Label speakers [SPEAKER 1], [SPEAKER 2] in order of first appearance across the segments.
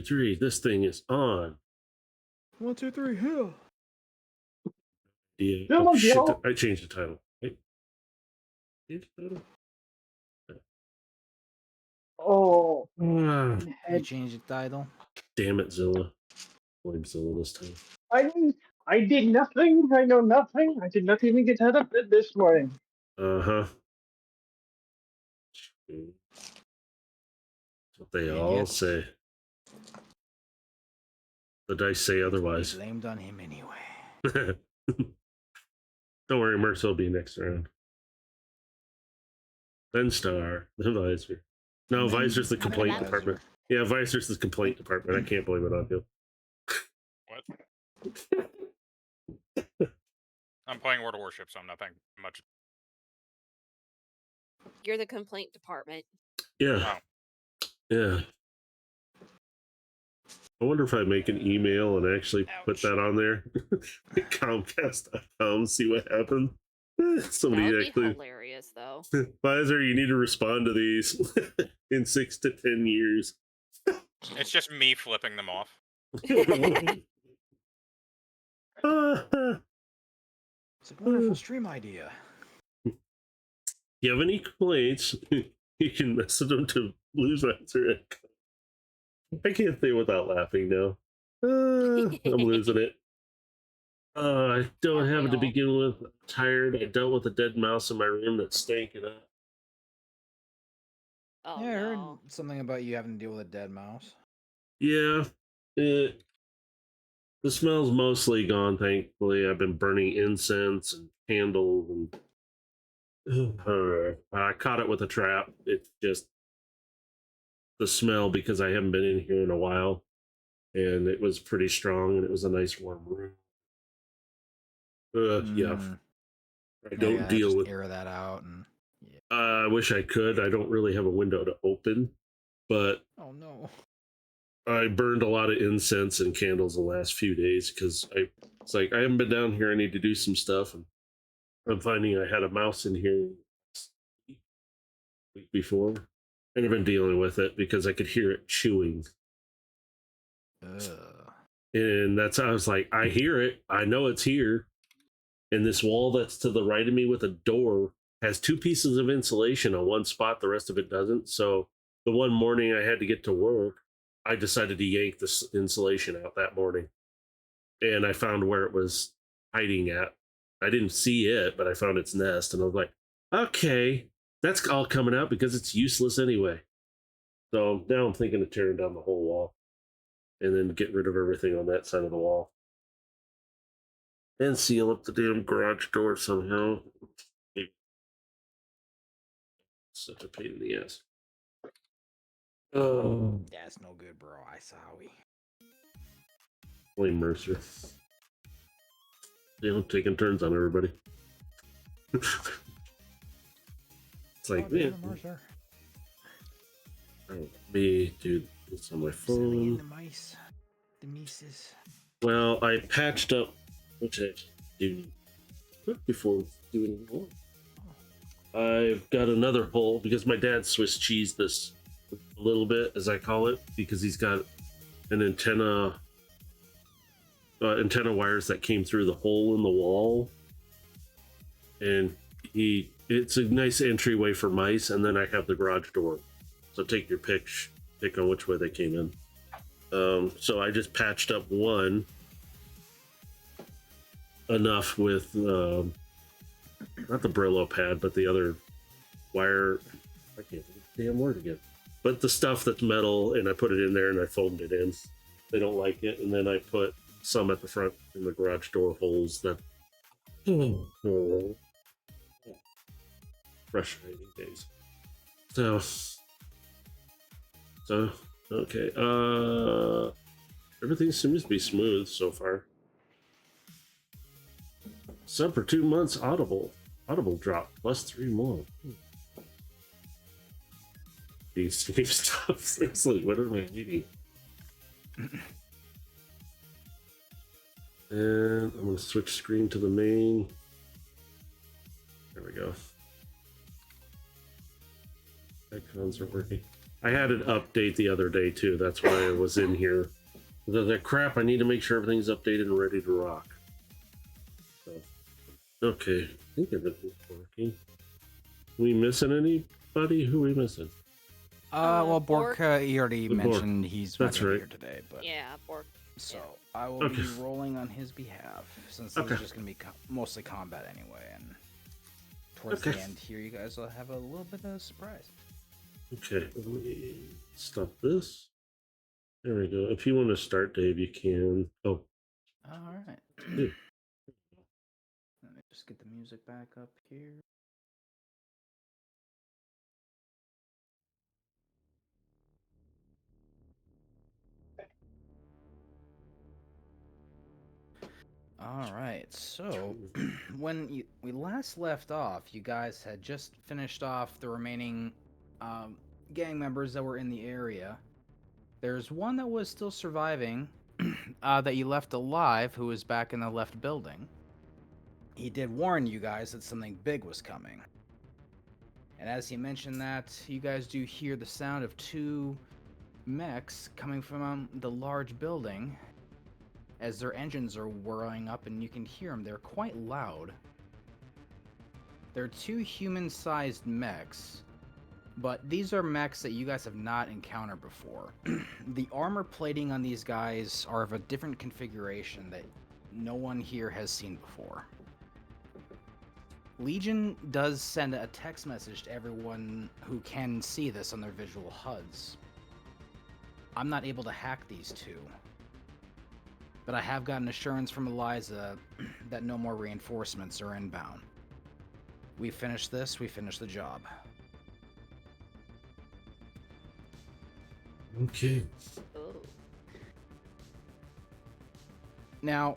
[SPEAKER 1] 3. This thing is on.
[SPEAKER 2] 1, 2, 3, here.
[SPEAKER 1] Yeah.
[SPEAKER 3] Come
[SPEAKER 1] Oh,
[SPEAKER 3] on,
[SPEAKER 1] shit.
[SPEAKER 3] y'all.
[SPEAKER 1] I changed the title. Wait. Change the title?
[SPEAKER 3] Oh,
[SPEAKER 1] Ah,
[SPEAKER 2] You changed the title.
[SPEAKER 1] damn it, Zilla. Blame Zilla this time.
[SPEAKER 3] I did nothing. I know nothing. I did not even get out of bed this morning.
[SPEAKER 1] Uh-huh. That's what they
[SPEAKER 2] And
[SPEAKER 1] all
[SPEAKER 2] yet-
[SPEAKER 1] say. The dice say
[SPEAKER 2] You
[SPEAKER 1] otherwise.
[SPEAKER 2] blamed on him anyway.
[SPEAKER 1] Don't worry, Mercer will be next round. Then Star, then Visor. No,
[SPEAKER 2] And then
[SPEAKER 1] Visor's the complaint
[SPEAKER 2] Visor.
[SPEAKER 1] department. Yeah, Visor's the complaint department. I can't blame it on him.
[SPEAKER 4] What? I'm playing World of Warship, so I'm not paying much.
[SPEAKER 5] You're the complaint department.
[SPEAKER 1] Yeah.
[SPEAKER 4] Oh.
[SPEAKER 1] Yeah. I wonder if I make an email and actually put that on there. Comcast.com, see what happens. Somebody
[SPEAKER 5] That would be
[SPEAKER 1] actually.
[SPEAKER 5] hilarious, though.
[SPEAKER 1] Visor, you need to respond to these in 6 to 10 years.
[SPEAKER 4] It's just me flipping them off.
[SPEAKER 2] It's a wonderful stream idea.
[SPEAKER 1] You have any complaints, you can message them to Blues Visor. I can't say without laughing now. I'm losing it. I don't have it to begin with. I'm tired. I dealt with a dead mouse in my room that stank it up.
[SPEAKER 5] Oh,
[SPEAKER 2] Yeah, I heard
[SPEAKER 5] no.
[SPEAKER 2] something about you having to deal with a dead mouse.
[SPEAKER 1] Yeah, the smell's mostly gone, thankfully. I've been burning incense and candles, and I caught it with a trap. It's just the smell because I haven't been in here in a while, and it was pretty strong, and it was a nice warm room. Yeah, I don't deal
[SPEAKER 2] just
[SPEAKER 1] with.
[SPEAKER 2] air that out, and
[SPEAKER 1] I wish I could. I don't really have a window to open, but
[SPEAKER 2] oh no,
[SPEAKER 1] I burned a lot of incense and candles the last few days because it's like I haven't been down here. I need to do some stuff, and I'm finding I had a mouse in here week before, and I've been dealing with it because I could hear it chewing. And that's how I was like, I hear it. I know it's here. And this wall that's to the right of me with a door has 2 pieces of insulation on one spot. The rest of it doesn't. So the one morning I had to get to work, I decided to yank this insulation out that morning. And I found where it was hiding at. I didn't see it, but I found its nest. And I was like, okay, that's all coming out because it's useless anyway. So now I'm thinking of tearing down the whole wall and then get rid of everything on that side of the wall. And seal up the damn garage door somehow. Such a pain in the ass. Oh.
[SPEAKER 2] That's no good, bro. I sorry.
[SPEAKER 1] Blame Mercer. You know, taking turns on everybody. It's like, man.
[SPEAKER 2] Mercer.
[SPEAKER 1] Me, dude, it's on my phone.
[SPEAKER 2] The mice. The mices.
[SPEAKER 1] Well, I patched up, which I do before doing more. I've got another hole because my dad Swiss cheesed this a little bit, as I call it, because he's got an antenna wires that came through the hole in the wall, and it's a nice entryway for mice. And then I have the garage door, so take your pick on which way they came in. So I just patched up one enough with not the Brillo pad, but the other wire. I can't think of the damn word again. But the stuff that's metal, and I put it in there and I foamed it in. They don't like it, and then I put some at the front in the garage door holes that frustrating days. So okay. Everything seems to be smooth so far. Sub for 2 months, Audible drop plus 3 more. These stuff. Seriously, what am I eating? And I'm gonna switch screen to the main. There we go. Icons are working. I had an update the other day too. That's why I was in here. The crap, I need to make sure everything's updated and ready to rock. So, okay, I think everything's working. We missing anybody? Who we missing?
[SPEAKER 2] Well,
[SPEAKER 5] Bork.
[SPEAKER 2] Bork, he already
[SPEAKER 1] Bork.
[SPEAKER 2] mentioned he's not
[SPEAKER 1] That's
[SPEAKER 2] gonna be
[SPEAKER 1] right.
[SPEAKER 2] here today, but
[SPEAKER 5] Yeah, Bork.
[SPEAKER 2] so I will
[SPEAKER 1] Okay.
[SPEAKER 2] be rolling on his behalf since this
[SPEAKER 1] Okay.
[SPEAKER 2] is just gonna be mostly combat anyway, and towards
[SPEAKER 1] Okay.
[SPEAKER 2] the end here, you guys will have a little bit of a surprise.
[SPEAKER 1] Okay, let me stop this. There we go. If you want to start, Dave, you can. Oh,
[SPEAKER 2] All right.
[SPEAKER 1] Yeah.
[SPEAKER 2] Let me just get the music back up here. All right. So, when we last left off, you guys had just finished off the remaining gang members that were in the area. There's one that was still surviving that you left alive, who was back in the left building. He did warn you guys that something big was coming. And as he mentioned that, you guys do hear the sound of two mechs coming from the large building as their engines are whirring up, and you can hear them. They're quite loud. They're two human-sized mechs, but these are mechs that you guys have not encountered before. The armor plating on these guys are of a different configuration that no one here has seen before. Legion does send a text message to everyone who can see this on their visual HUDs. I'm not able to hack these two, but I have gotten assurance from Eliza that no more reinforcements are inbound. We finish this, we finish the job.
[SPEAKER 1] okay.
[SPEAKER 5] Oh.
[SPEAKER 2] Now,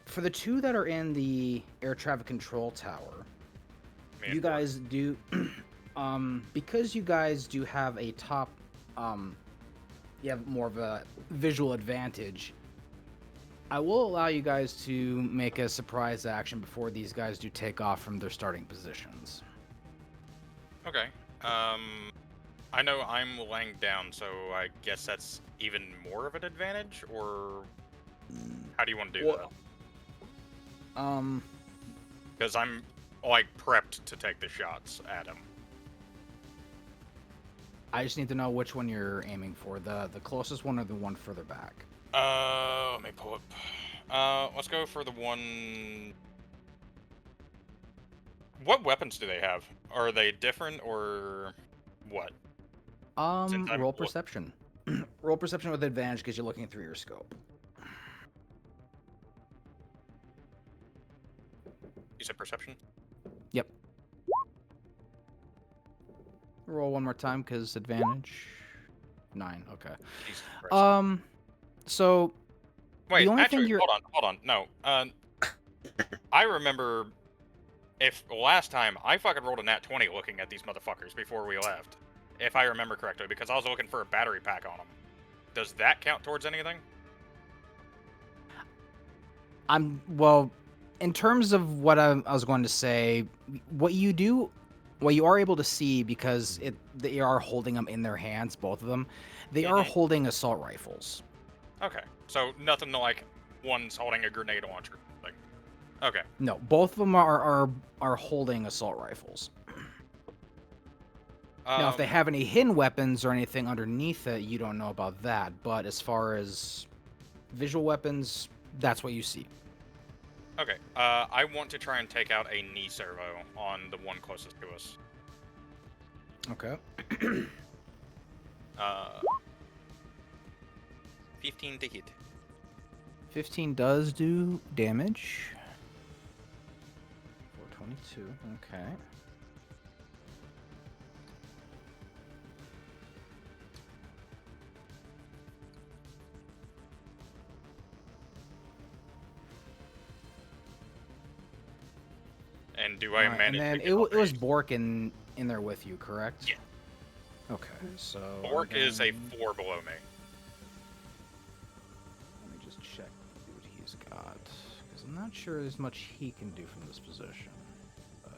[SPEAKER 2] for the two that are in the air traffic control tower,
[SPEAKER 4] Me and
[SPEAKER 2] you
[SPEAKER 4] Bork.
[SPEAKER 2] guys do, because you guys do have a top, you have more of a visual advantage. I will allow you guys to make a surprise action before these guys do take off from their starting positions.
[SPEAKER 4] Okay. I know I'm laying down, so I guess that's even more of an advantage, or how do you want to do
[SPEAKER 2] Well,
[SPEAKER 4] that? Because I'm like prepped to take the shots at him.
[SPEAKER 2] I just need to know which one you're aiming for, the closest one or the one further back.
[SPEAKER 4] Let me pull up. Let's go for the one. What weapons do they have? Are they different or what? Since I'm
[SPEAKER 2] Roll
[SPEAKER 4] lo-
[SPEAKER 2] perception. Roll perception with advantage because you're looking through your scope.
[SPEAKER 4] You said perception?
[SPEAKER 2] Yep. Roll one more time because advantage. 9. Okay.
[SPEAKER 4] Jesus Christ.
[SPEAKER 2] So
[SPEAKER 4] Wait,
[SPEAKER 2] the only
[SPEAKER 4] actually,
[SPEAKER 2] thing you're
[SPEAKER 4] hold on. No. I remember if last time I fucking rolled a nat 20 looking at these motherfuckers before we left. If I remember correctly, because I was looking for a battery pack on them. Does that count towards anything?
[SPEAKER 2] well, in terms of what I was going to say, what you are able to see because they are holding them in their hands, both of them. They are holding assault rifles.
[SPEAKER 4] Okay, so nothing like one's holding a grenade launcher. Like, okay.
[SPEAKER 2] No, both of them are holding assault rifles. Now, if they have any hidden weapons or anything underneath it, you don't know about that. But as far as visual weapons, that's what you see.
[SPEAKER 4] Okay, I want to try and take out a knee servo on the one closest to us.
[SPEAKER 2] Okay.
[SPEAKER 4] 15 to hit.
[SPEAKER 2] 15 does do damage. 422. Okay.
[SPEAKER 4] And do I
[SPEAKER 2] Alright,
[SPEAKER 4] manage
[SPEAKER 2] and then
[SPEAKER 4] to get
[SPEAKER 2] it was
[SPEAKER 4] range?
[SPEAKER 2] Bork in there with you, correct?
[SPEAKER 4] Yeah.
[SPEAKER 2] Okay, so
[SPEAKER 4] Bork is a
[SPEAKER 2] then
[SPEAKER 4] 4 below me.
[SPEAKER 2] let me just check what he's got, because I'm not sure there's much he can do from this position. But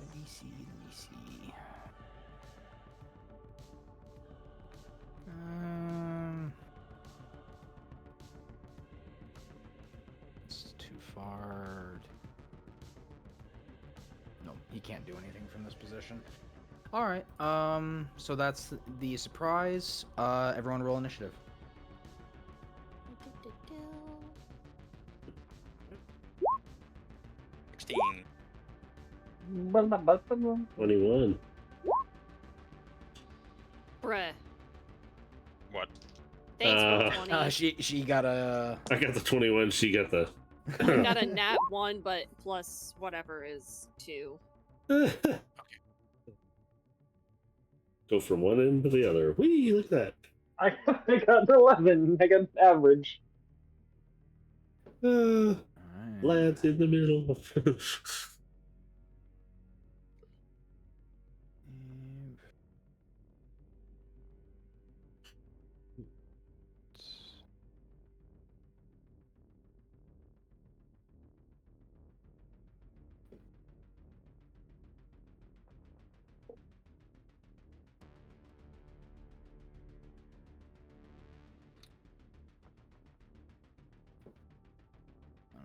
[SPEAKER 2] let me see. can't do anything from this position. All right. So that's the surprise. Everyone roll initiative.
[SPEAKER 4] 16.
[SPEAKER 1] 21.
[SPEAKER 5] Bruh.
[SPEAKER 4] What?
[SPEAKER 5] Thanks for the 20.
[SPEAKER 2] She got a.
[SPEAKER 1] I got the 21. She got the.
[SPEAKER 5] I got a nat 1, but plus whatever is 2.
[SPEAKER 1] Go from one end to the other. Whee! Look at that.
[SPEAKER 3] I got an 11. I got average.
[SPEAKER 1] Lads in the middle.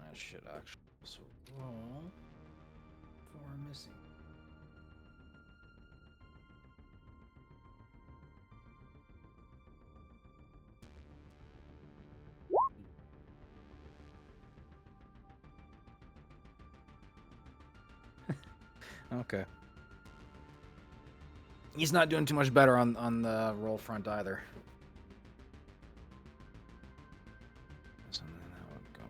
[SPEAKER 2] That should actually also roll for missing. Okay. He's not doing too much better on the roll front either. So then that would go.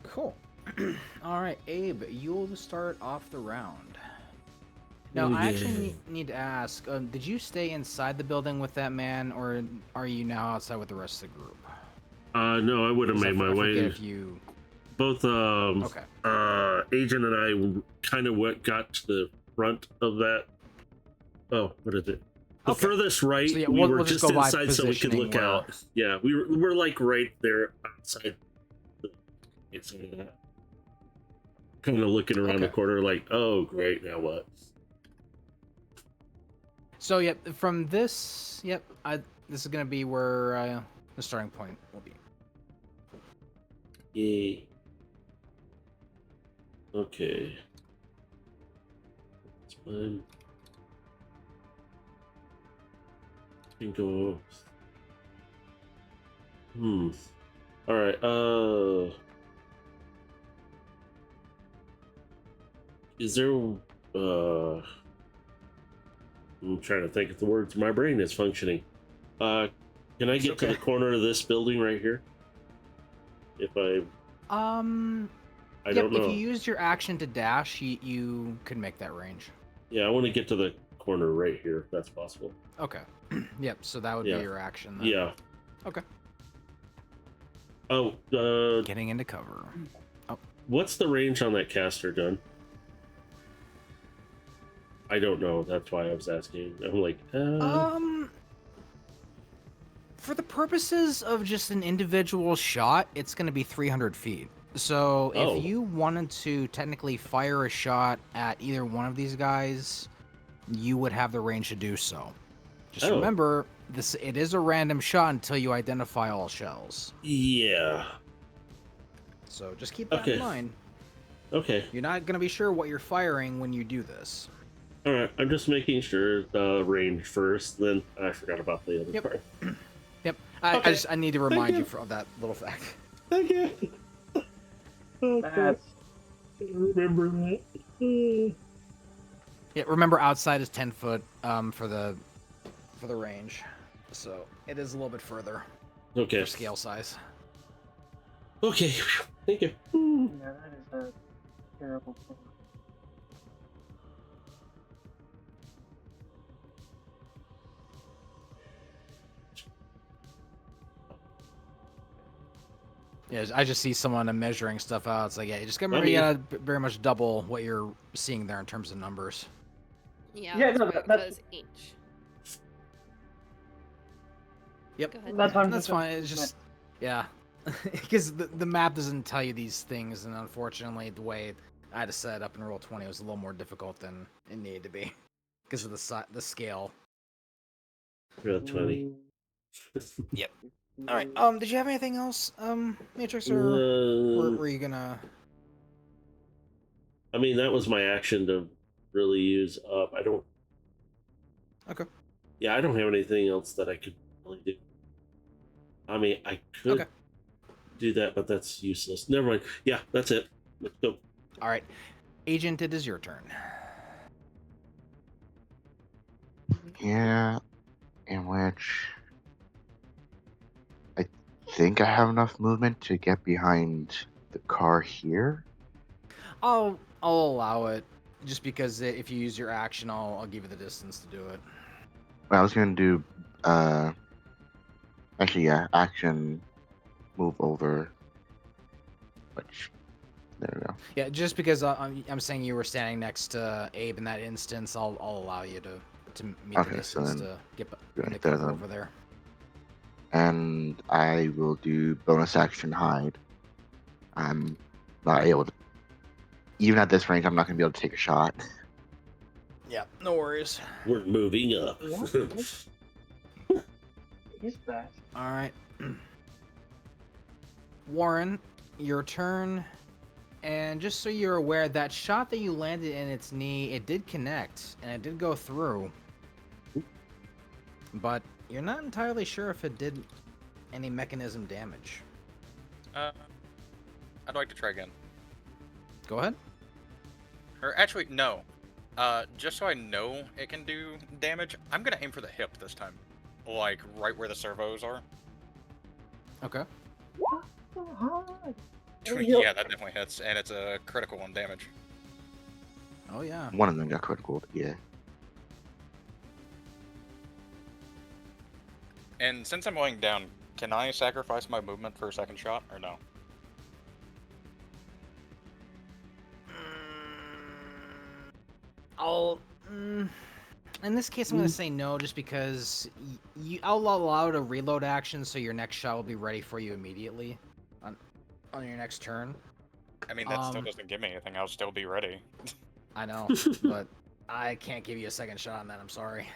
[SPEAKER 2] Cool. All right, Abe, you'll start off the round. Now, I actually need to ask, did you stay inside the building with that man, or are you now outside with the rest of the group?
[SPEAKER 1] No, I would have made my way.
[SPEAKER 2] If you...
[SPEAKER 1] Both
[SPEAKER 2] Okay.
[SPEAKER 1] Agent and I kind of got to the front of that. Oh, what is it? The furthest right.
[SPEAKER 2] So, yeah,
[SPEAKER 1] we were
[SPEAKER 2] we'll
[SPEAKER 1] just
[SPEAKER 2] go by
[SPEAKER 1] inside so we could look
[SPEAKER 2] positioning
[SPEAKER 1] out. Yeah, we're like right there outside. It's kind of looking around the corner, like, oh, great, now what?
[SPEAKER 2] So, yep, from this, this is gonna be where the starting point will be.
[SPEAKER 1] Yay. Okay. That's fine. Can go. All right. Is there? I'm trying to think of the words. My brain is functioning. Can I get to the corner of this building right here? If I don't know.
[SPEAKER 2] If you used your action to dash, you could make that range.
[SPEAKER 1] Yeah, I want to get to the corner right here if that's possible.
[SPEAKER 2] Okay. Yep. So that would be your action. Then.
[SPEAKER 1] Yeah.
[SPEAKER 2] Okay.
[SPEAKER 1] Oh.
[SPEAKER 2] Getting into cover. Oh.
[SPEAKER 1] What's the range on that caster gun? I don't know. That's why I was asking. I'm like,
[SPEAKER 2] For the purposes of just an individual shot, it's going to be 300 feet. So if you wanted to technically fire a shot at either one of these guys, you would have the range to do so. Just remember, it is a random shot until you identify all shells.
[SPEAKER 1] Yeah.
[SPEAKER 2] So just keep that in mind.
[SPEAKER 1] Okay.
[SPEAKER 2] You're not going to be sure what you're firing when you do this.
[SPEAKER 1] All right. I'm just making sure the range first. Then I forgot about the other part.
[SPEAKER 2] Yep. I need to remind you of that little fact.
[SPEAKER 1] Thank you.
[SPEAKER 3] That's...
[SPEAKER 1] Remember that.
[SPEAKER 2] Yeah, remember outside is 10 foot for the range, so it is a little bit further.
[SPEAKER 1] Okay.
[SPEAKER 2] For scale size.
[SPEAKER 1] Okay. Thank you.
[SPEAKER 3] Yeah, that is a terrible thing.
[SPEAKER 2] Yeah, I just see someone measuring stuff out. It's like, yeah, you just gotta remember
[SPEAKER 1] mean-
[SPEAKER 2] you gotta very much double what you're seeing there in terms of numbers.
[SPEAKER 5] Yeah,
[SPEAKER 3] Yeah,
[SPEAKER 5] that's
[SPEAKER 3] no,
[SPEAKER 5] why it
[SPEAKER 3] that's-
[SPEAKER 5] goes inch.
[SPEAKER 2] Yep.
[SPEAKER 5] Go ahead.
[SPEAKER 3] That's fine.
[SPEAKER 2] That's fine. It's just, yeah, because the map doesn't tell you these things, and unfortunately, the way I had to set it up in Roll20 was a little more difficult than it needed to be because of the scale.
[SPEAKER 1] Real 20.
[SPEAKER 2] All right. Did you have anything else, Matrix, or were you gonna?
[SPEAKER 1] I mean, that was my action to really use up. I don't.
[SPEAKER 2] Okay.
[SPEAKER 1] Yeah, I don't have anything else that I could really do. I mean, I could
[SPEAKER 2] Okay.
[SPEAKER 1] do that, but that's useless. Never mind. Yeah, that's it. Let's go.
[SPEAKER 2] All right, Agent, it is your turn.
[SPEAKER 6] Yeah, in which I think I have enough movement to get behind the car here.
[SPEAKER 2] I'll allow it, just because if you use your action, I'll give you the distance to do it.
[SPEAKER 6] I was gonna do, actually, yeah, action, move over, which, there we go.
[SPEAKER 2] Yeah, just because I'm saying you were standing next to Abe in that instance, I'll allow you to meet
[SPEAKER 6] Okay,
[SPEAKER 2] the
[SPEAKER 6] so
[SPEAKER 2] distance
[SPEAKER 6] then
[SPEAKER 2] to get
[SPEAKER 6] right
[SPEAKER 2] in the
[SPEAKER 6] there
[SPEAKER 2] cover
[SPEAKER 6] then.
[SPEAKER 2] over there.
[SPEAKER 6] And I will do bonus action hide. I'm not able to, even at this range, I'm not gonna be able to take a shot.
[SPEAKER 2] Yeah, no worries.
[SPEAKER 1] We're moving up.
[SPEAKER 3] What is that?
[SPEAKER 2] All right, Warren, your turn. And just so you're aware, that shot that you landed in its knee, it did connect and it did go through. But you're not entirely sure if it did any mechanism damage.
[SPEAKER 4] I'd like to try again.
[SPEAKER 2] Go ahead.
[SPEAKER 4] Or actually, no. Just so I know it can do damage, I'm gonna aim for the hip this time. Like, right where the servos are.
[SPEAKER 2] Okay.
[SPEAKER 4] Yeah, that definitely hits, and it's a critical on damage.
[SPEAKER 2] Oh yeah.
[SPEAKER 6] One of them got critical, yeah.
[SPEAKER 4] And since I'm laying down, can I sacrifice my movement for a second shot, or no?
[SPEAKER 2] I'll. In this case, I'm gonna say no, just because I'll allow a reload action, so your next shot will be ready for you immediately, on your next turn.
[SPEAKER 4] I mean, that still doesn't give me anything. I'll still be ready.
[SPEAKER 2] I know, but I can't give you a second shot on that. I'm sorry.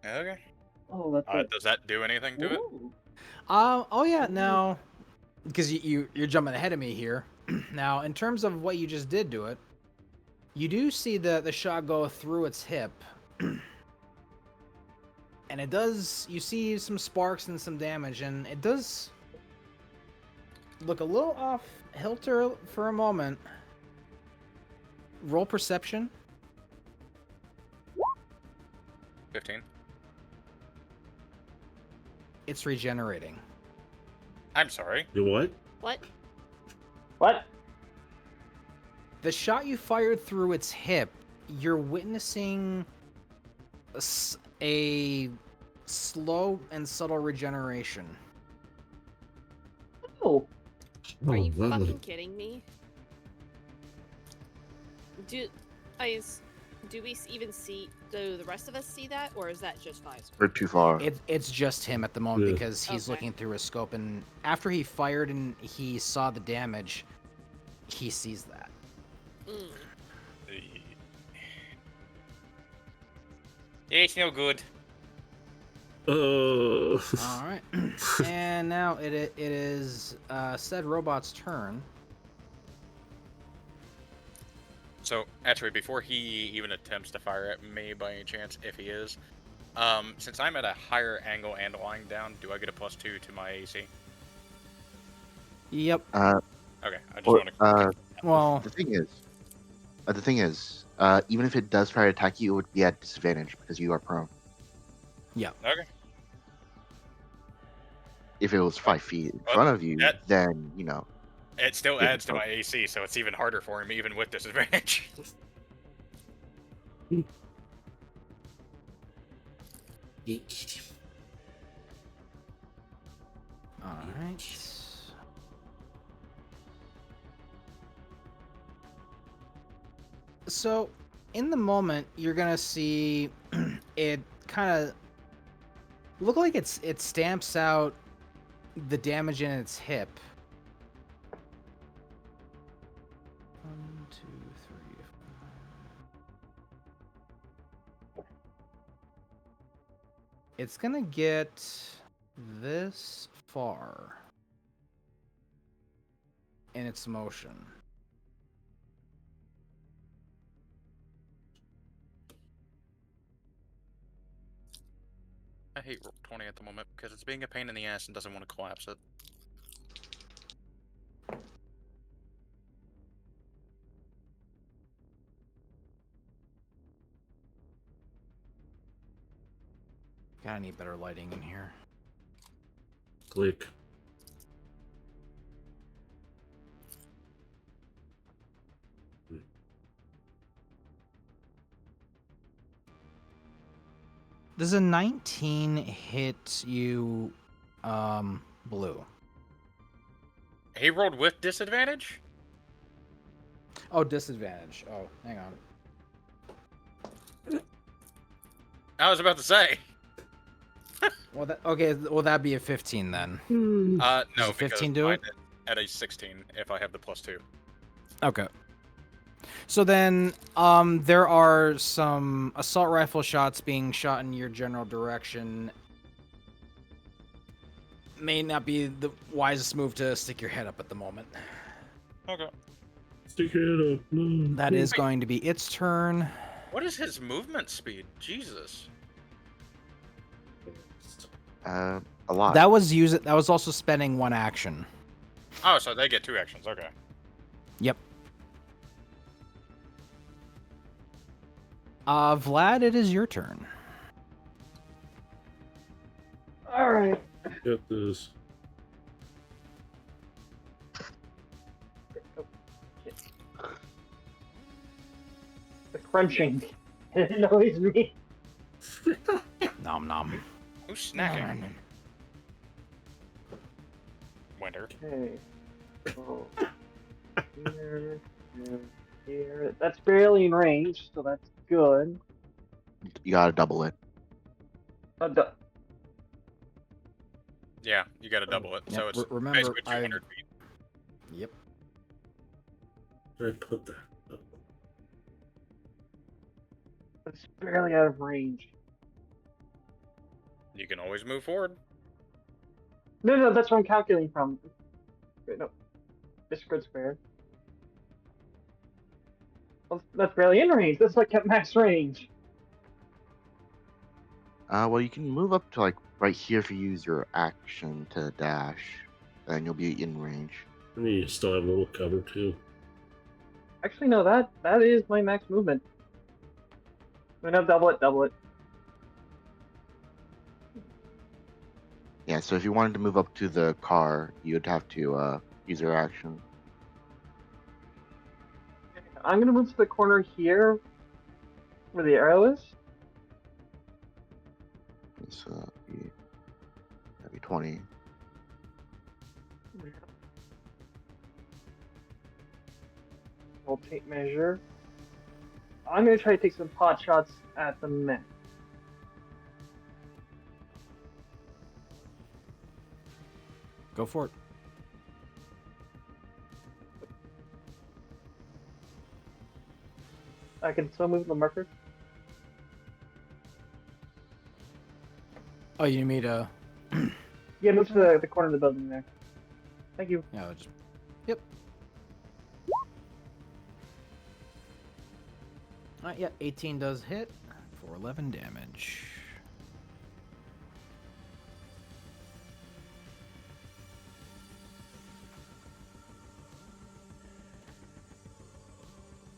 [SPEAKER 4] Okay.
[SPEAKER 3] Oh, that's
[SPEAKER 4] Does that do anything to it?
[SPEAKER 3] Ooh.
[SPEAKER 2] Oh yeah, now, because you're jumping ahead of me here. Now, in terms of what you just did to it, you do see the shot go through its hip, and it does. You see some sparks and some damage, and it does look a little off hilter for a moment. Roll perception.
[SPEAKER 4] 15.
[SPEAKER 2] It's regenerating.
[SPEAKER 4] I'm sorry.
[SPEAKER 1] You what?
[SPEAKER 5] What?
[SPEAKER 3] What?
[SPEAKER 2] The shot you fired through its hip, you're witnessing a slow and subtle regeneration.
[SPEAKER 3] Oh,
[SPEAKER 5] Are you
[SPEAKER 1] lovely.
[SPEAKER 5] fucking kidding me? Do we even see? Do the rest of us see that, or is that just Visor?
[SPEAKER 6] We're too far.
[SPEAKER 2] It's just him at the moment
[SPEAKER 1] Yeah.
[SPEAKER 2] because he's
[SPEAKER 5] Okay.
[SPEAKER 2] looking through his scope, and after he fired and he saw the damage, he sees that.
[SPEAKER 5] Mm.
[SPEAKER 4] It's no good.
[SPEAKER 1] Uh,
[SPEAKER 2] All right, and now it is said robot's turn.
[SPEAKER 4] So, actually, before he even attempts to fire at me by any chance, if he is, since I'm at a higher angle and lying down, do I get a +2 to my AC?
[SPEAKER 2] Yep.
[SPEAKER 4] Okay, I just
[SPEAKER 6] Or,
[SPEAKER 4] want to.
[SPEAKER 2] Well,
[SPEAKER 6] the thing is, even if it does try to attack you, it would be at disadvantage because you are prone.
[SPEAKER 4] Okay.
[SPEAKER 6] If it was 5 feet in
[SPEAKER 4] Well,
[SPEAKER 6] front of you,
[SPEAKER 4] that-
[SPEAKER 6] then, you know,
[SPEAKER 4] It still
[SPEAKER 6] Yeah,
[SPEAKER 4] adds to my AC, so it's even harder for him, even with disadvantage.
[SPEAKER 2] all right. So, in the moment, you're gonna see it kind of look like it stamps out the damage in its hip. 1, 2, 3, 4. It's gonna get this far in its motion.
[SPEAKER 4] I hate roll 20 at the moment because it's being a pain in the ass and doesn't want to collapse it.
[SPEAKER 2] Gotta need better lighting in here.
[SPEAKER 1] Click.
[SPEAKER 2] Does a 19 hit you, Blue?
[SPEAKER 4] He rolled with disadvantage?
[SPEAKER 2] Oh, disadvantage. Oh, hang on.
[SPEAKER 4] I was about to say.
[SPEAKER 2] Well, okay. Will that be a 15 then?
[SPEAKER 4] No,
[SPEAKER 2] Does a 15
[SPEAKER 4] because
[SPEAKER 2] do
[SPEAKER 4] mine
[SPEAKER 2] it?
[SPEAKER 4] is at a 16 if I have the +2.
[SPEAKER 2] Okay. So then, there are some assault rifle shots being shot in your general direction. May not be the wisest move to stick your head up at the moment.
[SPEAKER 4] Okay.
[SPEAKER 1] Stick your head up. No.
[SPEAKER 2] That is going to be its turn.
[SPEAKER 4] What is his movement speed? Jesus.
[SPEAKER 6] A lot.
[SPEAKER 2] That was also spending one action.
[SPEAKER 4] Oh, so they get 2 actions. Okay.
[SPEAKER 2] Yep. Vlad, it is your turn.
[SPEAKER 3] All right.
[SPEAKER 1] Get this.
[SPEAKER 3] The crunching. It annoys me.
[SPEAKER 2] Nom nom.
[SPEAKER 4] Who's snacking? Winter.
[SPEAKER 3] Okay. So, here, here, here. That's barely in range, so that's good.
[SPEAKER 6] You gotta double it.
[SPEAKER 4] Yeah, you got to double it. So
[SPEAKER 2] Yep,
[SPEAKER 4] it's
[SPEAKER 2] remember,
[SPEAKER 4] basically 200 feet.
[SPEAKER 2] Yep.
[SPEAKER 1] Where I put that?
[SPEAKER 3] That's barely out of range.
[SPEAKER 4] You can always move forward.
[SPEAKER 3] No, that's where I'm calculating from. Wait, no. Discord square. Well, that's barely in range. That's like at max range.
[SPEAKER 6] Well, you can move up to like right here if you use your action to dash, and you'll be in range.
[SPEAKER 1] And you still have a little cover too.
[SPEAKER 3] Actually, no, that is my max movement. No, double it.
[SPEAKER 6] Yeah, so if you wanted to move up to the car, you'd have to use your action.
[SPEAKER 3] I'm gonna move to the corner here, where the arrow is.
[SPEAKER 6] So that'd be 20.
[SPEAKER 3] We'll take measure. I'm gonna try to take some pot shots at the men.
[SPEAKER 2] Go for it.
[SPEAKER 3] I can still move the marker.
[SPEAKER 2] Oh, you need me to...
[SPEAKER 3] Yeah, move to the corner of the building there. Thank you.
[SPEAKER 2] Yeah, I'll just... Yep. Alright, yeah, 18 does hit for 11 damage.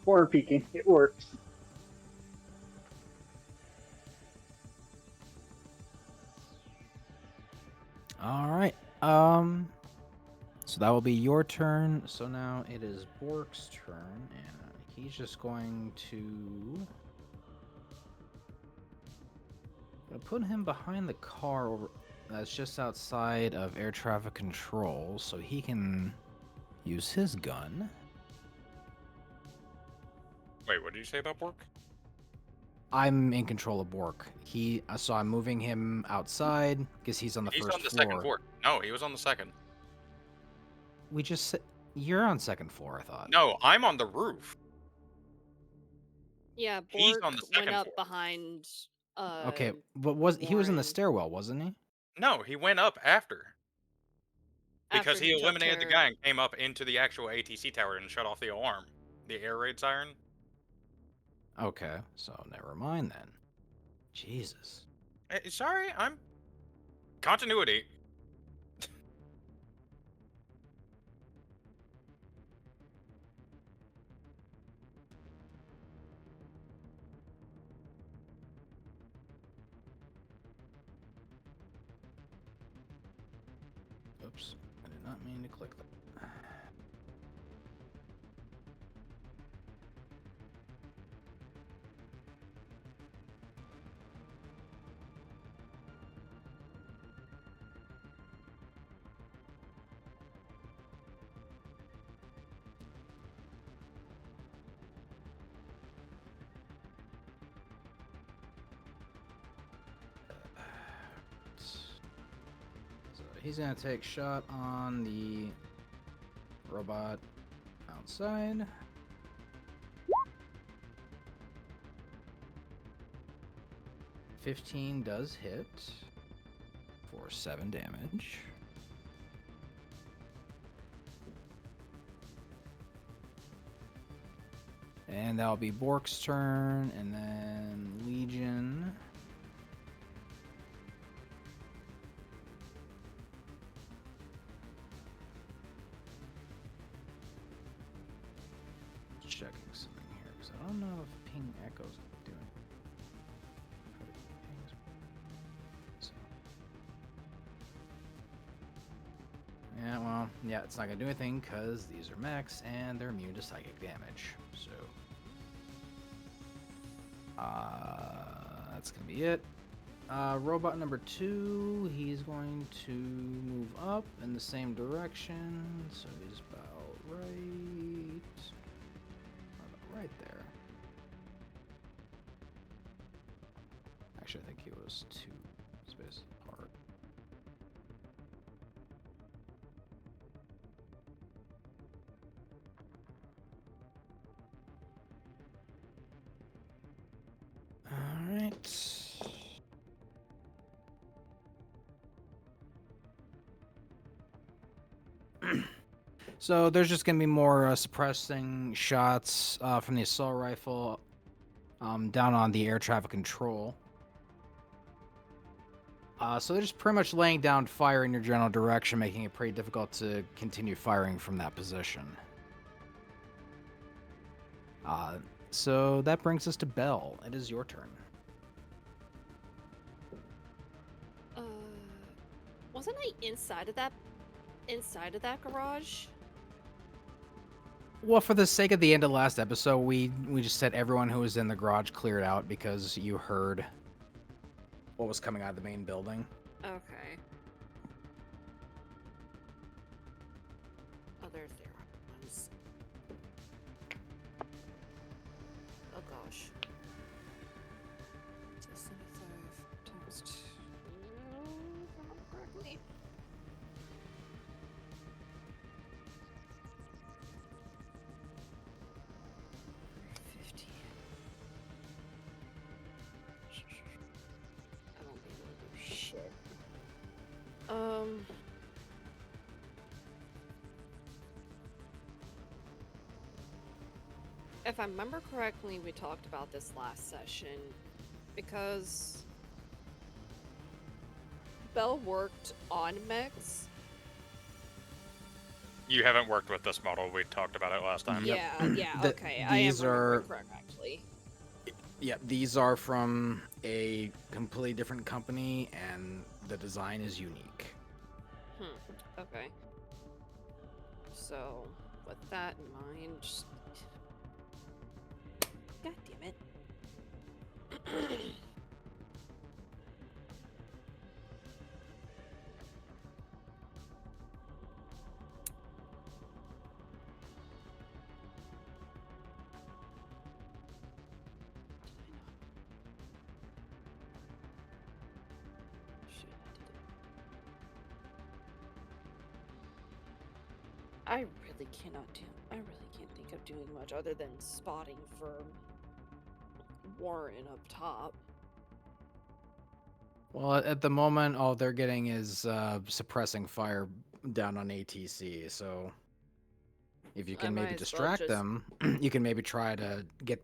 [SPEAKER 3] Corner peeking. It works.
[SPEAKER 2] Alright, so that will be your turn. So now it is Bork's turn, and he's just going to... put him behind the car that's just outside of air traffic control, so he can use his gun.
[SPEAKER 4] Wait, what did you say about Bork?
[SPEAKER 2] I'm in control of Bork. So I'm moving him outside because he's on the
[SPEAKER 4] He's
[SPEAKER 2] first
[SPEAKER 4] on the
[SPEAKER 2] floor.
[SPEAKER 4] second floor. No, he was on the second.
[SPEAKER 2] We just said you're on second floor, I thought.
[SPEAKER 4] No, I'm on the roof.
[SPEAKER 5] Yeah,
[SPEAKER 4] He's
[SPEAKER 5] Bork
[SPEAKER 4] on the
[SPEAKER 5] went
[SPEAKER 4] second
[SPEAKER 5] up
[SPEAKER 4] floor.
[SPEAKER 5] behind.
[SPEAKER 2] Okay, but he was in the
[SPEAKER 5] Warren
[SPEAKER 2] stairwell, wasn't he?
[SPEAKER 4] No, he went up after.
[SPEAKER 5] after
[SPEAKER 4] Because he
[SPEAKER 5] he took
[SPEAKER 4] eliminated the
[SPEAKER 5] care.
[SPEAKER 4] guy and came up into the actual ATC tower and shut off the alarm. The air raid siren.
[SPEAKER 2] Okay, so never mind then. Jesus.
[SPEAKER 4] Sorry, I'm... Continuity.
[SPEAKER 2] Oops, I did not mean to click that. So he's gonna take shot on the robot outside. $15 does hit for 7 damage. And that'll be Bork's turn, and then Legion. Checking something here, because I don't know if ping echoes doing so. Yeah, well, yeah, it's not gonna do anything because these are mechs and they're immune to psychic damage. So that's gonna be it. Robot number 2, he's going to move up in the same direction, so he's about right there. Actually, I think he was 2 spaces apart. All right. So there's just gonna be more suppressing shots from the assault rifle down on the air traffic control. So they're just pretty much laying down fire in your general direction, making it pretty difficult to continue firing from that position. So that brings us to Belle. It is your turn.
[SPEAKER 5] Wasn't I inside of that garage?
[SPEAKER 2] Well, for the sake of the end of the last episode, we just said everyone who was in the garage cleared out because you heard what was coming out of the main building.
[SPEAKER 5] Okay. Oh, there's their ones. Oh gosh. 75 times 2. No, if I remember correctly. I won't be able to do shit. If I remember correctly, we talked about this last session because Belle worked on mechs.
[SPEAKER 4] You haven't worked with this model. We talked about it last time.
[SPEAKER 2] Yep.
[SPEAKER 5] Yeah,
[SPEAKER 2] The-
[SPEAKER 5] okay. I am
[SPEAKER 2] these
[SPEAKER 5] remembering
[SPEAKER 2] are-
[SPEAKER 5] correct, actually.
[SPEAKER 2] Yeah, these are from a completely different company, and the design is unique.
[SPEAKER 5] Okay. So, with that in mind, just... God damn it. I really cannot do. I really can't think of doing much other than spotting for Warren up top.
[SPEAKER 2] Well, at the moment, all they're getting is suppressing fire down on ATC. So, if you
[SPEAKER 5] I
[SPEAKER 2] can maybe
[SPEAKER 5] might as well
[SPEAKER 2] distract
[SPEAKER 5] just-
[SPEAKER 2] them, you can maybe try to get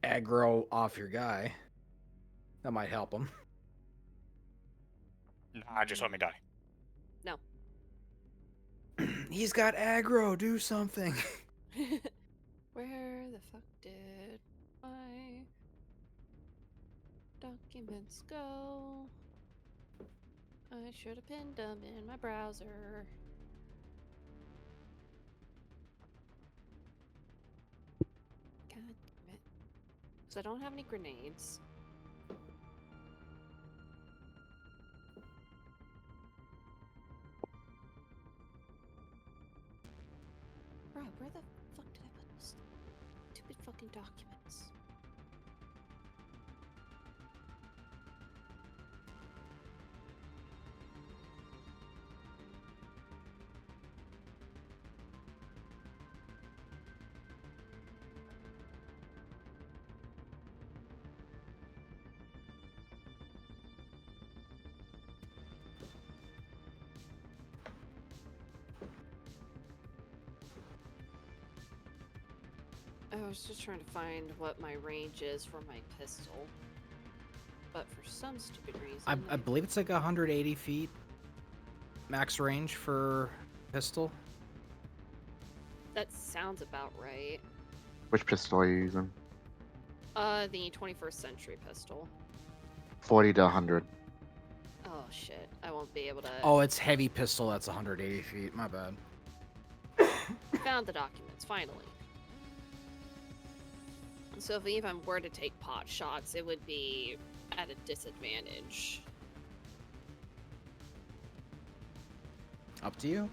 [SPEAKER 2] aggro off your guy. That might help them.
[SPEAKER 4] Nah, just let me die.
[SPEAKER 2] He's got aggro. Do something.
[SPEAKER 5] Where the fuck did my documents go? I should have pinned them in my browser. God damn it. Because I don't have any grenades. Bro, where the fuck did I put those stupid fucking documents? I was just trying to find what my range is for my pistol. But for some stupid reason...
[SPEAKER 2] I believe it's like 180 feet max range for pistol.
[SPEAKER 5] That sounds about right.
[SPEAKER 6] Which pistol are you using?
[SPEAKER 5] The 21st century pistol.
[SPEAKER 6] 40 to 100.
[SPEAKER 5] Oh shit, I won't be able to...
[SPEAKER 2] Oh, it's heavy pistol. That's 180 feet. My bad.
[SPEAKER 5] Found the documents, finally. So if even were to take pot shots, it would be at a disadvantage.
[SPEAKER 2] Up to you.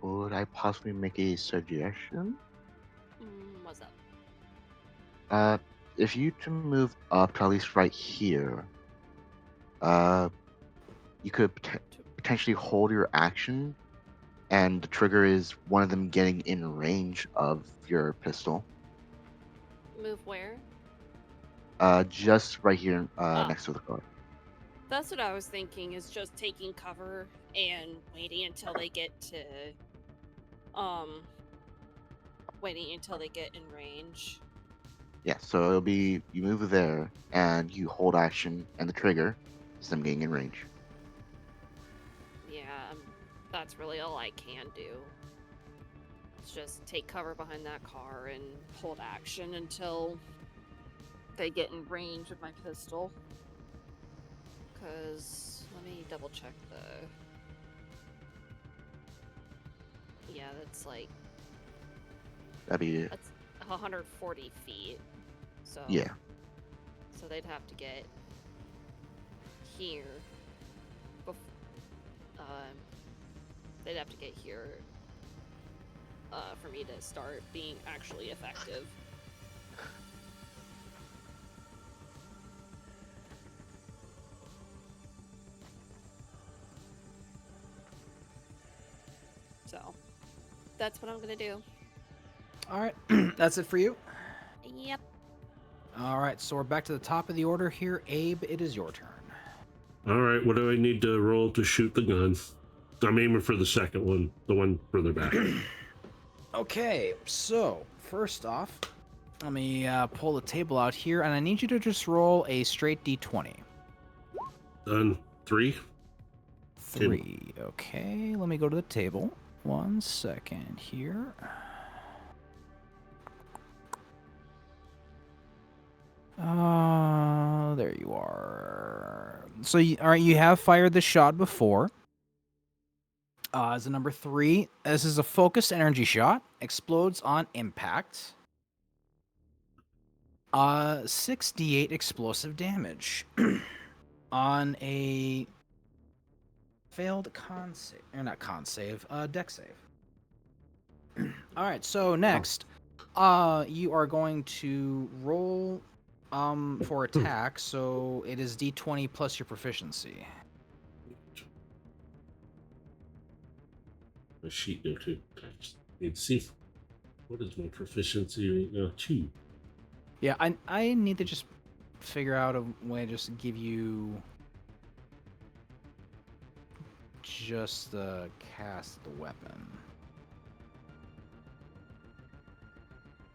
[SPEAKER 6] Could I possibly make a suggestion?
[SPEAKER 5] What's up?
[SPEAKER 6] If you to move up to at least right here, you could potentially hold your action, and the trigger is one of them getting in range of your pistol.
[SPEAKER 5] Move where?
[SPEAKER 6] Just right here,
[SPEAKER 5] Oh.
[SPEAKER 6] next to the car.
[SPEAKER 5] That's what I was thinking, is just taking cover and waiting until they get to... Waiting until they get in range.
[SPEAKER 6] Yeah, so it'll be you move there, and you hold action, and the trigger is them getting in range.
[SPEAKER 5] Yeah, that's really all I can do. It's just take cover behind that car and hold action until they get in range of my pistol. Because, let me double check the... Yeah, that's like...
[SPEAKER 6] That'd be
[SPEAKER 5] That's 140 feet. So...
[SPEAKER 6] yeah.
[SPEAKER 5] So they'd have to get here. They'd have to get here for me to start being actually effective. So, that's what I'm gonna do.
[SPEAKER 2] All right, that's it for you.
[SPEAKER 5] Yep.
[SPEAKER 2] All right, so we're back to the top of the order here. Abe, it is your turn.
[SPEAKER 1] All right, what do I need to roll to shoot the gun? I'm aiming for the second one, the one further back.
[SPEAKER 2] Okay, so first off, let me pull the table out here, and I need you to just roll a straight d20.
[SPEAKER 1] Done. 3.
[SPEAKER 2] 3. Okay, let me go to the table. 1 second here. There you are. So, all right, you have fired the shot before. As a number 3, this is a focused energy shot. Explodes on impact. 6d8 explosive damage on a failed con save, or not con save, deck save. All right, so next, you are going to roll for attack. So it is d20 plus your proficiency.
[SPEAKER 1] A sheet there too. I just need to see what is my proficiency right now. 2.
[SPEAKER 2] Yeah, I need to just figure out a way to just give you just the cast the weapon.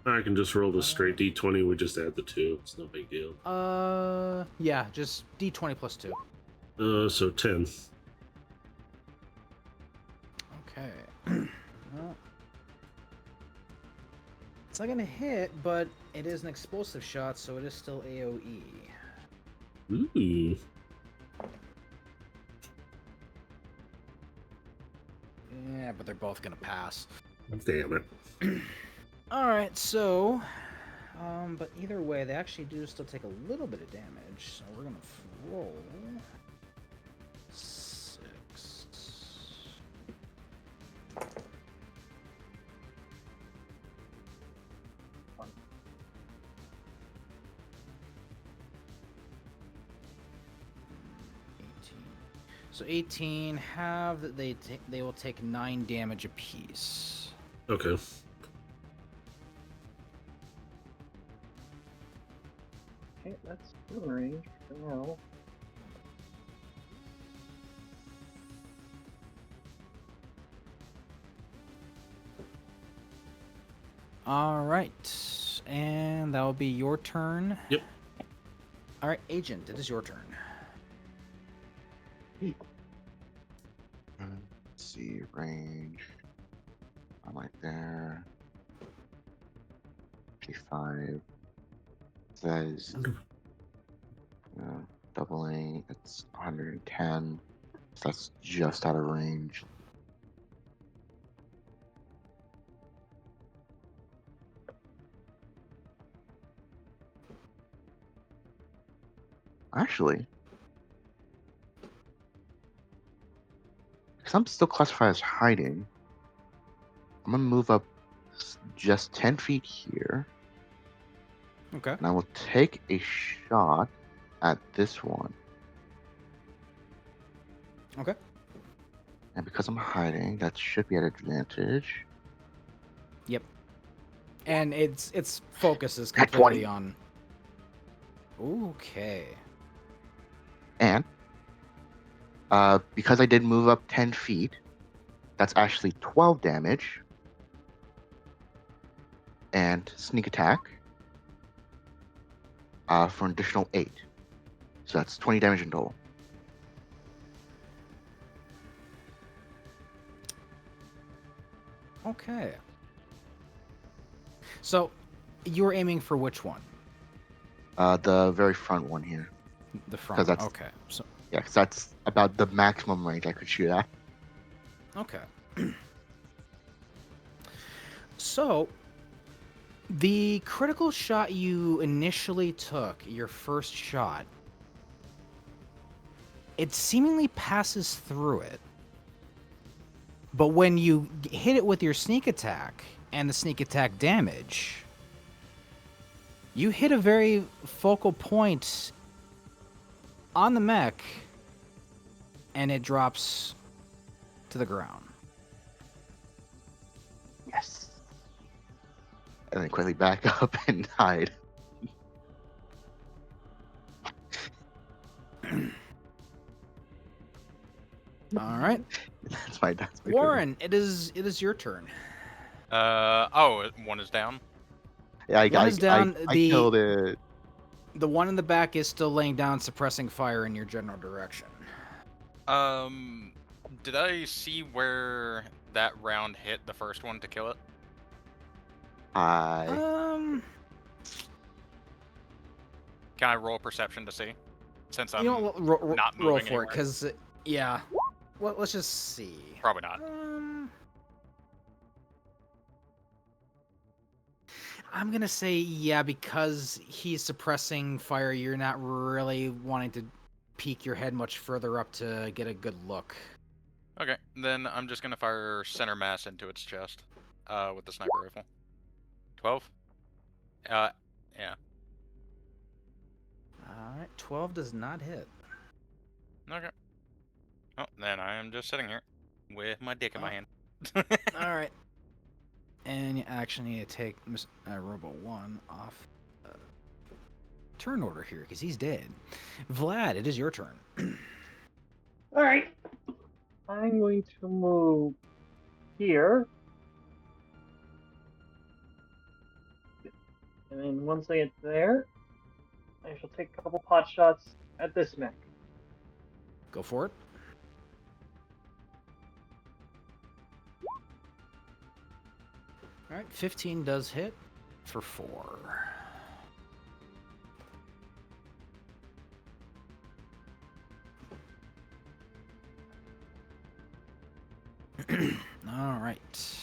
[SPEAKER 1] I can just roll the straight d20. We just add the 2. It's no big deal.
[SPEAKER 2] Yeah, just d20 plus 2.
[SPEAKER 1] So 10.
[SPEAKER 2] Okay. Well, it's not gonna hit, but it is an explosive shot, so it is still AoE.
[SPEAKER 1] Ooh.
[SPEAKER 2] Yeah, but they're both gonna pass.
[SPEAKER 1] Damn it.
[SPEAKER 2] All right, so, but either way, they actually do still take a little bit of damage. So we're gonna roll 6. So 18 have they will take 9 damage apiece.
[SPEAKER 1] Okay.
[SPEAKER 3] Okay, that's still in range for now.
[SPEAKER 2] All right, and that will be your turn.
[SPEAKER 1] Yep.
[SPEAKER 2] All right, Agent, it is your turn.
[SPEAKER 6] Let's see, range. I'm right there. 55. Says, doubling. It's 110. So that's just out of range. Actually, because I'm still classified as hiding, I'm gonna move up just 10 feet here,
[SPEAKER 2] Okay.
[SPEAKER 6] and I will take a shot at this one.
[SPEAKER 2] Okay.
[SPEAKER 6] And because I'm hiding, that should be at advantage.
[SPEAKER 2] Yep. And its focus is
[SPEAKER 6] At
[SPEAKER 2] completely
[SPEAKER 6] 20.
[SPEAKER 2] on. Okay.
[SPEAKER 6] And because I did move up 10 feet, that's actually 12 damage. And sneak attack for an additional 8. So that's 20 damage in total.
[SPEAKER 2] Okay. So, you were aiming for which one?
[SPEAKER 6] The very front one here.
[SPEAKER 2] The front.
[SPEAKER 6] 'Cause that's-
[SPEAKER 2] Okay. So.
[SPEAKER 6] Yeah, because that's about the maximum range I could shoot at.
[SPEAKER 2] Okay. So, the critical shot you initially took, your first shot, it seemingly passes through it. But when you hit it with your sneak attack and the sneak attack damage, you hit a very focal point on the mech and it drops to the ground.
[SPEAKER 6] Yes. And then quickly back up and hide.
[SPEAKER 2] All right.
[SPEAKER 6] That's my turn.
[SPEAKER 2] Warren, it is your turn.
[SPEAKER 4] One is down.
[SPEAKER 6] Yeah,
[SPEAKER 2] One is down,
[SPEAKER 6] I
[SPEAKER 2] the-
[SPEAKER 6] killed it.
[SPEAKER 2] The one in the back is still laying down, suppressing fire in your general direction.
[SPEAKER 4] Did I see where that round hit the first one to kill it? Can I roll perception to see? Since I'm
[SPEAKER 2] You know, what,
[SPEAKER 4] not
[SPEAKER 2] roll
[SPEAKER 4] moving
[SPEAKER 2] for it,
[SPEAKER 4] anywhere.
[SPEAKER 2] because yeah. Well, let's just see.
[SPEAKER 4] Probably not.
[SPEAKER 2] I'm gonna say yeah, because he's suppressing fire. You're not really wanting to peek your head much further up to get a good look.
[SPEAKER 4] Okay, then I'm just gonna fire center mass into its chest, with the sniper rifle. 12. Yeah.
[SPEAKER 2] All right, 12 does not hit.
[SPEAKER 4] Okay. Oh, then I am just sitting here with my dick in my hand.
[SPEAKER 2] All right. And you actually need to take Robo 1 off turn order here, because he's dead. Vlad, it is your turn.
[SPEAKER 3] All right. I'm going to move here. And then once I get there, I shall take a couple pot shots at this mech.
[SPEAKER 2] Go for it. All right, 15 does hit for 4. All right.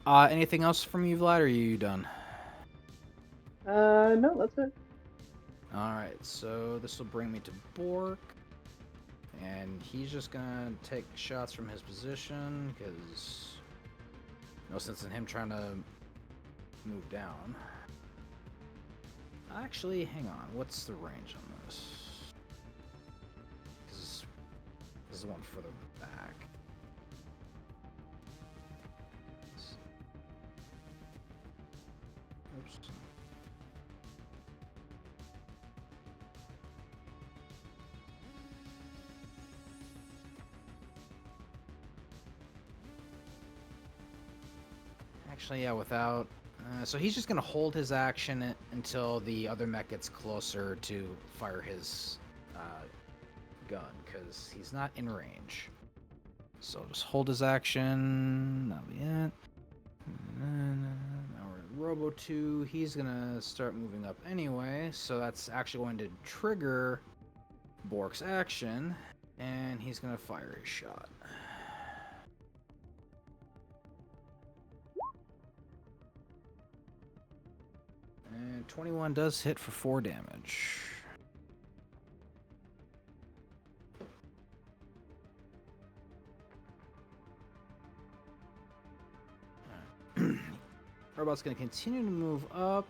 [SPEAKER 2] Anything else from you, Vlad, or are you done?
[SPEAKER 3] No, that's it.
[SPEAKER 2] All right, so this will bring me to Bork. And he's just gonna take shots from his position, because no sense in him trying to move down. Actually, hang on. What's the range on this? Because this is the one further back. Oops. Actually, yeah, without... so he's just going to hold his action until the other mech gets closer to fire his gun, because he's not in range. So just hold his action. That'll be it. Now we're at Robo 2. He's going to start moving up anyway, so that's actually going to trigger Bork's action, and he's going to fire his shot. And 21 does hit for 4 damage. Robot's going to continue to move up.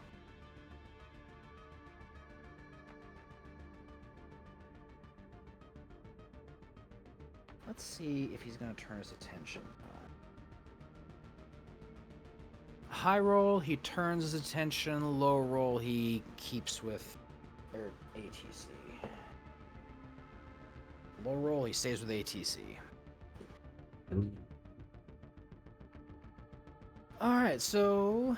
[SPEAKER 2] Let's see if he's going to turn his attention. High roll, he turns his attention. Low roll, he keeps with ATC. Low roll, he stays with ATC. Alright, so...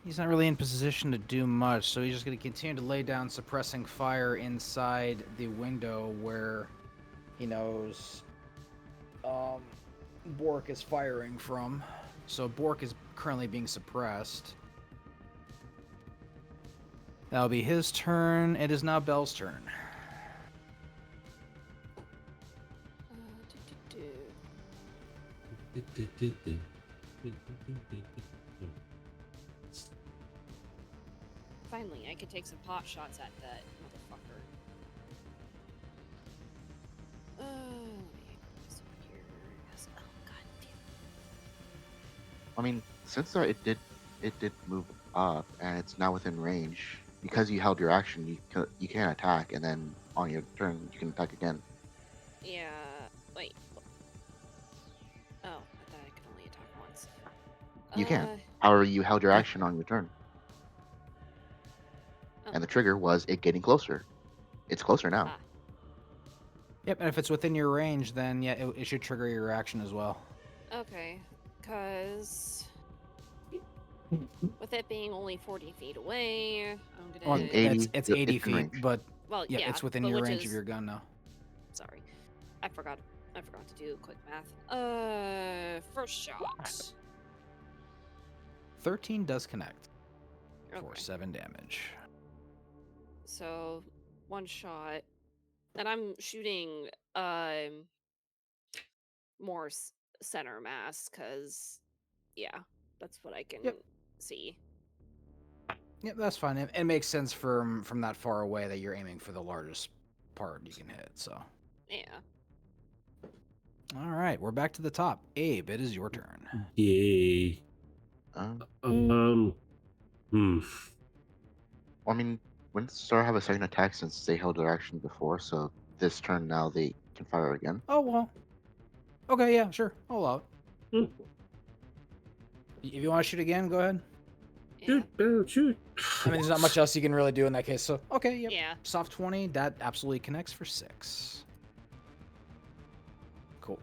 [SPEAKER 2] he's not really in position to do much, so he's just going to continue to lay down suppressing fire inside the window where he knows Bork is firing from. So Bork is currently being suppressed. That'll be his turn. It is now Belle's turn.
[SPEAKER 5] Finally, I could take some pot shots at that motherfucker. Let me put this over here. Oh, god damn.
[SPEAKER 6] I mean, since it did move up and it's now within range, because you held your action, you can attack, and then on your turn you can attack again.
[SPEAKER 5] Yeah, wait. Oh, I thought I could only attack once.
[SPEAKER 6] You can. However, you held your action on your turn.
[SPEAKER 5] Oh.
[SPEAKER 6] And the trigger was it getting closer. It's closer now.
[SPEAKER 5] Ah.
[SPEAKER 2] Yep, and if it's within your range, then yeah, it should trigger your action as well.
[SPEAKER 5] Okay, because with it being only 40 feet away, I'm
[SPEAKER 2] Well,
[SPEAKER 5] gonna.
[SPEAKER 6] 80,
[SPEAKER 2] it's
[SPEAKER 6] it's
[SPEAKER 2] 80
[SPEAKER 6] in
[SPEAKER 2] feet,
[SPEAKER 6] range.
[SPEAKER 2] but
[SPEAKER 5] Well,
[SPEAKER 2] yeah,
[SPEAKER 5] yeah,
[SPEAKER 2] it's within
[SPEAKER 5] but
[SPEAKER 2] your
[SPEAKER 5] which
[SPEAKER 2] range
[SPEAKER 5] is-
[SPEAKER 2] of your gun now.
[SPEAKER 5] Sorry, I forgot to do quick math. First shot.
[SPEAKER 2] 13 does connect for
[SPEAKER 5] Okay.
[SPEAKER 2] 7 damage.
[SPEAKER 5] So 1 shot, and I'm shooting more center mass because yeah, that's what I can
[SPEAKER 2] Yep.
[SPEAKER 5] see.
[SPEAKER 2] Yep, that's fine. It makes sense from that far away that you're aiming for the largest part you can hit. So,
[SPEAKER 5] Yeah.
[SPEAKER 2] all right, we're back to the top. Abe, it is your turn.
[SPEAKER 1] Yay.
[SPEAKER 6] Um,
[SPEAKER 1] Hmm.
[SPEAKER 6] I mean, wouldn't Star have a second attack since they held their action before? So this turn now they can fire again.
[SPEAKER 2] Oh well. Okay, yeah, sure. I'll allow it.
[SPEAKER 1] Hmm.
[SPEAKER 2] If you want to shoot again, go ahead.
[SPEAKER 5] Yeah.
[SPEAKER 1] Shoot.
[SPEAKER 2] I mean, there's not much else you can really do in that case. So, okay, yep.
[SPEAKER 5] Yeah.
[SPEAKER 2] Soft 20, that absolutely connects for 6. Cool.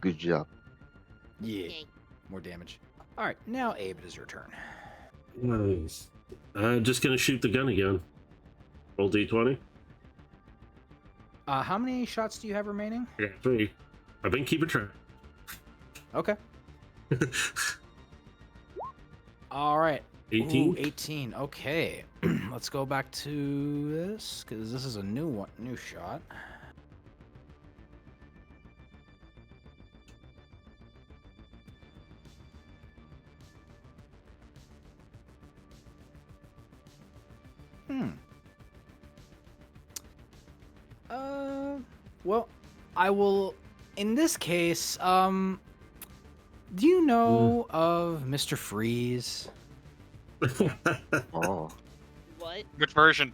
[SPEAKER 6] Good job.
[SPEAKER 2] Yeah.
[SPEAKER 5] Yay.
[SPEAKER 2] More damage. All right, now Abe, it is your turn.
[SPEAKER 1] Nice. Just gonna shoot the gun again. Roll d20.
[SPEAKER 2] How many shots do you have remaining?
[SPEAKER 1] I got 3. I've been keeping track.
[SPEAKER 2] Okay. All right.
[SPEAKER 1] 18.
[SPEAKER 2] Ooh, 18. Okay. Let's go back to this because this is a new shot. Well, I will. In this case, do you know of Mr. Freeze?
[SPEAKER 6] Oh,
[SPEAKER 5] What?
[SPEAKER 4] Which version?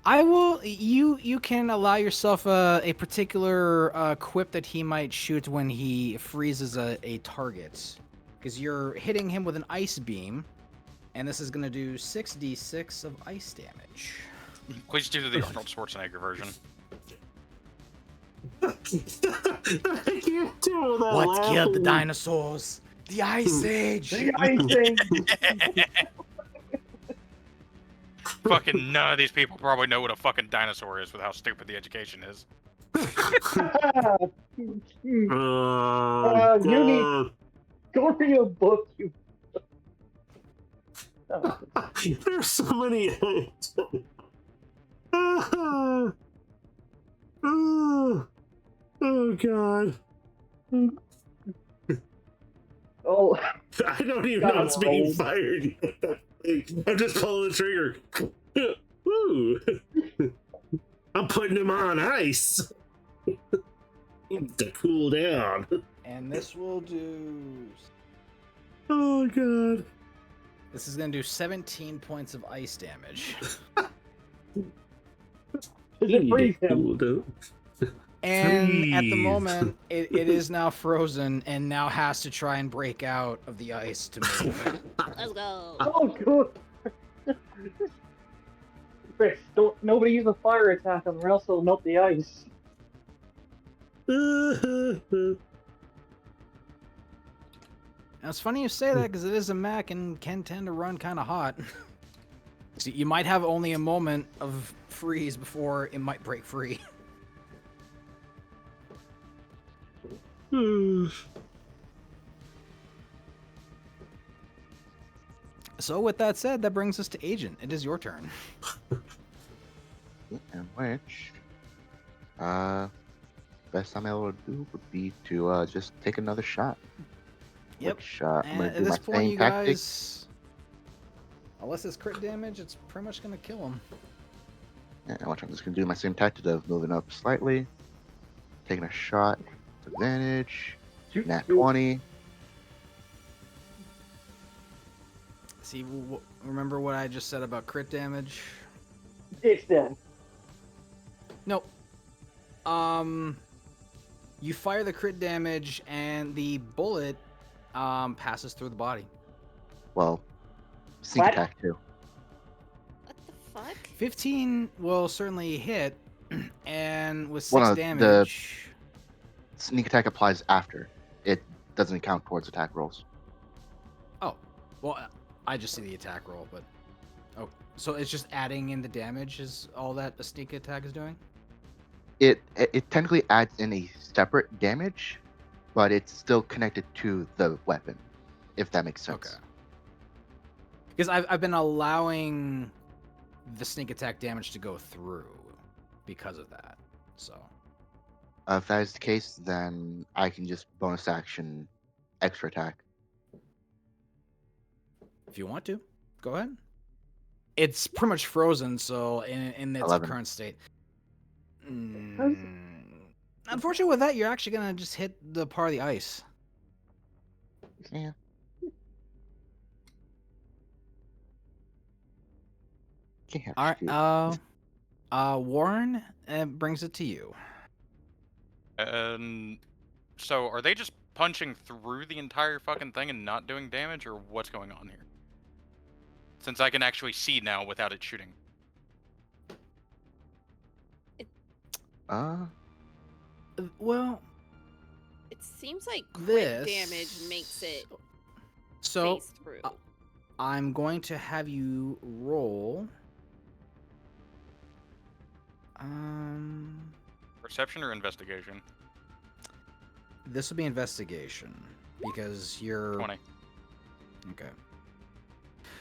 [SPEAKER 2] I will. You can allow yourself a particular quip that he might shoot when he freezes a target, because you're hitting him with an ice beam, and this is going to do 6d6 of ice damage.
[SPEAKER 4] Please do the Arnold Schwarzenegger version.
[SPEAKER 1] I can't do that.
[SPEAKER 2] What killed the
[SPEAKER 1] laughing.
[SPEAKER 2] dinosaurs? The Ice Age.
[SPEAKER 3] I think
[SPEAKER 4] Fucking none of these people probably know what a fucking dinosaur is with how stupid the education is.
[SPEAKER 1] Oh,
[SPEAKER 3] you need-
[SPEAKER 1] God.
[SPEAKER 3] go read a book. You.
[SPEAKER 1] There's so many. Oh, God.
[SPEAKER 3] Oh,
[SPEAKER 1] I don't even
[SPEAKER 3] God,
[SPEAKER 1] know it's being
[SPEAKER 3] roll.
[SPEAKER 1] fired yet. I'm just pulling the trigger. Woo. I'm putting him on ice. To cool down.
[SPEAKER 2] And this will do.
[SPEAKER 1] Oh, God.
[SPEAKER 2] This is going to do 17 points of ice damage.
[SPEAKER 3] Just freeze him.
[SPEAKER 1] Cool down.
[SPEAKER 2] And at the
[SPEAKER 1] Freeze.
[SPEAKER 2] moment, it is now frozen and now has to try and break out of the ice to move.
[SPEAKER 5] Let's go.
[SPEAKER 3] Oh, good. Chris, nobody use a fire attack on him or else it'll melt the ice.
[SPEAKER 2] Now, it's funny you say that because it is a mech and can tend to run kind of hot. So you might have only a moment of freeze before it might break free. So with that said, that brings us to Agent. It is your turn.
[SPEAKER 6] in which, best I'm able to do would be to just take another shot.
[SPEAKER 2] Yep.
[SPEAKER 6] Quick shot. I'm
[SPEAKER 2] And
[SPEAKER 6] gonna
[SPEAKER 2] at
[SPEAKER 6] do my
[SPEAKER 2] this point,
[SPEAKER 6] same
[SPEAKER 2] you
[SPEAKER 6] tactic.
[SPEAKER 2] guys, unless it's crit damage, it's pretty much gonna kill him.
[SPEAKER 6] Yeah, watch, I'm just gonna do my same tactic of moving up slightly, taking a shot, advantage,
[SPEAKER 3] Shoot,
[SPEAKER 6] nat
[SPEAKER 3] shoot.
[SPEAKER 6] 20.
[SPEAKER 2] See, remember what I just said about crit damage?
[SPEAKER 3] It's dead.
[SPEAKER 2] Nope. You fire the crit damage, and the bullet passes through the body.
[SPEAKER 6] Well, sneak
[SPEAKER 3] What?
[SPEAKER 6] attack too.
[SPEAKER 5] What the fuck?
[SPEAKER 2] 15 will certainly hit, and with 6
[SPEAKER 6] Well, no, the-
[SPEAKER 2] damage.
[SPEAKER 6] Sneak attack applies after. It doesn't count towards attack rolls.
[SPEAKER 2] Oh, well, I just see the attack roll, but oh, so it's just adding in the damage is all that a sneak attack is doing?
[SPEAKER 6] It technically adds in a separate damage, but it's still connected to the weapon. if that makes sense.
[SPEAKER 2] Okay. Because I've been allowing the sneak attack damage to go through because of that. So
[SPEAKER 6] If that is the case, then I can just bonus action extra attack.
[SPEAKER 2] if you want to, go ahead. It's pretty much frozen, so in its
[SPEAKER 6] 11.
[SPEAKER 2] current state. Unfortunately, with that, you're actually gonna just hit the part of the ice.
[SPEAKER 6] Yeah. Can't have
[SPEAKER 2] All
[SPEAKER 6] to.
[SPEAKER 2] right. Warren, brings it to you.
[SPEAKER 4] And so, are they just punching through the entire fucking thing and not doing damage, or what's going on here? Since I can actually see now without it shooting.
[SPEAKER 2] Well,
[SPEAKER 5] It seems like crit
[SPEAKER 2] this
[SPEAKER 5] damage makes it
[SPEAKER 2] so
[SPEAKER 5] phase through.
[SPEAKER 2] I'm going to have you roll.
[SPEAKER 4] Perception or investigation?
[SPEAKER 2] This will be investigation because you're
[SPEAKER 4] 20.
[SPEAKER 2] Okay.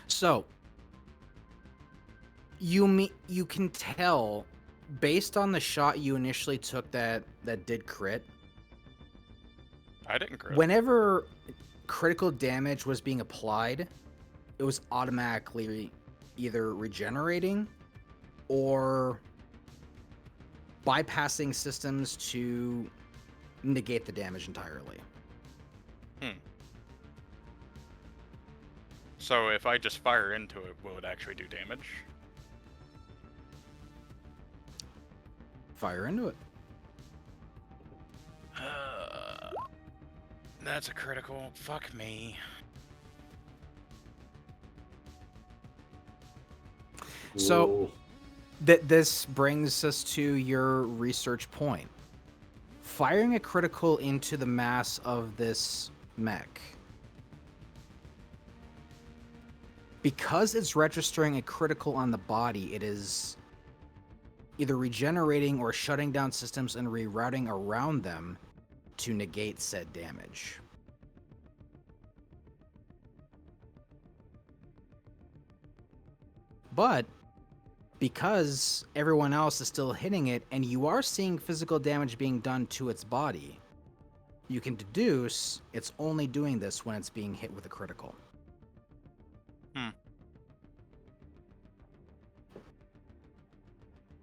[SPEAKER 2] So you can tell based on the shot you initially took that did crit.
[SPEAKER 4] I didn't crit.
[SPEAKER 2] Whenever critical damage was being applied, it was automatically either regenerating or bypassing systems to negate the damage entirely.
[SPEAKER 4] So if I just fire into it, will it actually do damage?
[SPEAKER 2] Fire into it.
[SPEAKER 4] That's a critical. Fuck me.
[SPEAKER 2] So
[SPEAKER 1] Whoa.
[SPEAKER 2] this brings us to your research point. Firing a critical into the mass of this mech. Because it's registering a critical on the body, it is either regenerating or shutting down systems and rerouting around them to negate said damage. But because everyone else is still hitting it and you are seeing physical damage being done to its body, you can deduce it's only doing this when it's being hit with a critical.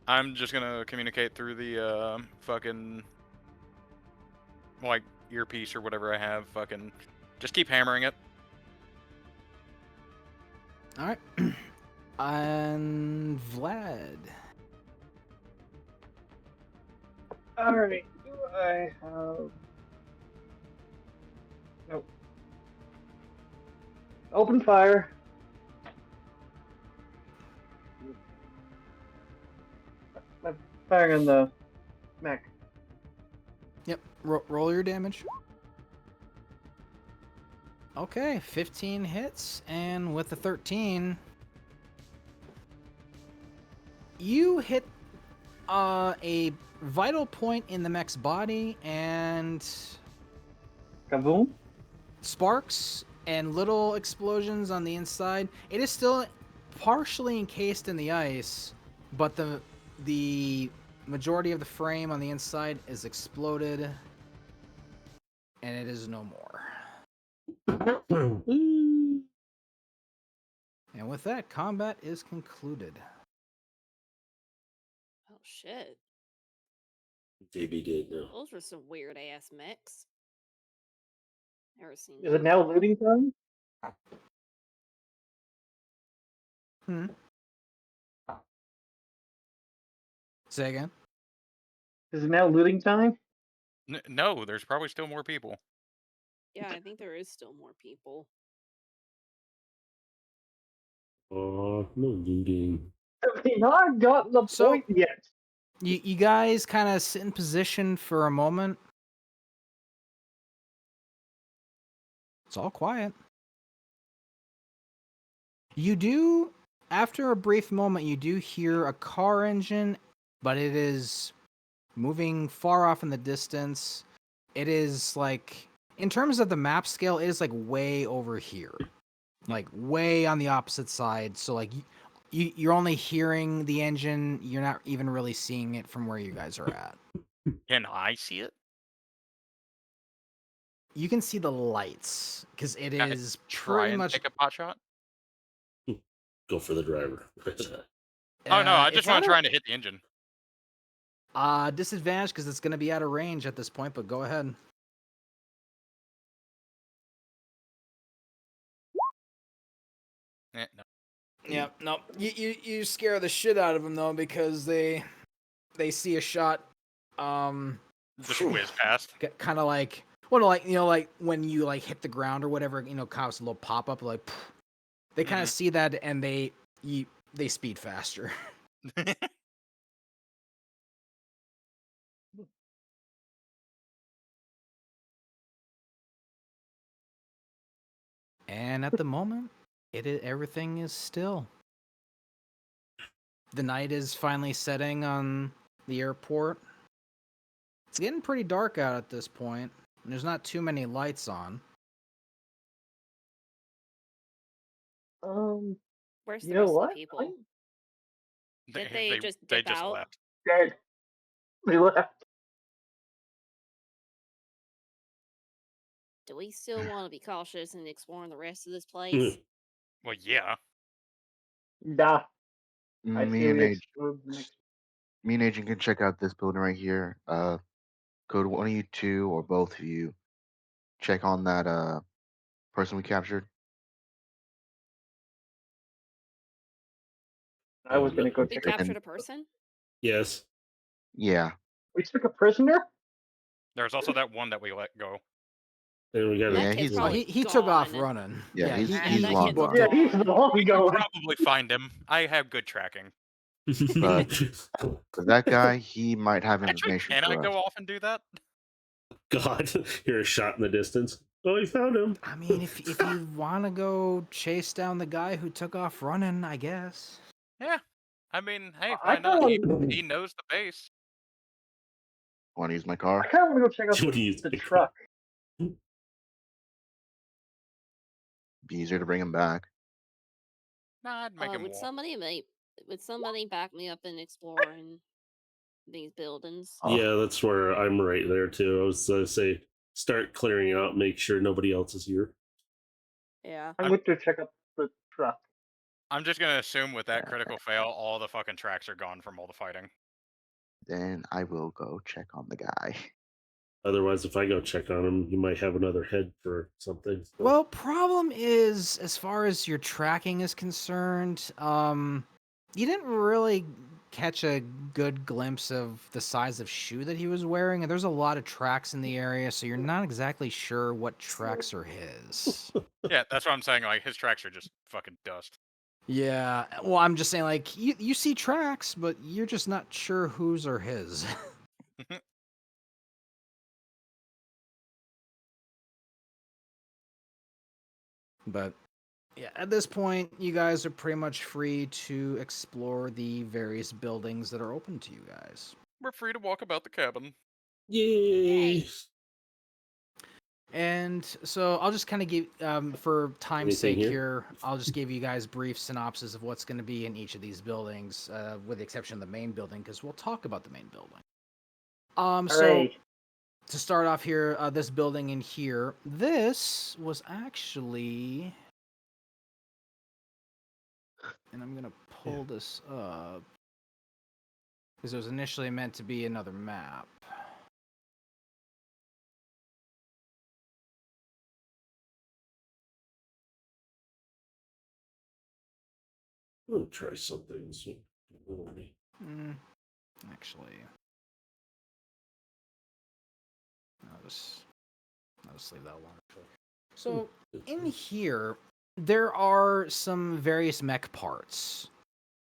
[SPEAKER 4] I'm just gonna communicate through the fucking like earpiece or whatever I have. Fucking just keep hammering it.
[SPEAKER 2] All right. And Vlad.
[SPEAKER 3] Alright, do I have... Nope. Open fire. I'm firing on the mech.
[SPEAKER 2] Yep. Roll your damage. Okay, 15 hits, and with the 13, you hit a vital point in the mech's body, and
[SPEAKER 3] Kaboom.
[SPEAKER 2] sparks and little explosions on the inside. It is still partially encased in the ice, but the majority of the frame on the inside is exploded, and it is no more. And with that, combat is concluded.
[SPEAKER 5] Oh shit.
[SPEAKER 1] JB did no.
[SPEAKER 5] Those were some weird ass mechs. Never seen
[SPEAKER 3] Is it
[SPEAKER 5] those.
[SPEAKER 3] now looting time?
[SPEAKER 2] Say again?
[SPEAKER 3] Is it now looting time?
[SPEAKER 4] No, there's probably still more people.
[SPEAKER 5] Yeah, I think there is still more people.
[SPEAKER 1] Oh, no looting.
[SPEAKER 3] Have we not gotten the
[SPEAKER 2] So-
[SPEAKER 3] point yet?
[SPEAKER 2] You guys kind of sit in position for a moment. It's all quiet. You do, after a brief moment, you do hear a car engine, but it is moving far off in the distance. It is like in terms of the map scale, it is like way over here, like way on the opposite side. So like you're only hearing the engine. You're not even really seeing it from where you guys are at.
[SPEAKER 4] Can I see it?
[SPEAKER 2] You can see the lights because it
[SPEAKER 4] Can I
[SPEAKER 2] is
[SPEAKER 4] try
[SPEAKER 2] pretty
[SPEAKER 4] and
[SPEAKER 2] much.
[SPEAKER 4] take a pot shot?
[SPEAKER 1] Go for the driver.
[SPEAKER 4] Oh no, I
[SPEAKER 2] it's
[SPEAKER 4] just want
[SPEAKER 2] not
[SPEAKER 4] to try to hit the engine.
[SPEAKER 2] disadvantage because it's going to be out of range at this point. But go ahead.
[SPEAKER 4] No.
[SPEAKER 2] Yeah, no, you scare the shit out of them though because they see a shot,
[SPEAKER 4] Just whiz past.
[SPEAKER 2] kind of like well, like like when you like hit the ground or whatever, causes a little pop up like. They kind of see that and they speed faster. And at the moment, everything is still. The night is finally setting on the airport. It's getting pretty dark out at this point, and there's not too many lights on.
[SPEAKER 5] Where's
[SPEAKER 3] You
[SPEAKER 5] the
[SPEAKER 3] know
[SPEAKER 5] rest of
[SPEAKER 3] what?
[SPEAKER 5] the people? Did they just
[SPEAKER 4] they
[SPEAKER 5] dip
[SPEAKER 4] just
[SPEAKER 5] out?
[SPEAKER 4] left.
[SPEAKER 3] Dead. They left.
[SPEAKER 5] Do we still want to be cautious and exploring the rest of this place?
[SPEAKER 4] Well, yeah.
[SPEAKER 3] Nah. I
[SPEAKER 6] Me
[SPEAKER 3] say
[SPEAKER 6] and
[SPEAKER 3] we
[SPEAKER 6] Age,
[SPEAKER 3] explode the next.
[SPEAKER 6] me and Agent can check out this building right here. Go to one of you two or both of you. Check on that person we captured.
[SPEAKER 3] I was gonna go
[SPEAKER 5] We
[SPEAKER 3] check.
[SPEAKER 5] captured a person?
[SPEAKER 1] Yes.
[SPEAKER 6] Yeah.
[SPEAKER 3] We took a prisoner.
[SPEAKER 4] There's also that one that we let go.
[SPEAKER 1] And we got
[SPEAKER 6] Yeah,
[SPEAKER 5] That kid's
[SPEAKER 6] he's
[SPEAKER 5] probably
[SPEAKER 2] He took off
[SPEAKER 5] gone.
[SPEAKER 2] running.
[SPEAKER 6] Yeah, he's
[SPEAKER 5] that
[SPEAKER 6] long
[SPEAKER 5] kid's
[SPEAKER 6] gone.
[SPEAKER 3] Yeah, he's
[SPEAKER 5] gone.
[SPEAKER 3] long
[SPEAKER 4] We can
[SPEAKER 3] going.
[SPEAKER 4] probably find him. I have good tracking.
[SPEAKER 6] But that guy, he might have
[SPEAKER 4] Actually,
[SPEAKER 6] information
[SPEAKER 4] can I
[SPEAKER 6] for us.
[SPEAKER 4] go off and do that?
[SPEAKER 1] God, hear a shot in the distance. Oh, he found him.
[SPEAKER 2] I mean, if you want to go chase down the guy who took off running, I guess.
[SPEAKER 4] Yeah. I mean, hey,
[SPEAKER 3] I
[SPEAKER 4] why not?
[SPEAKER 3] kinda
[SPEAKER 4] He knows the base.
[SPEAKER 6] Want to use my
[SPEAKER 3] I
[SPEAKER 6] car?
[SPEAKER 3] kind of want to go check out
[SPEAKER 1] What do you
[SPEAKER 3] the
[SPEAKER 1] think?
[SPEAKER 3] truck.
[SPEAKER 6] Be easier to bring him back.
[SPEAKER 4] Nah, I'd make him
[SPEAKER 5] Would
[SPEAKER 4] walk.
[SPEAKER 5] somebody back me up in exploring these buildings?
[SPEAKER 6] Oh,
[SPEAKER 1] Yeah, that's where I'm right there too. I was gonna say, start clearing out, make sure nobody else is here.
[SPEAKER 5] Yeah.
[SPEAKER 3] I'm going to check out the truck.
[SPEAKER 4] I'm just gonna assume with that
[SPEAKER 6] Yeah.
[SPEAKER 4] critical fail, all the fucking tracks are gone from all the fighting.
[SPEAKER 6] then I will go check on the guy.
[SPEAKER 1] Otherwise, if I go check on him, you might have another head for something. So.
[SPEAKER 2] Well, problem is, as far as your tracking is concerned, you didn't really catch a good glimpse of the size of shoe that he was wearing, and there's a lot of tracks in the area, so you're not exactly sure what tracks are his.
[SPEAKER 4] Yeah, that's what I'm saying. Like, his tracks are just fucking dust.
[SPEAKER 2] Yeah, well, I'm just saying, like, you see tracks, but you're just not sure whose are his. But yeah, at this point, you guys are pretty much free to explore the various buildings that are open to you guys.
[SPEAKER 4] We're free to walk about the cabin.
[SPEAKER 1] Yay!
[SPEAKER 2] And so I'll just kind of give, for time's
[SPEAKER 1] Anything
[SPEAKER 2] sake
[SPEAKER 1] here?
[SPEAKER 2] here, I'll just give you guys brief synopsis of what's going to be in each of these buildings, with the exception of the main building, because we'll talk about the main building. So
[SPEAKER 3] Alright.
[SPEAKER 2] to start off here, this building in here, this was actually, and I'm gonna pull this up because it was initially meant to be another map.
[SPEAKER 1] I'll try something.
[SPEAKER 2] Actually, I'll just leave that alone. So in here, there are some various mech parts.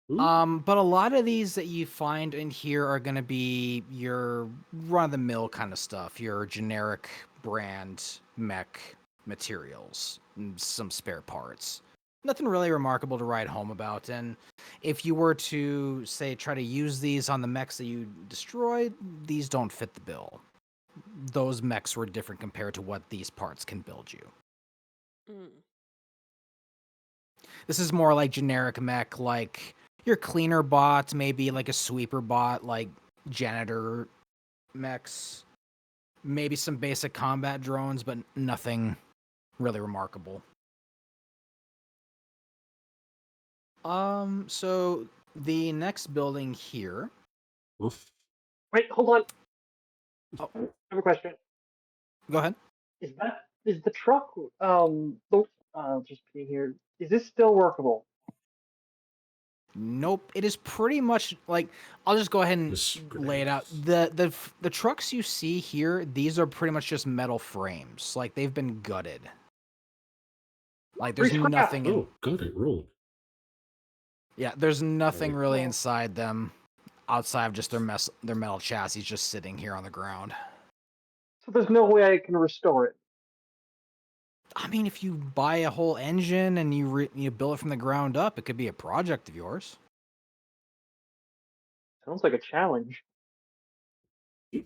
[SPEAKER 1] Ooh.
[SPEAKER 2] But a lot of these that you find in here are going to be your run-of-the-mill kind of stuff, your generic brand mech materials, and some spare parts. Nothing really remarkable to write home about. And if you were to, say, try to use these on the mechs that you destroyed, these don't fit the bill. those mechs were different compared to what these parts can build you.
[SPEAKER 5] Mm.
[SPEAKER 2] This is more like generic mech, like your cleaner bot, maybe like a sweeper bot, like janitor mechs, maybe some basic combat drones, but nothing really remarkable. So the next building here.
[SPEAKER 1] Oof.
[SPEAKER 3] Wait, hold on.
[SPEAKER 2] Oh.
[SPEAKER 3] I have a question.
[SPEAKER 2] Go ahead.
[SPEAKER 3] Is the truck just being here? Is this still workable?
[SPEAKER 2] Nope. It is pretty much like, I'll just go ahead and
[SPEAKER 1] Just
[SPEAKER 2] lay it out. The trucks you see here, these are pretty much just metal frames. Like they've been gutted. Like there's
[SPEAKER 3] Free scrap.
[SPEAKER 2] nothing in,
[SPEAKER 1] Oh, got it rolled.
[SPEAKER 2] yeah, there's nothing
[SPEAKER 1] Right.
[SPEAKER 2] really inside them outside of just their metal chassis just sitting here on the ground.
[SPEAKER 3] So there's no way I can restore it.
[SPEAKER 2] I mean, if you buy a whole engine and you build it from the ground up, it could be a project of yours.
[SPEAKER 3] Sounds like a challenge.
[SPEAKER 6] I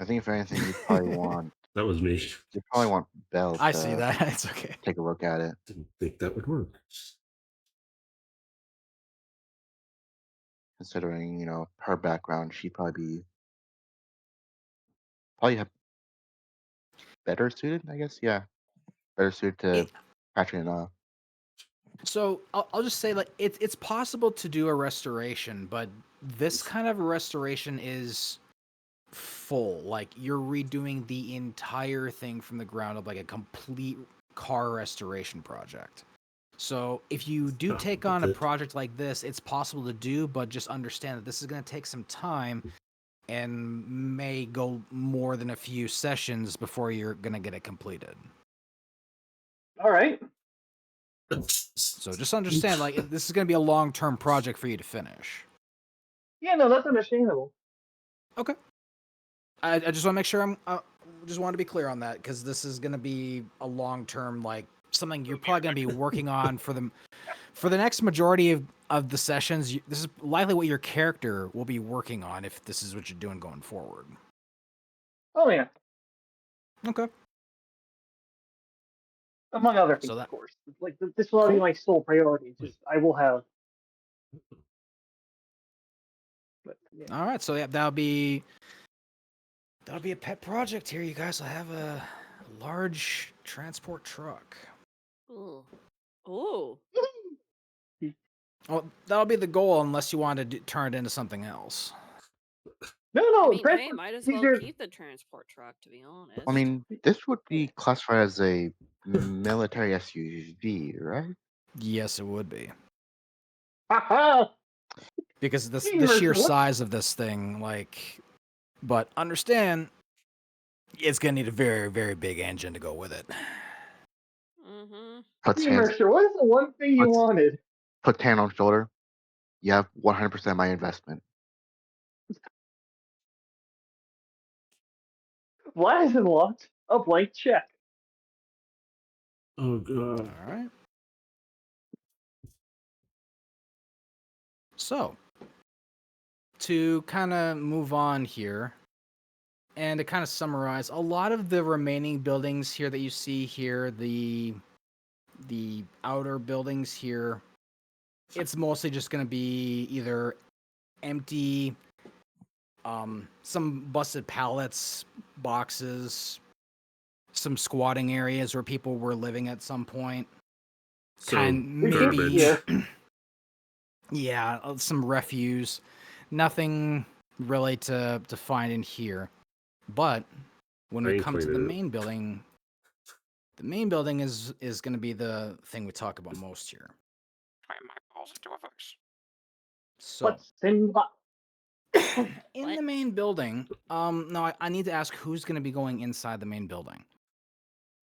[SPEAKER 6] think if anything, you probably want
[SPEAKER 1] That was me.
[SPEAKER 6] Belle
[SPEAKER 2] I see
[SPEAKER 6] to
[SPEAKER 2] that. It's okay.
[SPEAKER 6] take a look at it,
[SPEAKER 1] Didn't think that would work.
[SPEAKER 6] considering her background. She'd probably have better suited, I guess. Yeah, better suited to
[SPEAKER 2] It-
[SPEAKER 6] patching it off.
[SPEAKER 2] So I'll just say, like, it's possible to do a restoration, but this kind of a restoration is full. Like you're redoing the entire thing from the ground up, like a complete car restoration project. So if you do take on a project like this, it's possible to do, but just understand that this is going to take some time and may go more than a few sessions before you're going to get it completed.
[SPEAKER 3] All right.
[SPEAKER 2] So just understand, like, this is going to be a long-term project for you to finish.
[SPEAKER 3] Yeah, no, that's understandable.
[SPEAKER 2] Okay. I just want to make sure just want to be clear on that, because this is going to be a long-term, like, something you're probably going to be working on for the next majority of the sessions. This is likely what your character will be working on if this is what you're doing going forward.
[SPEAKER 3] Oh yeah,
[SPEAKER 2] Okay.
[SPEAKER 3] among other things,
[SPEAKER 2] So
[SPEAKER 3] of course. Like this will not be my sole priority. Just I will have. But, yeah.
[SPEAKER 2] All right. So yeah, that'll be a pet project here. You guys will have a large transport truck.
[SPEAKER 5] Ooh. Ooh.
[SPEAKER 2] Well, that'll be the goal, unless you want to turn it into something else.
[SPEAKER 3] No,
[SPEAKER 5] I mean, hey,
[SPEAKER 3] transport-
[SPEAKER 5] might as
[SPEAKER 3] these
[SPEAKER 5] well
[SPEAKER 3] are-
[SPEAKER 5] keep the transport truck, to be honest.
[SPEAKER 6] I mean, this would be classified as a military SUV, right?
[SPEAKER 2] Yes, it would be.
[SPEAKER 3] Haha!
[SPEAKER 2] Because the
[SPEAKER 3] Gamers,
[SPEAKER 2] sheer
[SPEAKER 3] what?
[SPEAKER 2] size of this thing, like, but understand, it's gonna need a very, very big engine to go with it.
[SPEAKER 5] Mm-hmm.
[SPEAKER 6] Puts hands,
[SPEAKER 3] Mercer, what is the one thing you
[SPEAKER 6] What's-
[SPEAKER 3] wanted?
[SPEAKER 6] put hand on shoulder. You have 100% my investment.
[SPEAKER 3] Vlad has unlocked a blank check.
[SPEAKER 1] Oh
[SPEAKER 2] All
[SPEAKER 1] god.
[SPEAKER 2] right. So, to kind of move on here, and to kind of summarize, a lot of the remaining buildings here that you see here, the outer buildings here, it's mostly just going to be either empty, some busted pallets, boxes, some squatting areas where people were living at some point.
[SPEAKER 1] So
[SPEAKER 2] Maybe,
[SPEAKER 3] Yeah.
[SPEAKER 2] yeah, some refuse. Nothing really to find in here. But when we
[SPEAKER 1] Rain
[SPEAKER 2] come to the
[SPEAKER 1] cleaned it.
[SPEAKER 2] main building, the main building is going to be the thing we talk about most here.
[SPEAKER 4] Turn my balls into a verse.
[SPEAKER 2] So,
[SPEAKER 3] What's in
[SPEAKER 2] in
[SPEAKER 5] What?
[SPEAKER 2] the main building, no, I need to ask who's going to be going inside the main building.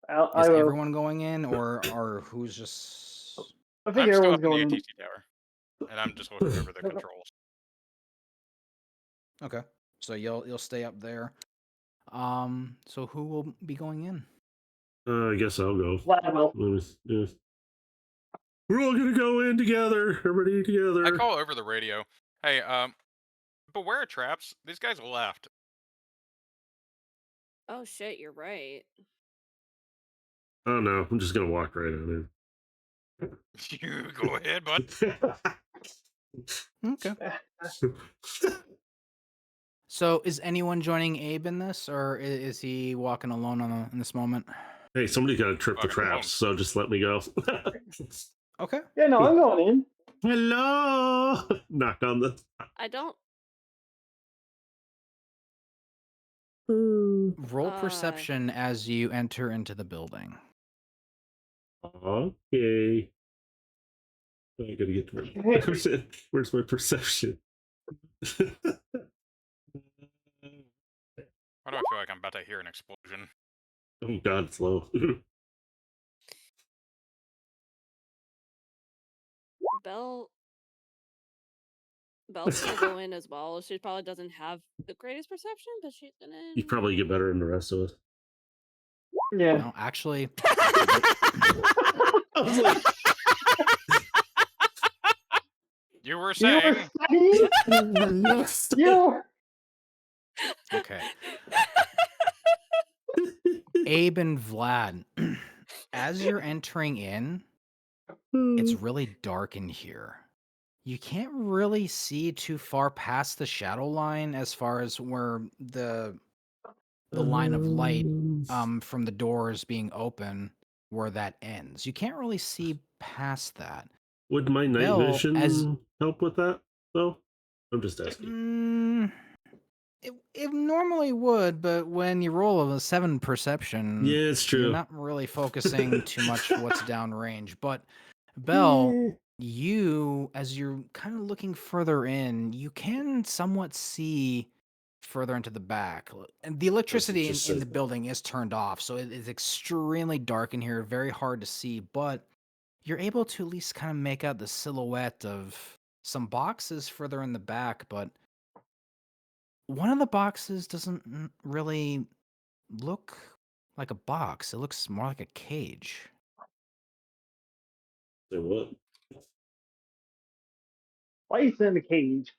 [SPEAKER 3] I
[SPEAKER 2] Is
[SPEAKER 3] will.
[SPEAKER 2] everyone going in, or who's just?
[SPEAKER 3] I think
[SPEAKER 4] I'm still
[SPEAKER 3] everyone's
[SPEAKER 4] up in the
[SPEAKER 3] going.
[SPEAKER 4] ATC tower, and I'm just looking over the controls.
[SPEAKER 2] Okay, so you'll stay up there. So who will be going in?
[SPEAKER 1] I guess I'll go.
[SPEAKER 3] Vlad will.
[SPEAKER 1] Yeah. We're all gonna go in together. Everybody together.
[SPEAKER 4] I call over the radio. Hey, beware of traps. These guys left.
[SPEAKER 5] Oh shit, you're right.
[SPEAKER 1] Oh no, I'm just gonna walk right on
[SPEAKER 4] You go ahead, bud.
[SPEAKER 2] Okay.
[SPEAKER 1] in.
[SPEAKER 2] So is anyone joining Abe in this, or is he walking alone in this moment?
[SPEAKER 1] Hey, somebody got to trip the
[SPEAKER 4] Fucking alone.
[SPEAKER 1] traps, so just let me go.
[SPEAKER 2] Okay.
[SPEAKER 3] Yeah, no, I'm going in.
[SPEAKER 1] Hello. Knock on the.
[SPEAKER 5] I don't.
[SPEAKER 2] Roll perception as you enter into the building.
[SPEAKER 1] Okay. I gotta get to my. Where's my perception?
[SPEAKER 4] Why do I feel like I'm about to hear an explosion?
[SPEAKER 1] Oh God, it's low.
[SPEAKER 5] Belle's gonna go in as well. She probably doesn't have the greatest perception, but she's gonna.
[SPEAKER 1] You probably get better than the rest of us.
[SPEAKER 3] Yeah.
[SPEAKER 2] No, actually,
[SPEAKER 1] I was like,
[SPEAKER 4] You were
[SPEAKER 3] You
[SPEAKER 4] saying.
[SPEAKER 3] were saying? You.
[SPEAKER 2] okay. Abe and Vlad, as you're entering in, it's really dark in here. You can't really see too far past the shadow line as far as where the line of light from the doors being open, where that ends. You can't really see past that.
[SPEAKER 1] Would my night
[SPEAKER 2] Belle,
[SPEAKER 1] vision help with that, though? I'm just asking.
[SPEAKER 2] It normally would, but when you roll a 7 perception,
[SPEAKER 1] Yeah, it's true.
[SPEAKER 2] you're not really focusing too much what's downrange. But Belle, you, as you're kind of looking further in, you can somewhat see further into the back. And the electricity
[SPEAKER 1] just
[SPEAKER 2] in
[SPEAKER 1] says
[SPEAKER 2] the
[SPEAKER 1] that.
[SPEAKER 2] building is turned off, so it is extremely dark in here, very hard to see, but you're able to at least kind of make out the silhouette of some boxes further in the back, but one of the boxes doesn't really look like a box. It looks more like a cage.
[SPEAKER 1] Say what?
[SPEAKER 3] Lice in the cage.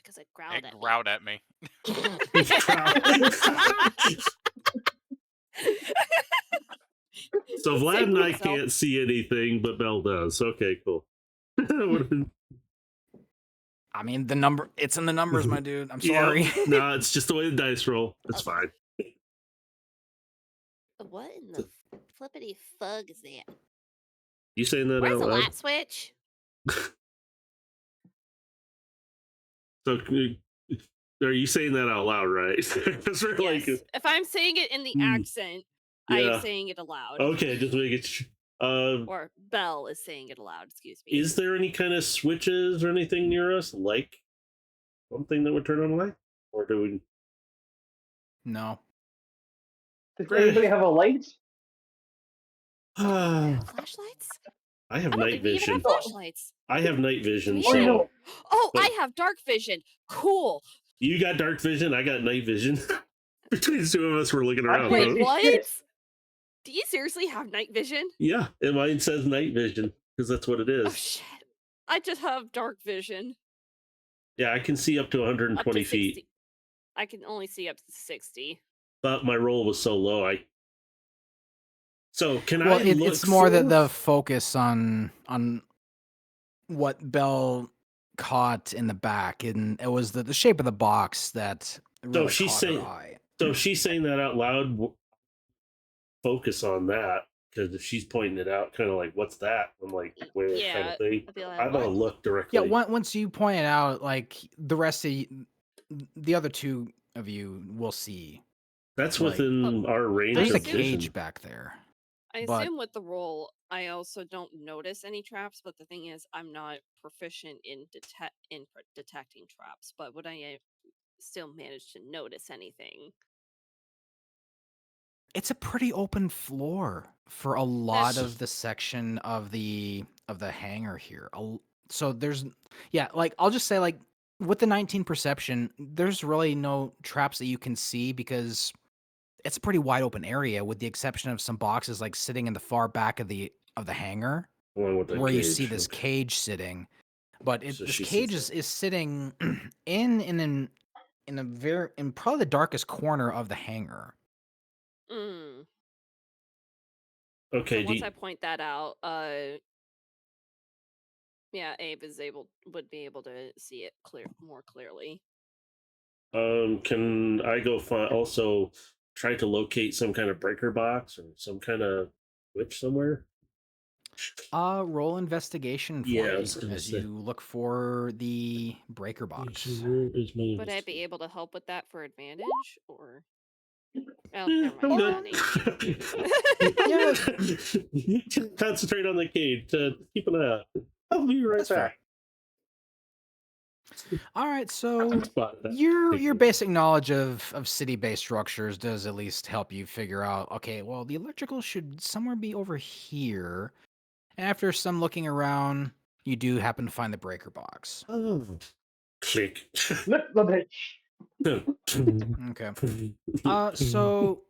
[SPEAKER 5] Because it growled
[SPEAKER 4] It
[SPEAKER 5] at me.
[SPEAKER 4] growled at me.
[SPEAKER 1] So Vlad
[SPEAKER 5] Save
[SPEAKER 1] and I
[SPEAKER 5] myself.
[SPEAKER 1] can't see anything, but Belle does. Okay, cool.
[SPEAKER 2] I mean, it's in the numbers, my dude. I'm sorry.
[SPEAKER 1] No, it's just the way the dice roll. It's fine.
[SPEAKER 5] What in the flippity fug is that?
[SPEAKER 1] You saying that
[SPEAKER 5] Where's
[SPEAKER 1] out
[SPEAKER 5] the
[SPEAKER 1] loud?
[SPEAKER 5] light switch?
[SPEAKER 1] So, are you saying that out loud, right? Because we're
[SPEAKER 5] Yes.
[SPEAKER 1] like,
[SPEAKER 5] If I'm saying it in the accent, I
[SPEAKER 1] yeah.
[SPEAKER 5] am saying it aloud.
[SPEAKER 1] Okay, just make it.
[SPEAKER 5] Or Belle is saying it aloud, excuse me.
[SPEAKER 1] Is there any kind of switches or anything near us, like something that would turn on a light, or do we?
[SPEAKER 2] No.
[SPEAKER 3] Does anybody have a light?
[SPEAKER 5] Flashlights?
[SPEAKER 1] I have
[SPEAKER 5] I don't
[SPEAKER 1] night
[SPEAKER 5] think we even
[SPEAKER 1] vision.
[SPEAKER 5] have flashlights.
[SPEAKER 1] I have night vision.
[SPEAKER 5] We
[SPEAKER 1] So
[SPEAKER 5] do. Oh,
[SPEAKER 1] but-
[SPEAKER 5] I have dark vision. Cool.
[SPEAKER 1] you got dark vision. I got night vision. Between the two of us, we're looking around.
[SPEAKER 5] Wait,
[SPEAKER 1] huh?
[SPEAKER 5] what?
[SPEAKER 3] Shit.
[SPEAKER 5] Do you seriously have night vision?
[SPEAKER 1] Yeah, and mine says night vision because that's what it
[SPEAKER 5] Oh
[SPEAKER 1] is.
[SPEAKER 5] shit. I just have dark vision.
[SPEAKER 1] Yeah, I can see up to
[SPEAKER 5] Up
[SPEAKER 1] 120
[SPEAKER 5] to 60.
[SPEAKER 1] feet.
[SPEAKER 5] I can only see up to 60.
[SPEAKER 1] But my roll was so low. So can
[SPEAKER 2] Well,
[SPEAKER 1] I look?
[SPEAKER 2] it's more that the focus on what Belle caught in the back, and it was the shape of the box that really
[SPEAKER 1] she's
[SPEAKER 2] caught
[SPEAKER 1] saying-
[SPEAKER 2] her eye.
[SPEAKER 1] So if she's saying that out loud, focus on that, because if she's pointing it out, kind of like, what's that? I'm like, where kind
[SPEAKER 5] Yeah,
[SPEAKER 1] of thing.
[SPEAKER 5] I'd be like,
[SPEAKER 1] I'm gonna
[SPEAKER 5] what?
[SPEAKER 1] look directly.
[SPEAKER 2] Yeah, once you point it out, like the rest of the other two of you will see.
[SPEAKER 1] That's
[SPEAKER 2] like-
[SPEAKER 1] within our range
[SPEAKER 2] There's a
[SPEAKER 1] of vision.
[SPEAKER 2] cage back there.
[SPEAKER 5] I
[SPEAKER 2] But-
[SPEAKER 5] assume with the roll, I also don't notice any traps, but the thing is, I'm not proficient in detecting traps, but would I still manage to notice anything?
[SPEAKER 2] It's a pretty open floor for a lot
[SPEAKER 5] That's-
[SPEAKER 2] of the section of the hangar here. So there's like I'll just say, like, with the 19 perception, there's really no traps that you can see because it's a pretty wide open area, with the exception of some boxes like sitting in the far back of the hangar
[SPEAKER 1] Along with the
[SPEAKER 2] where you
[SPEAKER 1] cage.
[SPEAKER 2] see this cage sitting. But
[SPEAKER 1] So
[SPEAKER 2] this
[SPEAKER 1] she
[SPEAKER 2] cage
[SPEAKER 1] sees
[SPEAKER 2] is sitting in an in probably the darkest corner of the hangar.
[SPEAKER 5] Mm.
[SPEAKER 1] Okay,
[SPEAKER 5] So once I point that out, yeah, Abe would be able to see it more clearly.
[SPEAKER 1] can I go find also try to locate some kind of breaker box or some kind of switch somewhere?
[SPEAKER 2] Roll investigation for
[SPEAKER 1] Yeah, I
[SPEAKER 2] me
[SPEAKER 1] was gonna
[SPEAKER 2] as
[SPEAKER 1] say.
[SPEAKER 2] you look for the breaker box.
[SPEAKER 1] Where is my
[SPEAKER 5] Would I be able to help with that for advantage, or? Oh,
[SPEAKER 1] Eh,
[SPEAKER 5] never mind.
[SPEAKER 1] I'm
[SPEAKER 5] You're
[SPEAKER 1] good.
[SPEAKER 5] not aiming.
[SPEAKER 2] Yeah,
[SPEAKER 1] You can concentrate on the cage. Keep an eye out. I'll be right
[SPEAKER 2] that's fair.
[SPEAKER 1] back.
[SPEAKER 2] All right, so
[SPEAKER 1] Spot that.
[SPEAKER 2] your basic knowledge of city-based structures does at least help you figure out, okay, well, the electrical should somewhere be over here. After some looking around, you do happen to find the breaker box.
[SPEAKER 1] Oh. Click.
[SPEAKER 3] Flip the bitch.
[SPEAKER 2] Okay. So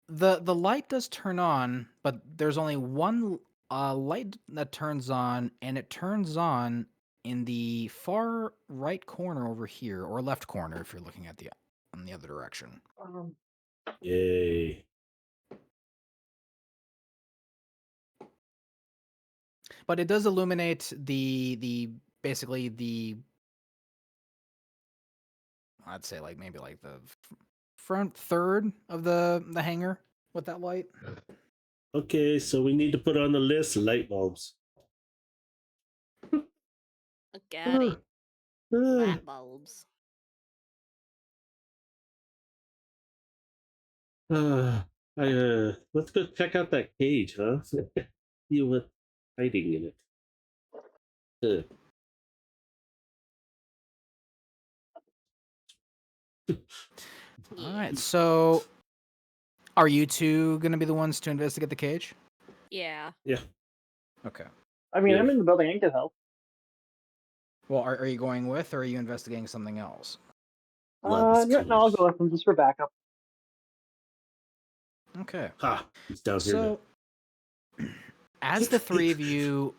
[SPEAKER 2] the light does turn on, but there's only one light that turns on, and it turns on in the far right corner over here, or left corner if you're looking at on the other direction.
[SPEAKER 1] Yay.
[SPEAKER 2] But it does illuminate the basically I'd say like maybe like the front third of the hangar with that light.
[SPEAKER 1] Okay, so we need to put on the list light bulbs.
[SPEAKER 5] Got it.
[SPEAKER 1] Ah.
[SPEAKER 5] Light bulbs.
[SPEAKER 1] Let's go check out that cage, huh? See what's hiding in it.
[SPEAKER 2] All right, so are you two going to be the ones to investigate the cage?
[SPEAKER 5] Yeah.
[SPEAKER 1] Yeah.
[SPEAKER 2] Okay.
[SPEAKER 3] I mean,
[SPEAKER 1] Yeah.
[SPEAKER 3] I'm in the building. I can help.
[SPEAKER 2] Well, are you going with, or are you investigating something else?
[SPEAKER 1] Love this
[SPEAKER 3] No, I'll go with them just for backup.
[SPEAKER 2] Okay.
[SPEAKER 1] Ha! He's down here.
[SPEAKER 2] So, as the three of you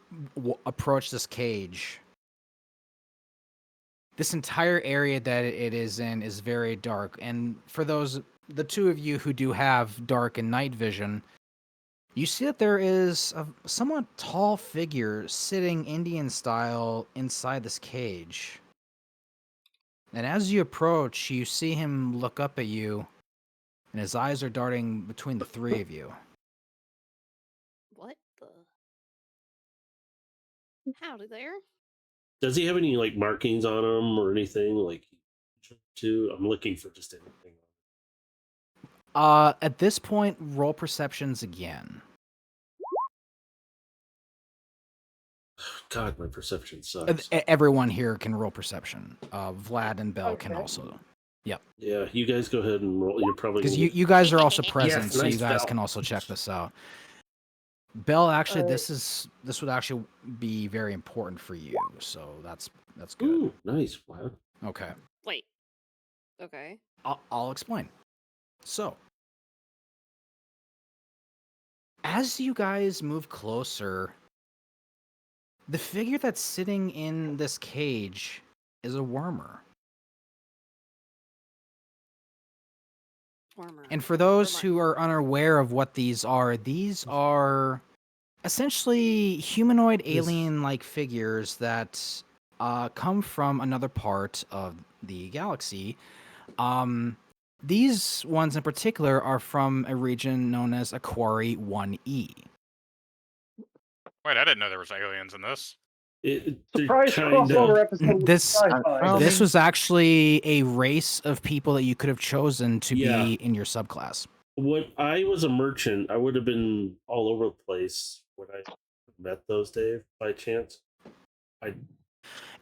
[SPEAKER 2] approach this cage, this entire area that it is in is very dark. And for the two of you who do have dark and night vision, you see that there is a somewhat tall figure sitting Indian style inside this cage. And as you approach, you see him look up at you, and his eyes are darting between the three of you.
[SPEAKER 5] What the? Howdy there.
[SPEAKER 1] Does he have any like markings on him or anything? Like, I'm looking for just anything.
[SPEAKER 2] At this point, roll perceptions again.
[SPEAKER 1] God, my perception sucks.
[SPEAKER 2] Everyone here can roll perception. Vlad and Bell can
[SPEAKER 3] Okay.
[SPEAKER 2] also. Yep.
[SPEAKER 1] Yeah, you guys go ahead and roll. You're probably
[SPEAKER 2] Because
[SPEAKER 1] gonna
[SPEAKER 2] you guys are also present,
[SPEAKER 1] Yes,
[SPEAKER 2] so
[SPEAKER 1] nice,
[SPEAKER 2] you guys
[SPEAKER 1] Bell.
[SPEAKER 2] can also check this out. Bell, actually,
[SPEAKER 3] Alright.
[SPEAKER 2] this would actually be very important for you, so that's good.
[SPEAKER 1] Ooh, nice. Wow.
[SPEAKER 2] Okay.
[SPEAKER 5] Wait. Okay.
[SPEAKER 2] I'll explain. So, as you guys move closer, the figure that's sitting in this cage is a wormer.
[SPEAKER 5] Warmer.
[SPEAKER 2] And for those
[SPEAKER 5] Warmer.
[SPEAKER 2] who are unaware of what these are essentially humanoid alien-like figures that come from another part of the galaxy. These ones in particular are from a region known as Aquari 1E.
[SPEAKER 4] Wait, I didn't know there was aliens in this.
[SPEAKER 3] Surprise crossover episode with
[SPEAKER 2] This
[SPEAKER 3] sci-fi.
[SPEAKER 2] this was actually a race of people that you could have chosen to
[SPEAKER 1] Yeah.
[SPEAKER 2] be in your subclass.
[SPEAKER 1] When I was a merchant, I would have been all over the place when I met those, Dave, by chance.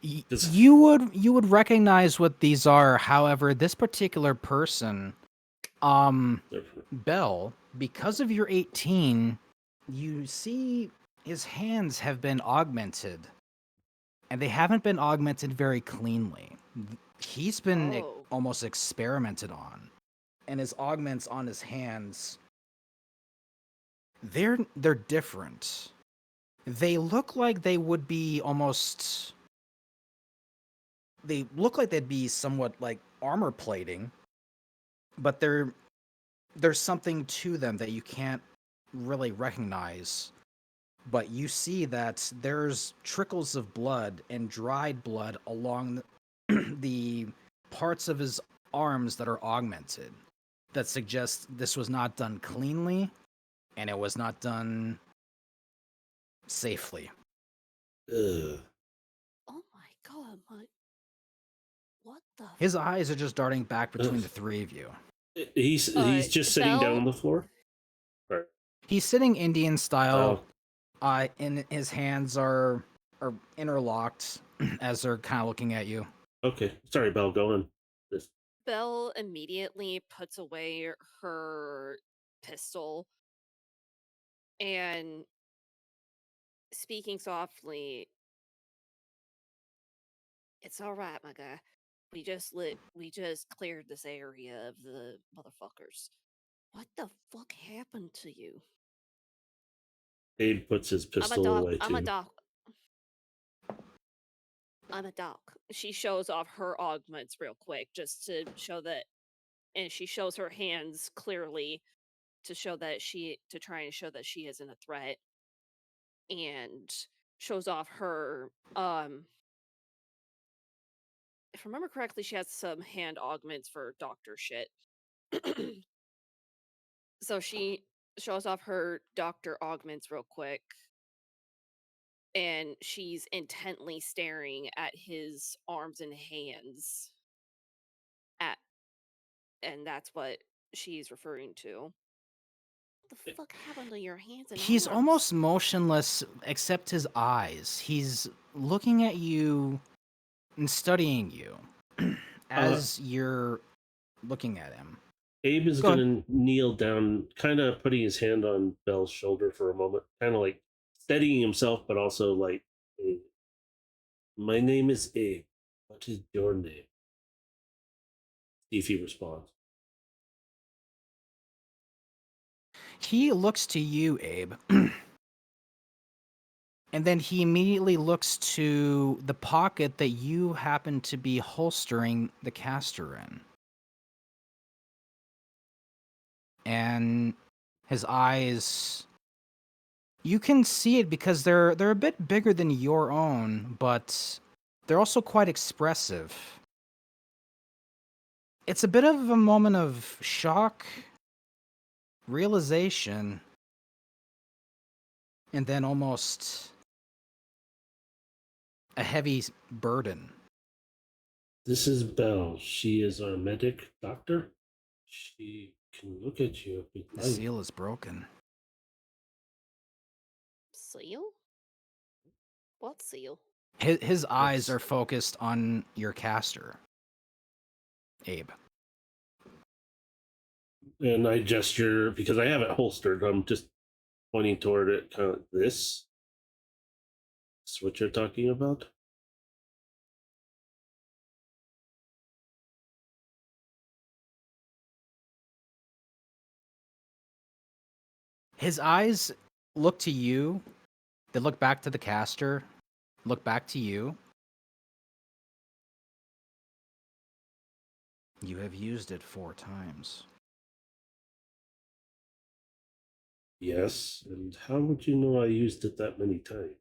[SPEAKER 2] You would recognize what these are. However, this particular person, Bell, because of your 18, you see his hands have been augmented, and they haven't been augmented very cleanly. He's been
[SPEAKER 5] Oh.
[SPEAKER 2] almost experimented on, and his augments on his hands, they're different. They look like they would be almost. They look like they'd be somewhat like armor plating, but there's something to them that you can't really recognize. But you see that there's trickles of blood and dried blood along the parts of his arms that are augmented. That suggests this was not done cleanly, and it was not done safely.
[SPEAKER 1] Ugh.
[SPEAKER 5] Oh my god, what the?
[SPEAKER 2] His eyes are just darting back between
[SPEAKER 1] Ugh.
[SPEAKER 2] the three of you.
[SPEAKER 1] He's just sitting down
[SPEAKER 5] Belle-
[SPEAKER 1] on the floor. Or,
[SPEAKER 2] He's sitting Indian style.
[SPEAKER 1] oh,
[SPEAKER 2] And his hands are interlocked as they're kind of looking at you.
[SPEAKER 1] okay. Sorry, Belle. Go on. This.
[SPEAKER 5] Belle immediately puts away her pistol and speaking softly, "It's all right, my guy. We just cleared this area of the motherfuckers. What the fuck happened to you?"
[SPEAKER 1] Abe puts his
[SPEAKER 5] I'm a
[SPEAKER 1] pistol
[SPEAKER 5] doc.
[SPEAKER 1] away
[SPEAKER 5] I'm a
[SPEAKER 1] too.
[SPEAKER 5] doc. I'm a doc. She shows off her augments real quick just to show that, and she shows her hands clearly to try and show that she isn't a threat, and shows off her if I remember correctly, she has some hand augments for doctor shit. So she shows off her doctor augments real quick, and she's intently staring at his arms and hands at and that's what she's referring to. What the fuck happened to your hands and
[SPEAKER 2] He's
[SPEAKER 5] arms?
[SPEAKER 2] almost motionless except his eyes. He's looking at you and studying you as you're looking at him.
[SPEAKER 1] Abe is
[SPEAKER 2] Go on.
[SPEAKER 1] going to kneel down, kind of putting his hand on Belle's shoulder for a moment, kind of like steadying himself, but also like, "Abe, my name is Abe. What is your name?" See if he responds.
[SPEAKER 2] He looks to you, Abe. And then he immediately looks to the pocket that you happen to be holstering the caster in. And his eyes, you can see it because they're a bit bigger than your own, but they're also quite expressive. It's a bit of a moment of shock, realization, and then almost a heavy burden.
[SPEAKER 1] This is Belle. She is our medic doctor. She can look at you if you'd
[SPEAKER 2] The
[SPEAKER 1] like.
[SPEAKER 2] seal is broken.
[SPEAKER 5] Seal? What seal?
[SPEAKER 2] His eyes
[SPEAKER 1] Yes.
[SPEAKER 2] are focused on your caster, Abe.
[SPEAKER 1] And I gesture because I have it holstered. I'm just pointing toward it, kind of this. This is what you're talking about?
[SPEAKER 2] His eyes look to you. They look back to the caster. Look back to you. You have used it 4 times.
[SPEAKER 1] Yes. And how would you know I used it that many times?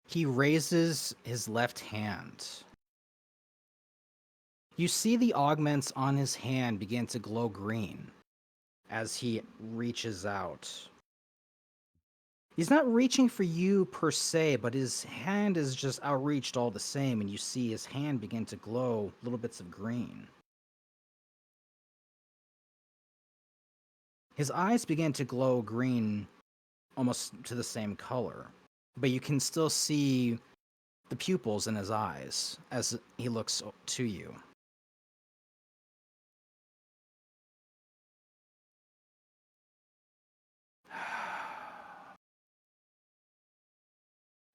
[SPEAKER 2] He raises his left hand. You see the augments on his hand begin to glow green as he reaches out. He's not reaching for you per se, but his hand is just outreached all the same, and you see his hand begin to glow little bits of green. His eyes begin to glow green almost to the same color, but you can still see the pupils in his eyes as he looks to you.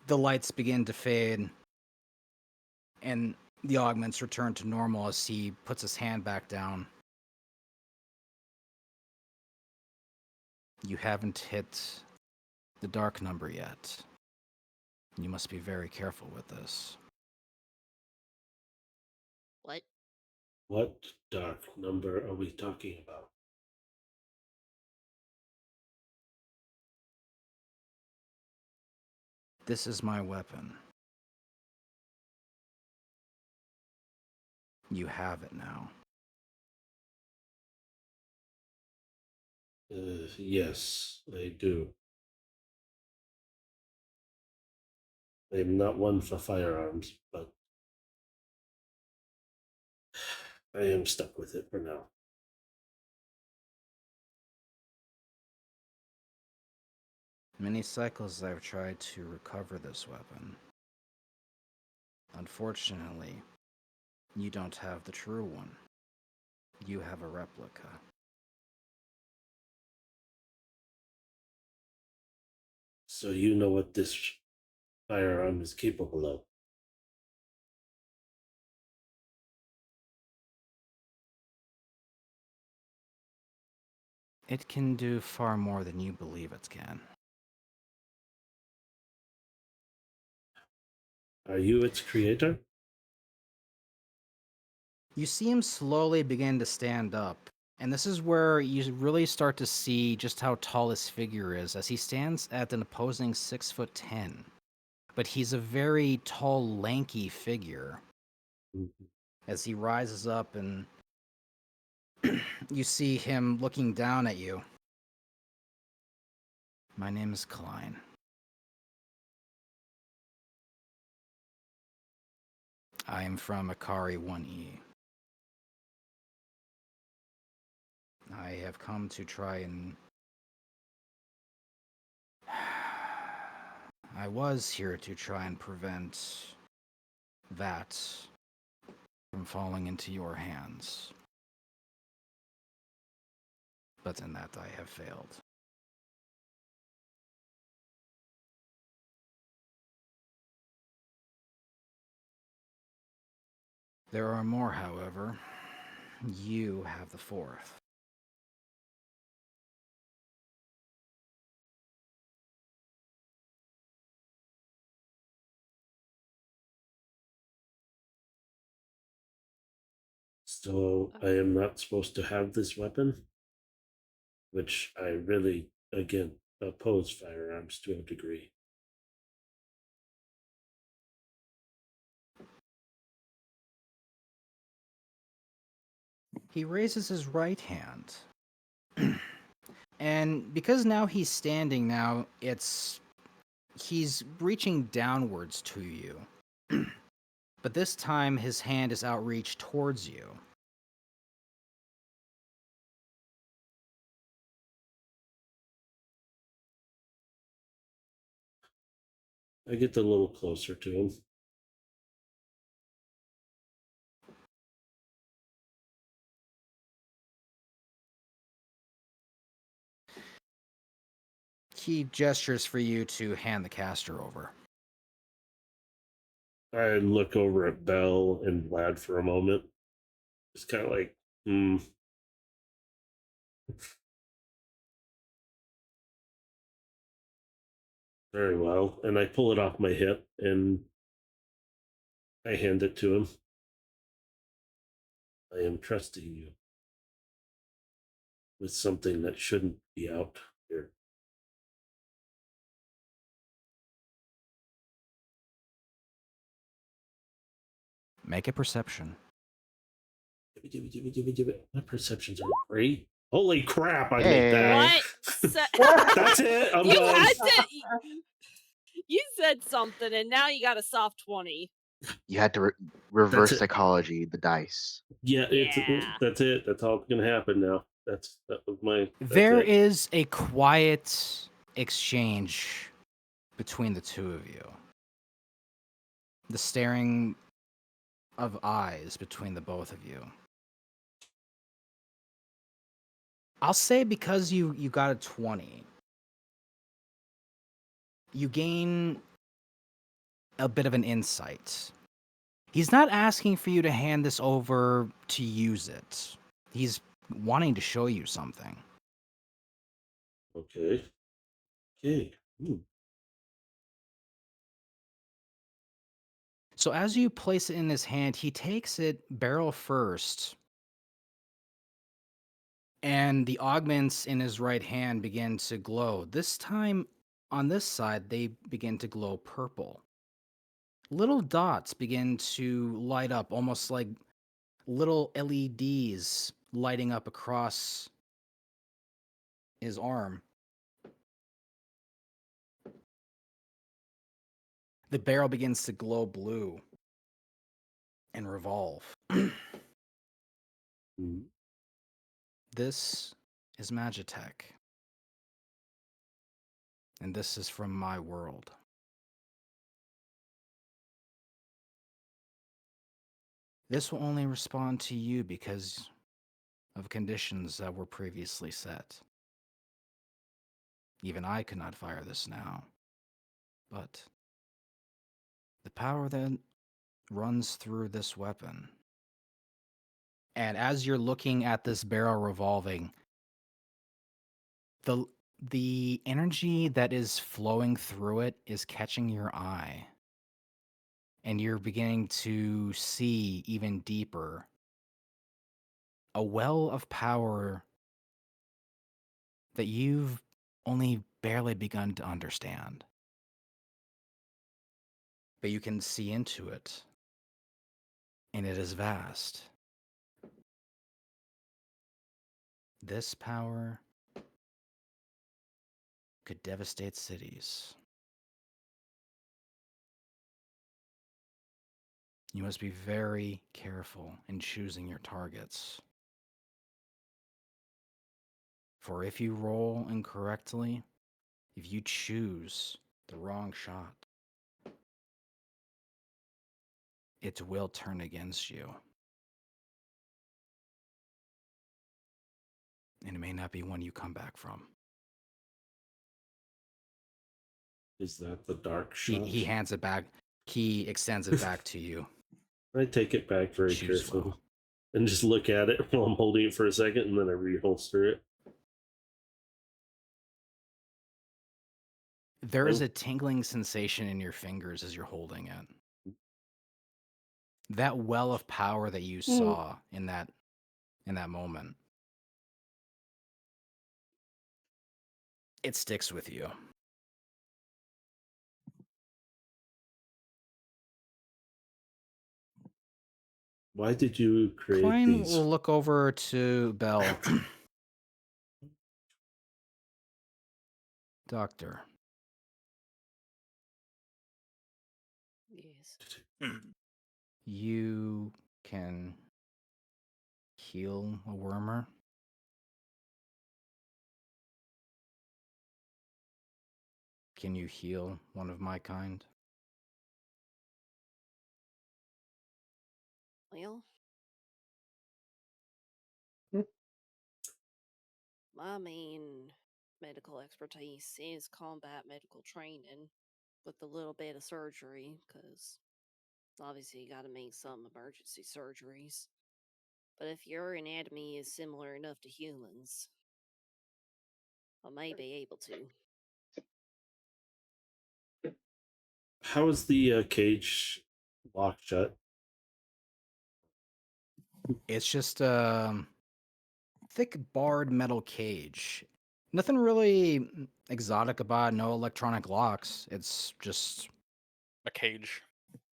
[SPEAKER 2] The lights begin to fade, and the augments return to normal as he puts his hand back down. You haven't hit the dark number yet. You must be very careful with this.
[SPEAKER 5] What?
[SPEAKER 1] What dark number are we talking about?
[SPEAKER 2] This is my weapon. You have it now.
[SPEAKER 1] Yes, I do. I am not one for firearms, but I am stuck with it for now.
[SPEAKER 2] Many cycles I've tried to recover this weapon. Unfortunately, you don't have the true one. You have a replica.
[SPEAKER 1] So you know what this firearm is capable of.
[SPEAKER 2] It can do far more than you believe it can.
[SPEAKER 1] Are you its creator?
[SPEAKER 2] You see him slowly begin to stand up, and this is where you really start to see just how tall his figure is, as he stands at an opposing 6'10". But he's a very tall, lanky figure.
[SPEAKER 1] Mhm.
[SPEAKER 2] As he rises up, and you see him looking down at you. My name is Klein. I am from Akari 1E. I have come to try and... I was here to try and prevent that from falling into your hands. But in that I have failed. There are more, however. You have the fourth.
[SPEAKER 1] So I am not supposed to have this weapon, which I really, again, oppose firearms to a degree.
[SPEAKER 2] He raises his right hand. And because now he's standing now, he's reaching downwards to you. But this time his hand is outreached towards you.
[SPEAKER 1] I get a little closer to him.
[SPEAKER 2] He gestures for you to hand the caster over.
[SPEAKER 1] I look over at Belle and Vlad for a moment. It's kind of like, very well. And I pull it off my hip and I hand it to him. I am trusting you with something that shouldn't be out here.
[SPEAKER 2] Make a perception.
[SPEAKER 1] My perceptions are great. Holy crap, I made
[SPEAKER 6] Hey.
[SPEAKER 1] that.
[SPEAKER 5] What?
[SPEAKER 1] That's it. I'm
[SPEAKER 5] You
[SPEAKER 1] done.
[SPEAKER 5] had to. You said something, and now you got a soft 20.
[SPEAKER 6] You had to reverse
[SPEAKER 1] That's it.
[SPEAKER 6] psychology, the dice.
[SPEAKER 1] Yeah,
[SPEAKER 5] Yeah.
[SPEAKER 1] that's it. That's all that's gonna happen now. That was my.
[SPEAKER 2] There
[SPEAKER 1] it.
[SPEAKER 2] is a quiet exchange between the two of you. The staring of eyes between the both of you. I'll say because you got a 20, you gain a bit of an insight. He's not asking for you to hand this over to use it. He's wanting to show you something.
[SPEAKER 1] Okay. Ooh.
[SPEAKER 2] So as you place it in his hand, he takes it barrel first, and the augments in his right hand begin to glow. This time, on this side, they begin to glow purple. Little dots begin to light up, almost like little LEDs lighting up across his arm. The barrel begins to glow blue and revolve.
[SPEAKER 1] Mm.
[SPEAKER 2] This is Magitech. And this is from my world. This will only respond to you because of conditions that were previously set. Even I could not fire this now. But the power that runs through this weapon. And as you're looking at this barrel revolving, the energy that is flowing through it is catching your eye. And you're beginning to see even deeper a well of power that you've only barely begun to understand. But you can see into it, and it is vast. This power could devastate cities. You must be very careful in choosing your targets. For if you roll incorrectly, if you choose the wrong shot, it will turn against you. And it may not be one you come back from.
[SPEAKER 1] Is that the dark
[SPEAKER 2] He
[SPEAKER 1] shot?
[SPEAKER 2] hands it back. He extends it back to you.
[SPEAKER 1] I take it back very
[SPEAKER 2] Choose
[SPEAKER 1] carefully
[SPEAKER 2] well.
[SPEAKER 1] and just look at it while I'm holding it for a second, and then I reholster it.
[SPEAKER 2] There is a tingling sensation in your fingers as you're holding it. That well of power that you saw in that moment, it sticks with you.
[SPEAKER 1] Why did you create
[SPEAKER 2] Klein
[SPEAKER 1] these?
[SPEAKER 2] will look over to Bell. Doctor,
[SPEAKER 5] Yes.
[SPEAKER 2] you can heal a wormer? Can you heal one of my kind?
[SPEAKER 5] Well,
[SPEAKER 3] Hmm.
[SPEAKER 5] my main medical expertise is combat medical training with a little bit of surgery, because obviously you got to make some emergency surgeries. But if your anatomy is similar enough to humans, I may be able to.
[SPEAKER 1] How is the cage locked shut?
[SPEAKER 2] It's just a thick barred metal cage. Nothing really exotic about it, no electronic locks. It's just
[SPEAKER 4] A cage.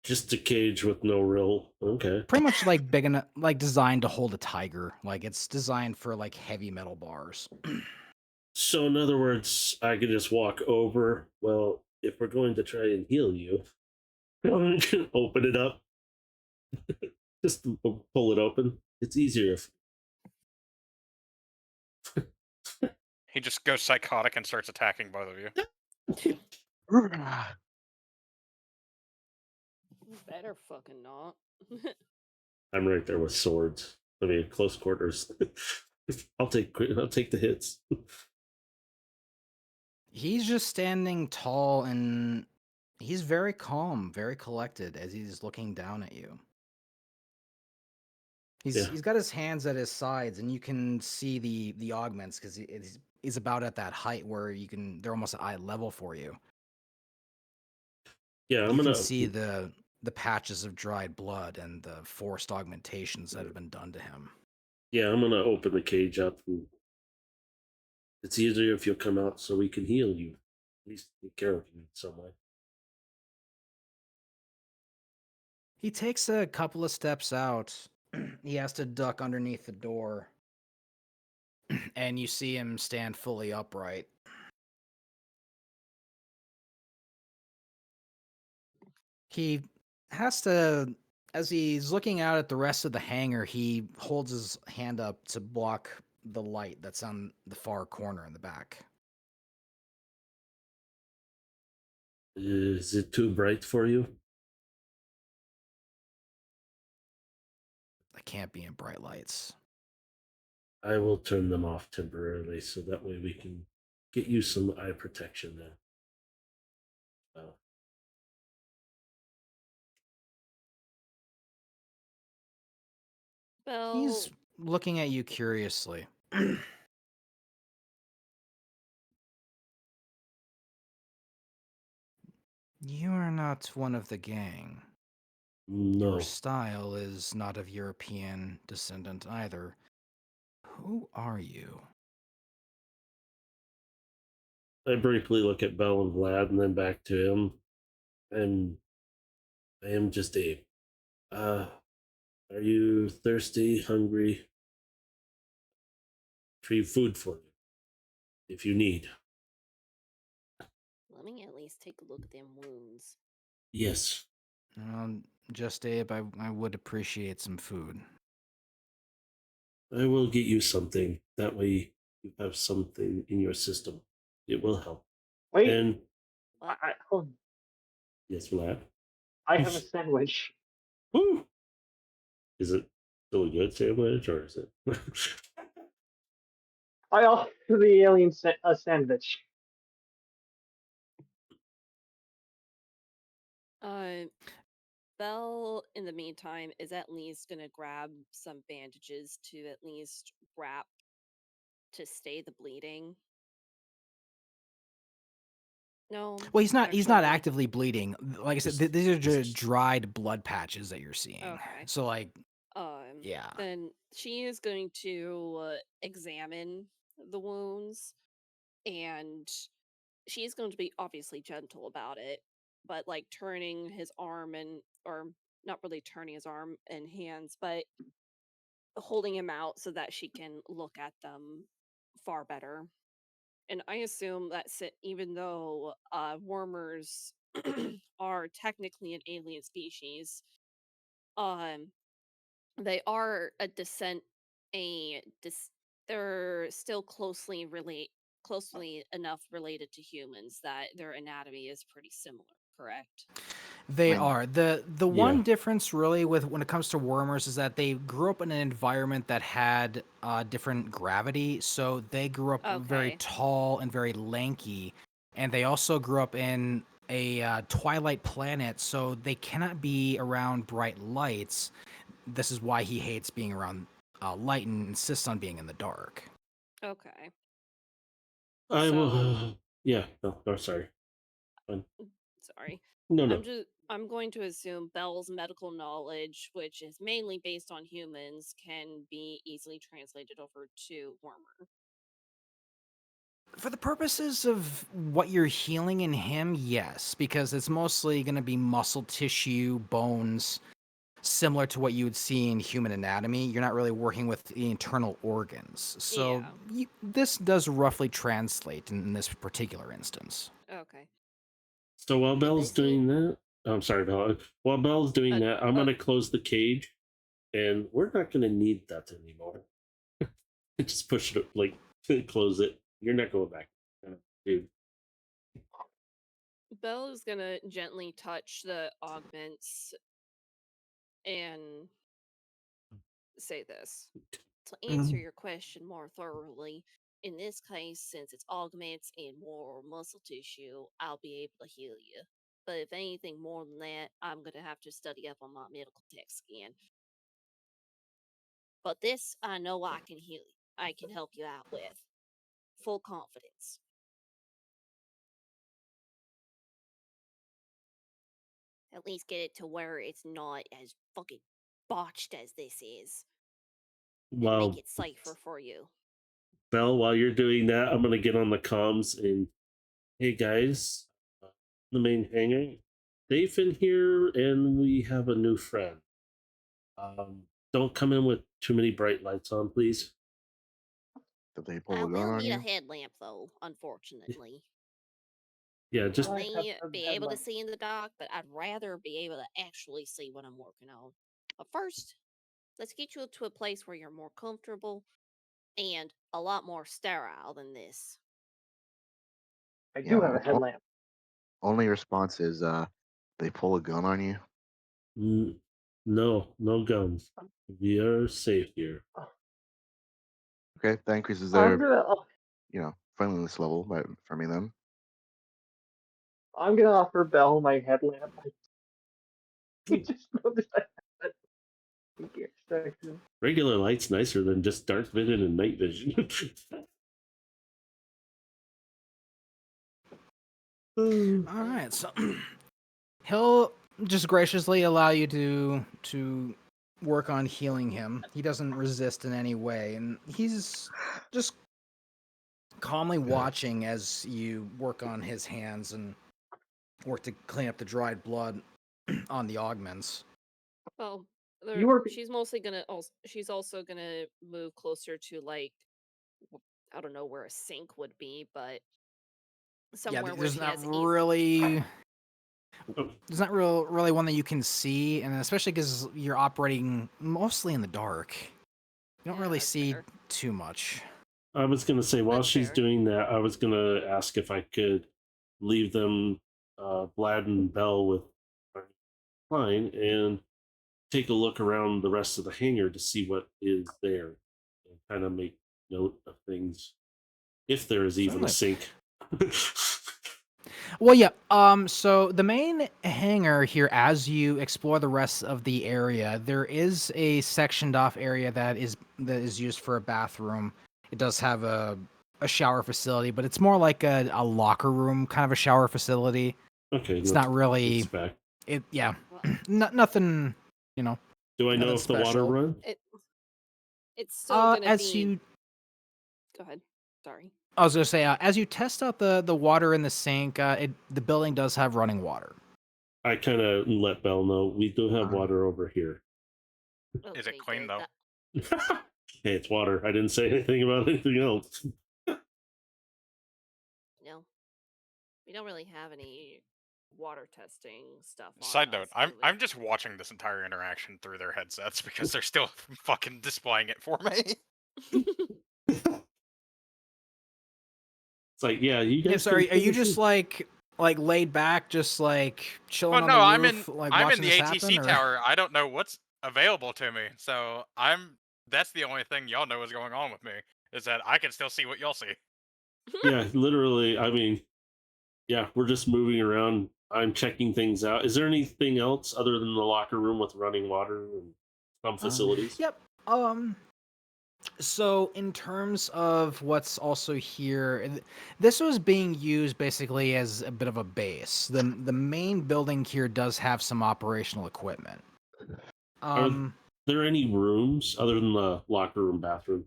[SPEAKER 1] Just a cage with no real. Okay.
[SPEAKER 2] pretty much like big enough, like designed to hold a tiger. Like it's designed for like heavy metal bars.
[SPEAKER 1] So, in other words, I could just walk over. Well, if we're going to try and heal you, open it up. Just pull it open. It's easier if.
[SPEAKER 4] He just goes psychotic and starts attacking both of you.
[SPEAKER 5] Better fucking not.
[SPEAKER 1] I'm right there with swords. I mean, close quarters. I'll take the hits.
[SPEAKER 2] He's just standing tall and he's very calm, very collected as he's looking down at you.
[SPEAKER 1] Yeah.
[SPEAKER 2] He's got his hands at his sides, and you can see the augments because he's is about at that height where they're almost at eye level for you.
[SPEAKER 1] Yeah, I'm
[SPEAKER 2] You
[SPEAKER 1] gonna.
[SPEAKER 2] can see the patches of dried blood and the forced augmentations that have been done to him.
[SPEAKER 1] Yeah, I'm gonna open the cage up. And it's easier if you'll come out so we can heal you. At least take care of you in some way.
[SPEAKER 2] He takes a couple of steps out. He has to duck underneath the door. And you see him stand fully upright. He has to, as he's looking out at the rest of the hangar, he holds his hand up to block the light that's on the far corner in the back.
[SPEAKER 1] Is it too bright for you?
[SPEAKER 2] I can't be in bright lights.
[SPEAKER 1] I will turn them off temporarily so that way we can get you some eye protection then. Oh.
[SPEAKER 2] He's
[SPEAKER 5] Belle,
[SPEAKER 2] looking at you curiously. You are not one of the gang. Your
[SPEAKER 1] No,
[SPEAKER 2] style is not of European descendant either. Who are you?
[SPEAKER 1] I briefly look at Bell and Vlad and then back to him. And I am just Abe. Are you thirsty, hungry? Free food for you if you need.
[SPEAKER 5] let me at least take a look at them wounds.
[SPEAKER 1] Yes,
[SPEAKER 2] Just Abe, I would appreciate some food.
[SPEAKER 1] I will get you something. That way you have something in your system. It will help.
[SPEAKER 3] Wait,
[SPEAKER 1] And
[SPEAKER 5] What?
[SPEAKER 3] hold on.
[SPEAKER 1] yes, Vlad.
[SPEAKER 3] I have a sandwich.
[SPEAKER 1] Woo! Is it still a good sandwich or is it?
[SPEAKER 3] I offer the alien a sandwich.
[SPEAKER 5] Uh, Belle, in the meantime, is at least gonna grab some bandages to at least wrap to stay the bleeding. No,
[SPEAKER 2] Well, he's not
[SPEAKER 5] actually,
[SPEAKER 2] actively bleeding. Like I said,
[SPEAKER 1] Just-
[SPEAKER 2] these are just
[SPEAKER 1] just-
[SPEAKER 2] dried blood patches that you're seeing.
[SPEAKER 5] Okay.
[SPEAKER 2] So like, yeah.
[SPEAKER 5] Then she is going to examine the wounds, and she is going to be obviously gentle about it, but like turning his arm or not really turning his arm and hands, but holding him out so that she can look at them far better. And I assume even though wormers are technically an alien species, um, they are a descent, they're still closely enough related to humans that their anatomy is pretty similar, correct?
[SPEAKER 2] They
[SPEAKER 6] I mean,
[SPEAKER 2] are. The
[SPEAKER 1] Yeah.
[SPEAKER 2] one difference really with when it comes to wormers is that they grew up in an environment that had different gravity. So they grew up very
[SPEAKER 5] Okay.
[SPEAKER 2] tall and very lanky. And they also grew up in a twilight planet, so they cannot be around bright lights. This is why he hates being around light and insists on being in the dark.
[SPEAKER 5] Okay.
[SPEAKER 1] I
[SPEAKER 5] So,
[SPEAKER 1] will. Yeah. No, sorry. Fine.
[SPEAKER 5] sorry.
[SPEAKER 1] No.
[SPEAKER 5] I'm going to assume Bell's medical knowledge, which is mainly based on humans, can be easily translated over to Wormer.
[SPEAKER 2] For the purposes of what you're healing in him, yes, because it's mostly going to be muscle tissue, bones, similar to what you would see in human anatomy. You're not really working with the internal organs. So
[SPEAKER 5] Yeah.
[SPEAKER 2] this does roughly translate in this particular instance.
[SPEAKER 5] Okay.
[SPEAKER 1] So while Belle's
[SPEAKER 5] This is
[SPEAKER 1] doing that, I'm sorry, Belle. While Belle's doing
[SPEAKER 5] uh,
[SPEAKER 1] that, I'm gonna close the cage, and we're not gonna need that anymore. Just push it, like close it. You're not going back, dude.
[SPEAKER 5] Belle is gonna gently touch the augments and say this. To answer your question more thoroughly, in this case, since it's augments and more muscle tissue, I'll be able to heal you. But if anything more than that, I'm gonna have to study up on my medical tech scan. But this I know I can heal you. I can help you out with. full confidence. At least get it to where it's not as fucking botched as this is, and make
[SPEAKER 1] Well,
[SPEAKER 5] it safer for you.
[SPEAKER 1] Belle, while you're doing that, I'm gonna get on the comms and hey guys, the main hangar, Dave in here, and we have a new friend. Don't come in with too many bright lights on, please.
[SPEAKER 6] Did they pull
[SPEAKER 5] I
[SPEAKER 6] a gun
[SPEAKER 5] will
[SPEAKER 6] on
[SPEAKER 5] need a
[SPEAKER 6] you?
[SPEAKER 5] headlamp, though, unfortunately.
[SPEAKER 1] Yeah,
[SPEAKER 5] I
[SPEAKER 1] just
[SPEAKER 3] I have
[SPEAKER 5] may
[SPEAKER 3] some
[SPEAKER 5] be able to
[SPEAKER 3] headlamps.
[SPEAKER 5] see in the dark, but I'd rather be able to actually see what I'm working on. But first, let's get you to a place where you're more comfortable and a lot more sterile than this.
[SPEAKER 3] I do
[SPEAKER 6] Yeah.
[SPEAKER 3] have a headlamp.
[SPEAKER 6] Only response is they pull a gun on you.
[SPEAKER 1] no guns. We are safe here.
[SPEAKER 6] Okay, that increases
[SPEAKER 3] I'm
[SPEAKER 6] their
[SPEAKER 3] gonna
[SPEAKER 6] friendliness level for me then.
[SPEAKER 3] I'm gonna offer Belle my headlamp. We just noticed I had that intersection.
[SPEAKER 1] Regular light's nicer than just dark vision and night vision.
[SPEAKER 2] All right, so he'll just graciously allow you to work on healing him. He doesn't resist in any way, and he's just calmly watching as you work on his hands and work to clean up the dried blood on the augments.
[SPEAKER 5] Well,
[SPEAKER 3] You were
[SPEAKER 5] she's mostly gonna. She's also gonna move closer to like, I don't know where a sink would be, but somewhere where
[SPEAKER 2] There's
[SPEAKER 5] she
[SPEAKER 2] not
[SPEAKER 5] has
[SPEAKER 2] really. There's not really one that you can see, and especially because you're operating mostly in the dark, you don't
[SPEAKER 5] Yeah,
[SPEAKER 2] really
[SPEAKER 5] that's
[SPEAKER 2] see
[SPEAKER 5] fair.
[SPEAKER 2] too much.
[SPEAKER 1] I was gonna say while
[SPEAKER 5] That's
[SPEAKER 1] she's
[SPEAKER 5] fair.
[SPEAKER 1] doing that, I was gonna ask if I could leave them, Vlad and Bell with Klein, and take a look around the rest of the hangar to see what is there, and kind of make note of things if there is even a
[SPEAKER 2] Certainly.
[SPEAKER 1] sink.
[SPEAKER 2] Well, yeah. So the main hangar here, as you explore the rest of the area, there is a sectioned off area that is used for a bathroom. It does have a shower facility, but it's more like a locker room kind of a shower facility.
[SPEAKER 1] Okay,
[SPEAKER 2] It's not really
[SPEAKER 1] expect.
[SPEAKER 2] it. Yeah,
[SPEAKER 5] Well,
[SPEAKER 2] nothing. You know,
[SPEAKER 1] Do I know
[SPEAKER 2] nothing
[SPEAKER 1] if the water
[SPEAKER 2] special.
[SPEAKER 1] run?
[SPEAKER 5] it's still gonna
[SPEAKER 2] As
[SPEAKER 5] be.
[SPEAKER 2] you
[SPEAKER 5] Go ahead. Sorry.
[SPEAKER 2] I was gonna say, as you test out the water in the sink, the building does have running water.
[SPEAKER 1] I kind of let Bell know we do have
[SPEAKER 6] Uh,
[SPEAKER 1] water over here.
[SPEAKER 4] Is it
[SPEAKER 5] Okay,
[SPEAKER 4] clean
[SPEAKER 5] good.
[SPEAKER 4] though?
[SPEAKER 1] Hey, it's water. I didn't say anything about anything else.
[SPEAKER 5] No, we don't really have any water testing stuff on
[SPEAKER 4] Side note,
[SPEAKER 5] us.
[SPEAKER 4] I'm just watching this entire interaction through their headsets because they're still fucking displaying it for me.
[SPEAKER 1] It's like, yeah, you
[SPEAKER 2] Yeah,
[SPEAKER 1] guys
[SPEAKER 2] so
[SPEAKER 1] can
[SPEAKER 2] are you
[SPEAKER 1] finish
[SPEAKER 2] just
[SPEAKER 1] it.
[SPEAKER 2] like laid back, just like chilling
[SPEAKER 4] Well,
[SPEAKER 2] on
[SPEAKER 4] no,
[SPEAKER 2] the
[SPEAKER 4] I'm in
[SPEAKER 2] roof, like
[SPEAKER 4] I'm in
[SPEAKER 2] watching
[SPEAKER 4] the
[SPEAKER 2] this
[SPEAKER 4] ATC
[SPEAKER 2] happen? Or
[SPEAKER 4] tower. I don't know what's available to me, so that's the only thing y'all know is going on with me is that I can still see what y'all see.
[SPEAKER 1] Yeah, literally. I mean, yeah, we're just moving around. I'm checking things out. Is there anything else other than the locker room with running water and some facilities?
[SPEAKER 2] Yep. So in terms of what's also here, this was being used basically as a bit of a base. The main building here does have some operational equipment.
[SPEAKER 1] Are there any rooms other than the locker room, bathroom?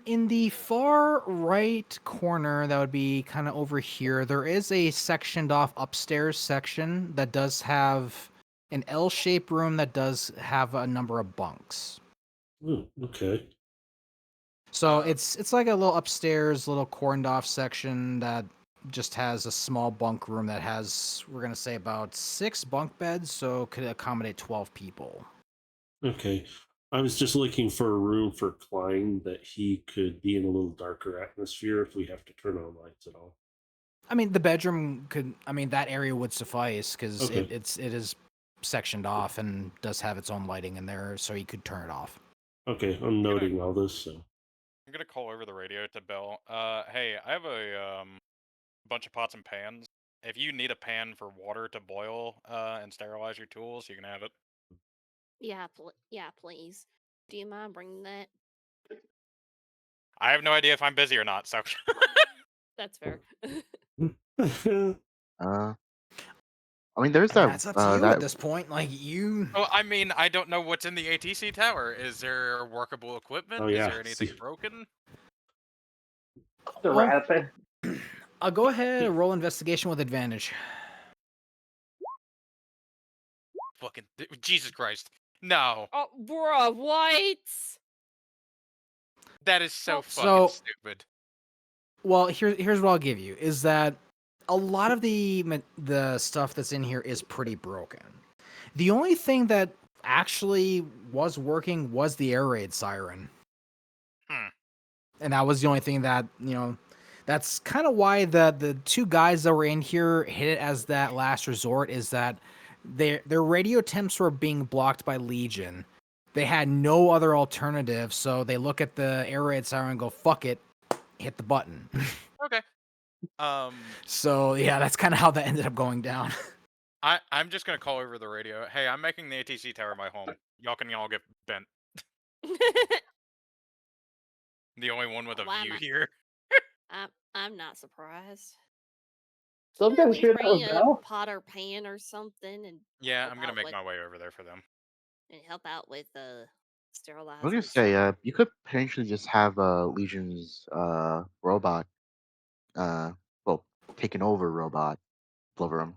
[SPEAKER 2] In the far right corner, that would be kind of over here, there is a sectioned off upstairs section that does have an L-shaped room that does have a number of bunks.
[SPEAKER 1] Oh, okay.
[SPEAKER 2] So
[SPEAKER 4] Uh,
[SPEAKER 2] it's like a little upstairs, little corned off section that just has a small bunk room that has, we're gonna say, about 6 bunk beds, so could accommodate 12 people.
[SPEAKER 1] Okay. I was just looking for a room for Klein that he could be in a little darker atmosphere if we have to turn on lights at all.
[SPEAKER 2] I mean, the bedroom could, I mean, that area would suffice because
[SPEAKER 1] Okay.
[SPEAKER 2] it is sectioned off and does have its own lighting in there, so you could turn it off.
[SPEAKER 1] Okay, I'm noting all this. So
[SPEAKER 4] I'm gonna call over the radio to Bell. Hey, I have a bunch of pots and pans. If you need a pan for water to boil and sterilize your tools, you can have it.
[SPEAKER 5] Yeah, yeah, please. Do you mind bringing that?
[SPEAKER 4] I have no idea if I'm busy or not, so.
[SPEAKER 5] That's fair.
[SPEAKER 6] I mean, there's
[SPEAKER 2] I mean,
[SPEAKER 6] that
[SPEAKER 2] that's up to you
[SPEAKER 6] that
[SPEAKER 2] at this point. Like you.
[SPEAKER 4] Well, I mean, I don't know what's in the ATC tower. Is there workable equipment?
[SPEAKER 1] Oh,
[SPEAKER 4] Is
[SPEAKER 1] yeah.
[SPEAKER 4] there anything broken?
[SPEAKER 3] The
[SPEAKER 2] Well,
[SPEAKER 3] rat thing.
[SPEAKER 2] I'll go ahead and roll investigation with advantage.
[SPEAKER 4] Fucking Jesus Christ! No,
[SPEAKER 5] Oh, bruh, what?
[SPEAKER 4] that is so
[SPEAKER 5] Oh,
[SPEAKER 4] fucking
[SPEAKER 2] So-
[SPEAKER 4] stupid.
[SPEAKER 2] Well, here's what I'll give you is that a lot of the stuff that's in here is pretty broken. The only thing that actually was working was the air raid siren.
[SPEAKER 4] Hmm.
[SPEAKER 2] And that was the only thing that, that's kind of why the two guys that were in here hit it as that last resort, is that their radio attempts were being blocked by Legion. They had no other alternative, so they look at the air raid siren and go, fuck it, hit the button.
[SPEAKER 4] Okay.
[SPEAKER 2] So yeah, that's kind of how that ended up going down.
[SPEAKER 4] I'm just gonna call over the radio. Hey, I'm making the ATC tower my home. Y'all can get bent. The only one with a
[SPEAKER 5] Why
[SPEAKER 4] view
[SPEAKER 5] am I-
[SPEAKER 4] here.
[SPEAKER 5] I'm not surprised.
[SPEAKER 3] Some
[SPEAKER 5] At
[SPEAKER 3] guys
[SPEAKER 5] least
[SPEAKER 3] should
[SPEAKER 5] bring
[SPEAKER 3] have
[SPEAKER 5] a
[SPEAKER 3] Bell.
[SPEAKER 5] pot or pan or something and
[SPEAKER 4] Yeah,
[SPEAKER 5] help
[SPEAKER 4] I'm gonna
[SPEAKER 5] out
[SPEAKER 4] make
[SPEAKER 5] with
[SPEAKER 4] my way over there for them.
[SPEAKER 5] and help out with
[SPEAKER 6] I
[SPEAKER 5] sterilizing.
[SPEAKER 6] was gonna say, you could potentially just have Legion's robot, well, taken over robot, deliver him.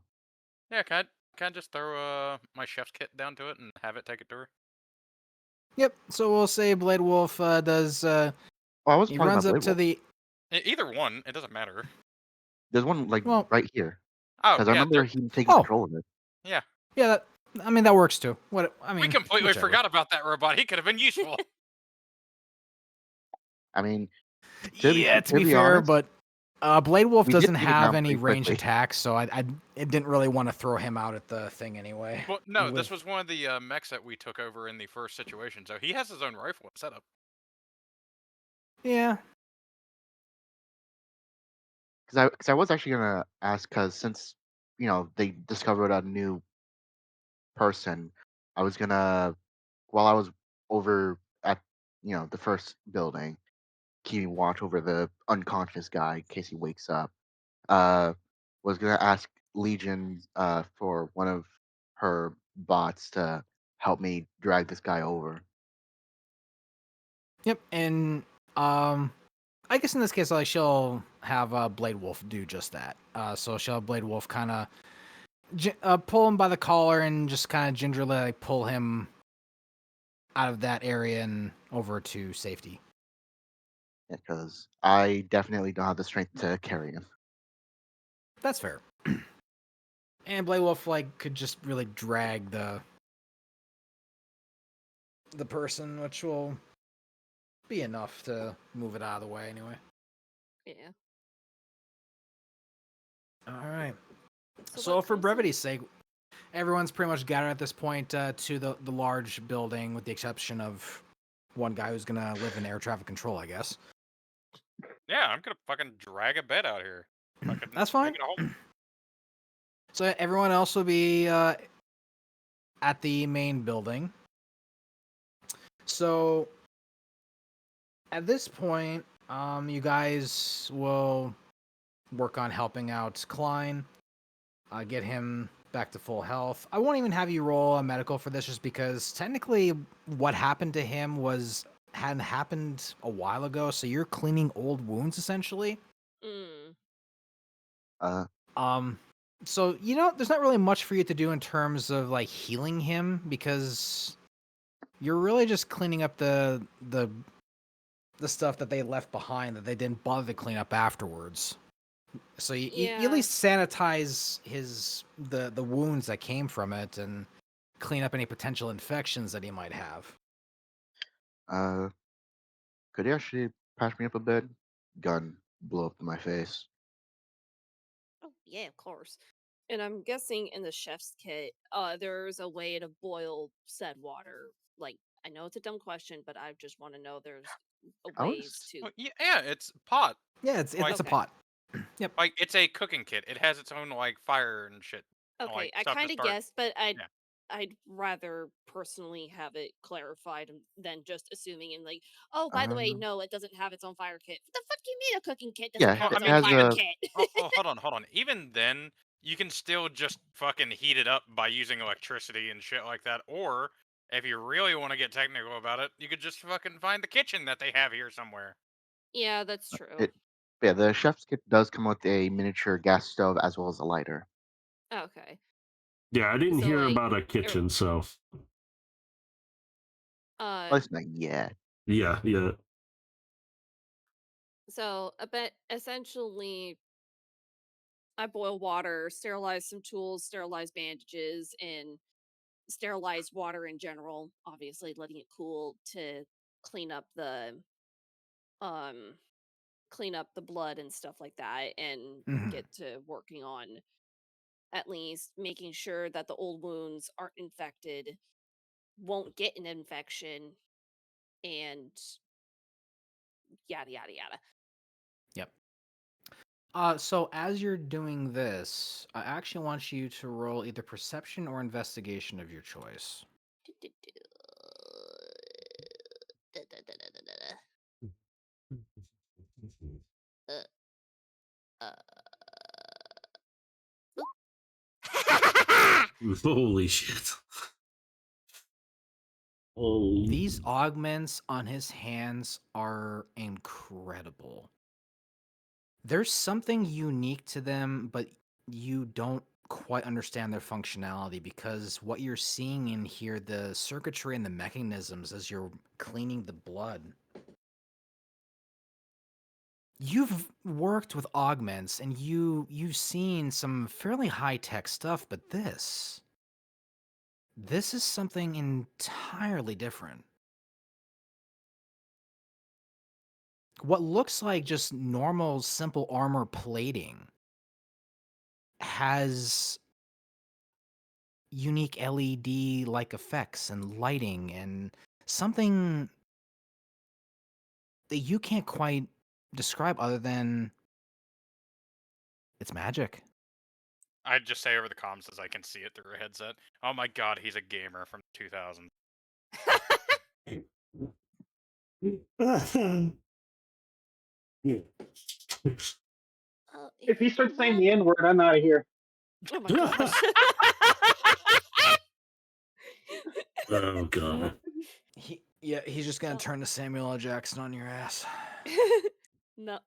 [SPEAKER 4] Yeah, can I just throw my chef's kit down to it and have it take it to her?
[SPEAKER 2] Yep. So we'll say Blade Wolf does.
[SPEAKER 6] Oh, I was
[SPEAKER 2] He
[SPEAKER 6] talking
[SPEAKER 2] runs
[SPEAKER 6] about
[SPEAKER 2] up
[SPEAKER 6] Blade
[SPEAKER 2] to
[SPEAKER 6] Wolf.
[SPEAKER 2] the.
[SPEAKER 4] Either one, it doesn't matter.
[SPEAKER 6] There's one like
[SPEAKER 2] Well-
[SPEAKER 6] right here,
[SPEAKER 4] Oh,
[SPEAKER 6] because I
[SPEAKER 4] yeah,
[SPEAKER 6] remember he taking
[SPEAKER 2] Oh.
[SPEAKER 6] control of it.
[SPEAKER 4] yeah.
[SPEAKER 2] Yeah, I mean that works too. What I mean,
[SPEAKER 4] We completely
[SPEAKER 2] whichever.
[SPEAKER 4] forgot about that robot. He could have been useful.
[SPEAKER 6] I mean,
[SPEAKER 2] Yeah, to be
[SPEAKER 6] be
[SPEAKER 2] fair,
[SPEAKER 6] honest,
[SPEAKER 2] but Blade Wolf
[SPEAKER 6] we did
[SPEAKER 2] doesn't
[SPEAKER 6] take it
[SPEAKER 2] have
[SPEAKER 6] down
[SPEAKER 2] any
[SPEAKER 6] pretty
[SPEAKER 2] range
[SPEAKER 6] quickly.
[SPEAKER 2] attacks, so I didn't really want to throw him out at the thing anyway.
[SPEAKER 4] Well, no,
[SPEAKER 2] With-
[SPEAKER 4] this was one of the mechs that we took over in the first situation, so he has his own rifle and setup.
[SPEAKER 2] Yeah.
[SPEAKER 6] Because I was actually gonna ask, because since they discovered a new person, I was gonna, while I was over at the first building, keeping watch over the unconscious guy in case he wakes up. Was gonna ask Legion for one of her bots to help me drag this guy over.
[SPEAKER 2] Yep, and I guess in this case, like she'll have Blade Wolf do just that. So she'll have Blade Wolf kind of pull him by the collar and just kind of gingerly like pull him out of that area and over to safety.
[SPEAKER 6] Because I definitely don't have the strength to carry him.
[SPEAKER 2] That's fair. And Blade Wolf like could just really drag the person, which will be enough to move it out of the way anyway.
[SPEAKER 5] Yeah.
[SPEAKER 2] All right.
[SPEAKER 5] So
[SPEAKER 2] So
[SPEAKER 5] what
[SPEAKER 2] for
[SPEAKER 5] comes
[SPEAKER 2] brevity's sake, everyone's pretty much gathered at this point to the large building, with the exception of one guy who's gonna live in air traffic control, I guess.
[SPEAKER 4] Yeah, I'm gonna fucking drag a bed out here. Fucking
[SPEAKER 2] That's fine.
[SPEAKER 4] make it a home.
[SPEAKER 2] So everyone else will be at the main building. So at this point, you guys will work on helping out Klein, get him back to full health. I won't even have you roll a medical for this, just because technically what happened to him hadn't happened a while ago. So you're cleaning old wounds essentially.
[SPEAKER 5] Mm.
[SPEAKER 2] So there's not really much for you to do in terms of like healing him, because you're really just cleaning up the stuff that they left behind that they didn't bother to clean up afterwards. So you at least sanitize the wounds that came from it and clean up any potential infections that he might have.
[SPEAKER 6] Could you actually patch me up a bit? Gun blow up in my face.
[SPEAKER 5] Oh yeah, of course. And I'm guessing in the chef's kit, there's a way to boil said water. Like, I know it's a dumb question, but I just want to know there's
[SPEAKER 6] I was-
[SPEAKER 5] ways to.
[SPEAKER 4] Well, yeah, it's pot.
[SPEAKER 2] Yeah, it's
[SPEAKER 4] Like-
[SPEAKER 2] a
[SPEAKER 5] Okay.
[SPEAKER 2] pot.
[SPEAKER 4] Like, it's a cooking kit. It has its own like fire and shit.
[SPEAKER 5] Okay,
[SPEAKER 4] like,
[SPEAKER 5] I
[SPEAKER 4] stuff to
[SPEAKER 5] kind of
[SPEAKER 4] start.
[SPEAKER 5] guessed, but I
[SPEAKER 4] Yeah.
[SPEAKER 5] I'd rather personally have it clarified than just assuming and like, oh, by the way, no, it doesn't have its own fire kit. What the fuck do you mean a cooking kit doesn't
[SPEAKER 6] Yeah,
[SPEAKER 5] have
[SPEAKER 4] Well, I
[SPEAKER 5] its
[SPEAKER 6] it
[SPEAKER 5] own
[SPEAKER 4] mean,
[SPEAKER 6] has
[SPEAKER 5] fire
[SPEAKER 6] a
[SPEAKER 5] kit?
[SPEAKER 4] hold on. Even then, you can still just fucking heat it up by using electricity and shit like that. Or if you really want to get technical about it, you could just fucking find the kitchen that they have here somewhere.
[SPEAKER 5] Yeah, that's true.
[SPEAKER 6] it. Yeah, the chef's kit does come with a miniature gas stove as well as a lighter.
[SPEAKER 5] Okay.
[SPEAKER 1] Yeah, I didn't
[SPEAKER 5] So,
[SPEAKER 1] hear
[SPEAKER 5] like,
[SPEAKER 1] about a kitchen, so
[SPEAKER 6] At
[SPEAKER 5] uh,
[SPEAKER 6] least not yet.
[SPEAKER 1] yeah.
[SPEAKER 5] so a bit essentially, I boil water, sterilize some tools, sterilize bandages, and sterilize water in general. Obviously, letting it cool to clean up the um clean up the blood and stuff like that, and
[SPEAKER 2] Mhm.
[SPEAKER 5] get to working on at least making sure that the old wounds aren't infected, won't get an infection, and yada yada yada.
[SPEAKER 2] Yep. So as you're doing this, I actually want you to roll either perception or investigation of your choice.
[SPEAKER 5] Uh, uh,
[SPEAKER 1] Holy shit. Holy.
[SPEAKER 2] These augments on his hands are incredible. There's something unique to them, but you don't quite understand their functionality because what you're seeing in here, the circuitry and the mechanisms as you're cleaning the blood. You've worked with augments and you've seen some fairly high-tech stuff, but this is something entirely different. What looks like just normal simple armor plating has unique LED like effects and lighting and something that you can't quite describe other than it's magic.
[SPEAKER 4] I'd just say over the comms as I can see it through a headset. Oh my god, he's a gamer from 2000.
[SPEAKER 3] If he
[SPEAKER 5] you
[SPEAKER 3] starts
[SPEAKER 5] don't
[SPEAKER 3] saying
[SPEAKER 5] mind.
[SPEAKER 3] the N word, I'm out of here.
[SPEAKER 5] Oh my gosh.
[SPEAKER 1] Oh god.
[SPEAKER 2] He's just gonna
[SPEAKER 5] Bell,
[SPEAKER 2] turn to Samuel L. Jackson on your ass.
[SPEAKER 5] no,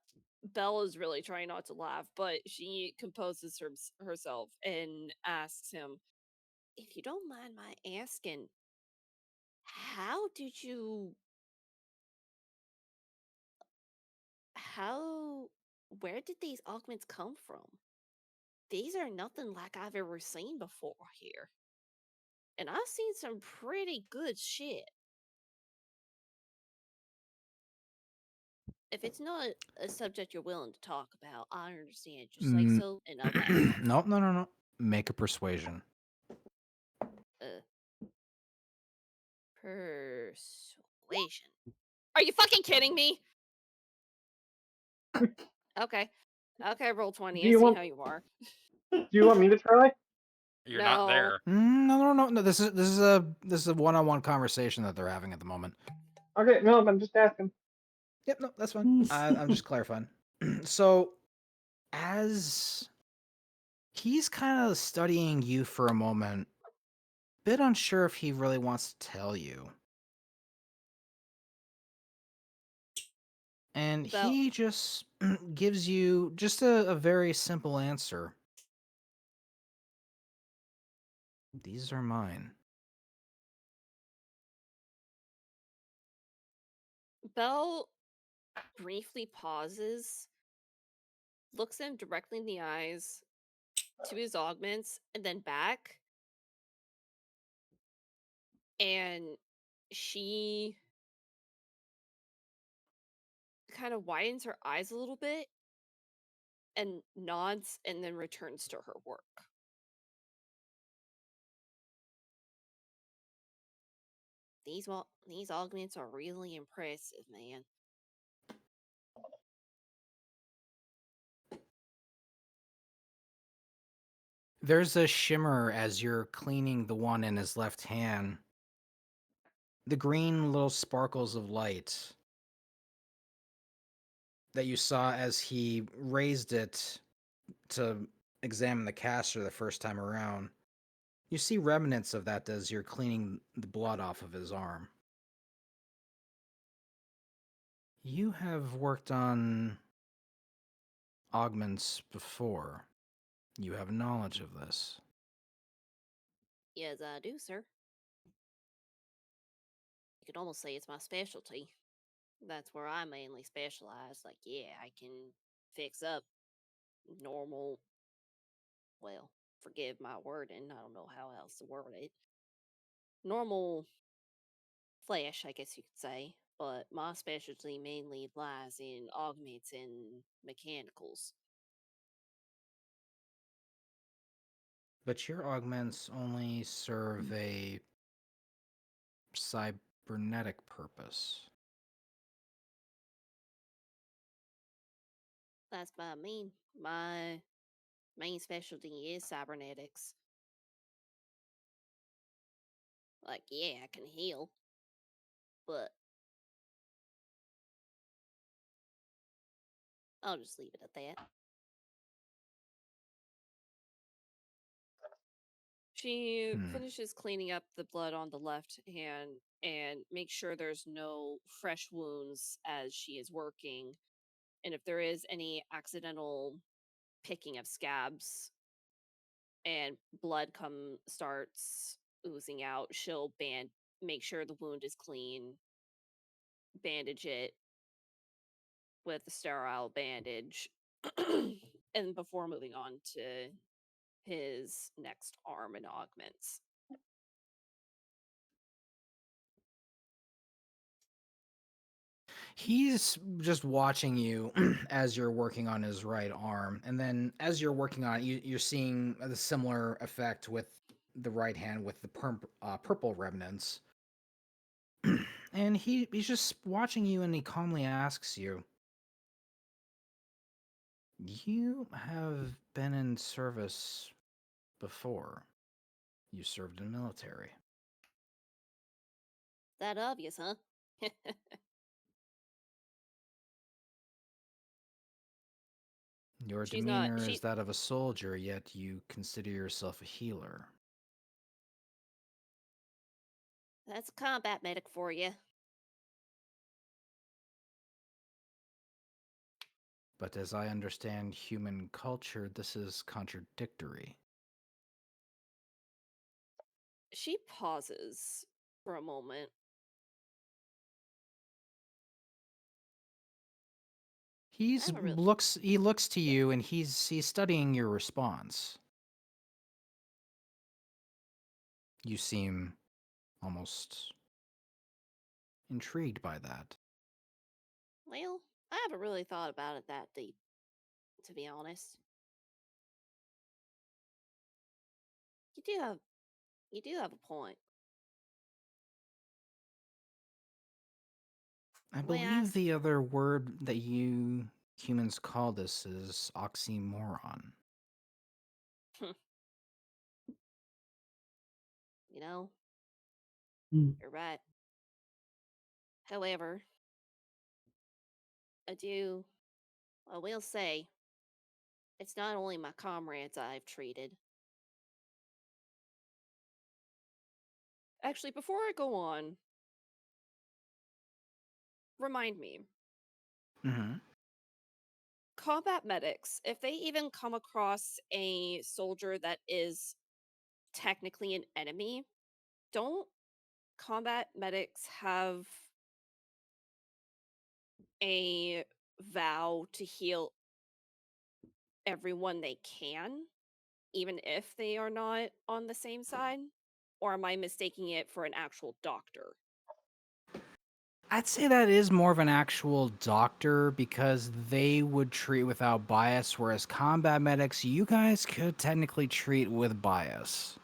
[SPEAKER 5] Belle is really trying not to laugh, but she composes herself and asks him, "If you don't mind my asking, how did you? How? Where did these augments come from? These are nothing like I've ever seen before here, and I've seen some pretty good shit. If it's not a subject you're willing to talk about, I understand. Just say
[SPEAKER 2] Mm,
[SPEAKER 5] so, and I'll back off."
[SPEAKER 2] no. Make a persuasion.
[SPEAKER 5] Uh, Persuasion. Are you fucking kidding me? Okay. Okay, roll 20.
[SPEAKER 3] Do
[SPEAKER 5] I
[SPEAKER 3] you
[SPEAKER 5] see
[SPEAKER 3] want
[SPEAKER 5] how you are.
[SPEAKER 3] do you want me to try?
[SPEAKER 4] You're not
[SPEAKER 5] No.
[SPEAKER 4] there.
[SPEAKER 2] No. This is a one-on-one conversation that they're having at the moment.
[SPEAKER 3] Okay, no, I'm just asking.
[SPEAKER 2] Yep, no, that's fine. I'm just clarifying. So, as he's kind of studying you for a moment, bit unsure if he really wants to tell you. And
[SPEAKER 5] Bell,
[SPEAKER 2] he just gives you just a very simple answer. These are mine.
[SPEAKER 5] Bell briefly pauses, looks him directly in the eyes, to his augments, and then back. And she kind of widens her eyes a little bit and nods and then returns to her work. These augments are really impressive, man.
[SPEAKER 2] There's a shimmer as you're cleaning the one in his left hand. The green little sparkles of light that you saw as he raised it to examine the caster the first time around. You see remnants of that as you're cleaning the blood off of his arm. You have worked on augments before. You have knowledge of this.
[SPEAKER 5] Yes, I do, sir. You could almost say it's my specialty. That's where I mainly specialize. Like, yeah, I can fix up normal. Well, forgive my wording. I don't know how else to word it. Normal flesh, I guess you could say. But my specialty mainly lies in augments and mechanicals.
[SPEAKER 2] But your augments only serve a cybernetic purpose.
[SPEAKER 5] That's what I mean. My main specialty is cybernetics. Like, yeah, I can heal, but I'll just leave it at that. She finishes cleaning up the blood on the left hand and makes sure there's no fresh wounds as she is working. And if there is any accidental picking of scabs and blood starts oozing out, she'll make sure the wound is clean, bandage it with a sterile bandage, and before moving on to his next arm and augments.
[SPEAKER 2] He's just watching you as you're working on his right arm, and then as you're working on it, you're seeing the similar effect with the right hand with the purple remnants. And he's just watching you, and he calmly asks you, "You have been in service before. You served in the military."
[SPEAKER 5] That obvious, huh?
[SPEAKER 2] Your
[SPEAKER 5] She's not.
[SPEAKER 2] demeanor is that of a soldier, yet you consider yourself a healer.
[SPEAKER 5] That's a combat medic for you.
[SPEAKER 2] But as I understand human culture, this is contradictory.
[SPEAKER 5] She pauses for a moment.
[SPEAKER 2] He
[SPEAKER 5] I'm a real.
[SPEAKER 2] looks to you, and he's studying your response. You seem almost intrigued by that.
[SPEAKER 5] Well, I haven't really thought about it that deep, to be honest. You do have. You do have a point.
[SPEAKER 2] I
[SPEAKER 5] May I
[SPEAKER 2] believe
[SPEAKER 5] ask?
[SPEAKER 2] the other word that you humans call this is oxymoron.
[SPEAKER 5] You know,
[SPEAKER 3] Hmm.
[SPEAKER 5] you're right. However, I will say, it's not only my comrades I've treated. Actually, before I go on, remind me,
[SPEAKER 2] Mm-hmm.
[SPEAKER 5] combat medics, if they even come across a soldier that is technically an enemy, don't combat medics have a vow to heal everyone they can, even if they are not on the same side? Or am I mistaking it for an actual doctor?
[SPEAKER 2] I'd say that is more of an actual doctor because they would treat without bias, whereas combat medics, you guys could technically treat with bias.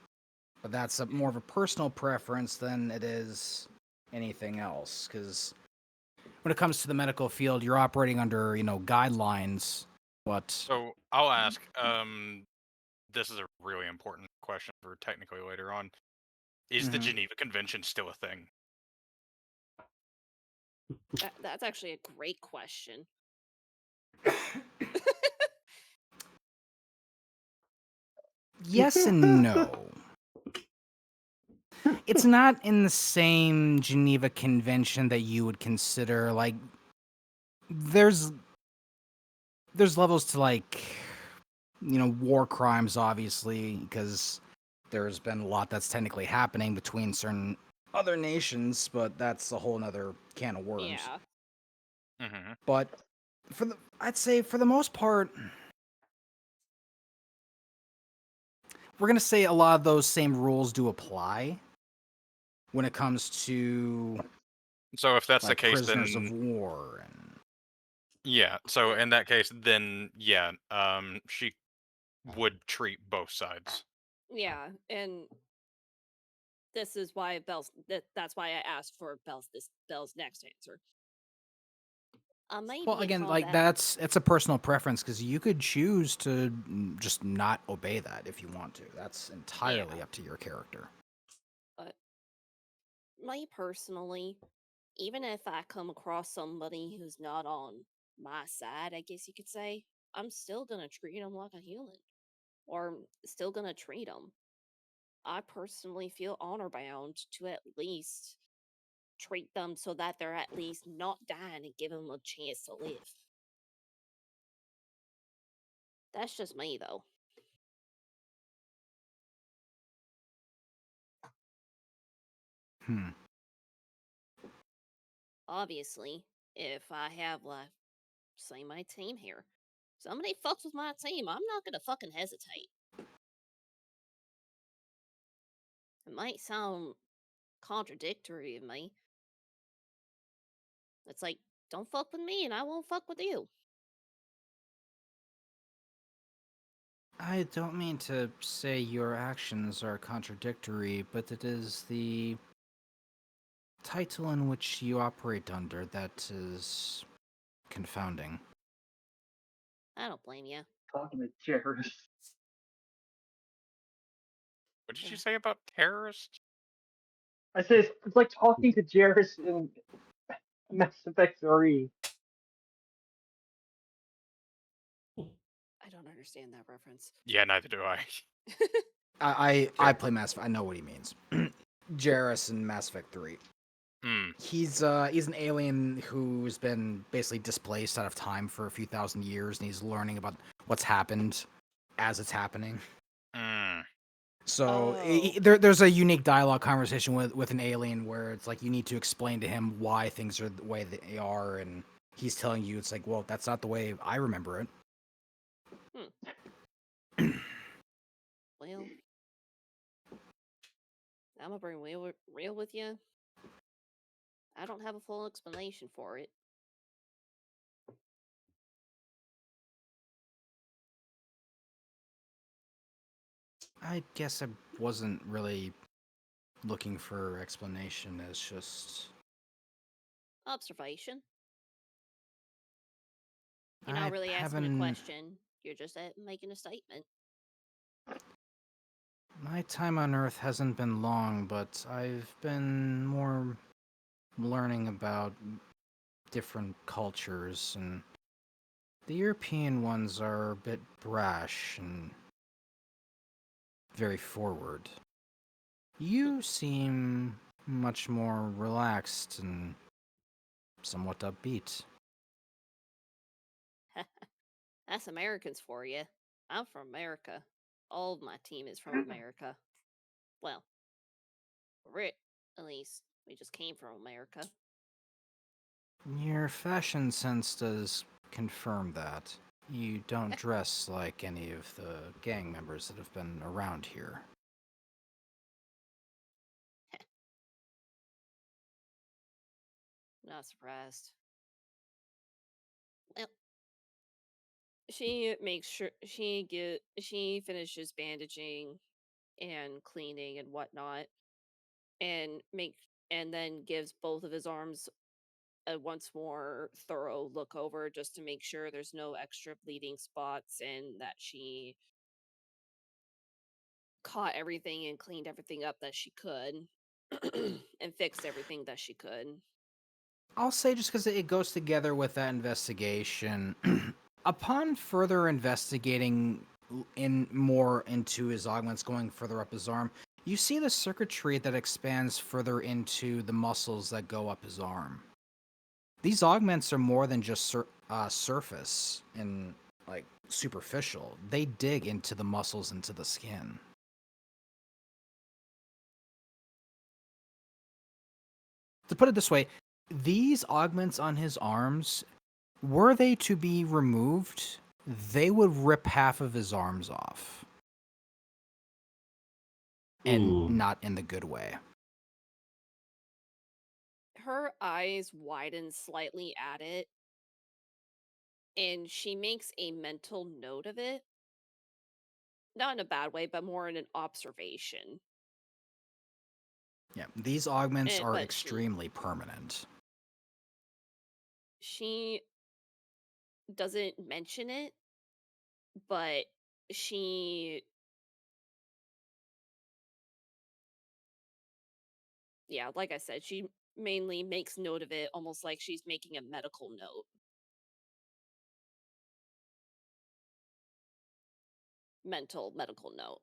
[SPEAKER 2] But that's more of a personal preference than it is anything else. Because when it comes to the medical field, you're operating under, guidelines. What?
[SPEAKER 4] So I'll ask, this is a really important question for technically later on. Is the
[SPEAKER 2] Mhm.
[SPEAKER 4] Geneva Convention still a thing?
[SPEAKER 5] That's actually a great question.
[SPEAKER 2] Yes and no. It's not in the same Geneva Convention that you would consider like there's levels to like war crimes obviously because there's been a lot that's technically happening between certain other nations, but that's a whole nother can of worms.
[SPEAKER 5] Yeah.
[SPEAKER 4] Mm-hmm.
[SPEAKER 2] But I'd say for the most part, we're gonna say a lot of those same rules do apply when it comes to
[SPEAKER 4] So if that's the
[SPEAKER 2] like
[SPEAKER 4] case,
[SPEAKER 2] prisoners
[SPEAKER 4] then
[SPEAKER 2] of war and
[SPEAKER 4] yeah. So in that case, then yeah, she would treat both sides.
[SPEAKER 5] Yeah, and this is why that's why I asked for Bell's next answer. Maybe
[SPEAKER 2] well,
[SPEAKER 5] you
[SPEAKER 2] again,
[SPEAKER 5] call
[SPEAKER 2] like
[SPEAKER 5] that,
[SPEAKER 2] it's a personal preference because you could choose to just not obey that if you want to. That's entirely
[SPEAKER 5] Yeah.
[SPEAKER 2] up to your character.
[SPEAKER 5] But me personally, even if I come across somebody who's not on my side, I guess you could say, I'm still gonna treat them like a human, or still gonna treat them. I personally feel honor bound to at least treat them so that they're at least not dying and give them a chance to live. That's just me, though.
[SPEAKER 2] Hmm.
[SPEAKER 5] Obviously, if I have, like, say, my team here, somebody fucks with my team, I'm not gonna fucking hesitate. It might sound contradictory of me. It's like, don't fuck with me and I won't fuck with you.
[SPEAKER 2] I don't mean to say your actions are contradictory, but it is the title in which you operate under that is confounding.
[SPEAKER 5] I don't blame you.
[SPEAKER 3] Talking to terrorists.
[SPEAKER 4] What did
[SPEAKER 5] Yeah.
[SPEAKER 4] you say about terrorists?
[SPEAKER 3] I say it's like talking to Jairus in Mass Effect 3.
[SPEAKER 5] I don't understand that reference.
[SPEAKER 4] Yeah, neither do I.
[SPEAKER 2] I play Mass Effect. I know what he means. Jarrus in Mass Effect 3.
[SPEAKER 4] Hmm.
[SPEAKER 2] He's an alien who's been basically displaced out of time for a few thousand years, and he's learning about what's happened as it's happening.
[SPEAKER 4] Mm.
[SPEAKER 2] So
[SPEAKER 5] Oh.
[SPEAKER 2] there's a unique dialogue conversation with an alien where it's like you need to explain to him why things are the way they are, and he's telling you it's like, well, that's not the way I remember it.
[SPEAKER 5] Well, I'm gonna bring real with you. I don't have a full explanation for it.
[SPEAKER 2] I guess I wasn't really looking for explanation. It's just
[SPEAKER 5] Observation. You're
[SPEAKER 2] I
[SPEAKER 5] not really asking a
[SPEAKER 2] haven't.
[SPEAKER 5] question. You're just making a statement.
[SPEAKER 2] My time on Earth hasn't been long, but I've been more learning about different cultures, and the European ones are a bit brash and very forward. You seem much more relaxed and somewhat upbeat.
[SPEAKER 5] That's Americans for you. I'm from America. All of my team is from America. Well, at least we just came from America.
[SPEAKER 2] Your fashion sense does confirm that. You don't dress like any of the gang members that have been around here.
[SPEAKER 5] Not surprised. Well, she makes sure she finishes bandaging and cleaning and whatnot, and make and then gives both of his arms a once more thorough look over just to make sure there's no extra bleeding spots and that she caught everything and cleaned everything up that she could, and fixed everything that she could.
[SPEAKER 2] I'll say just because it goes together with that investigation. Upon further investigating more into his augments, going further up his arm, you see the circuitry that expands further into the muscles that go up his arm. These augments are more than just surface and like superficial. They dig into the muscles, into the skin. To put it this way, these augments on his arms, were they to be removed, they would rip half of his arms off. And
[SPEAKER 1] Ooh.
[SPEAKER 2] not in the good way.
[SPEAKER 5] Her eyes widen slightly at it, and she makes a mental note of it. Not in a bad way, but more in an observation.
[SPEAKER 2] Yeah, these augments are
[SPEAKER 5] but
[SPEAKER 2] extremely permanent.
[SPEAKER 5] She doesn't mention it, but she... Yeah, like I said, she mainly makes note of it, almost like she's making a medical note. Medical note.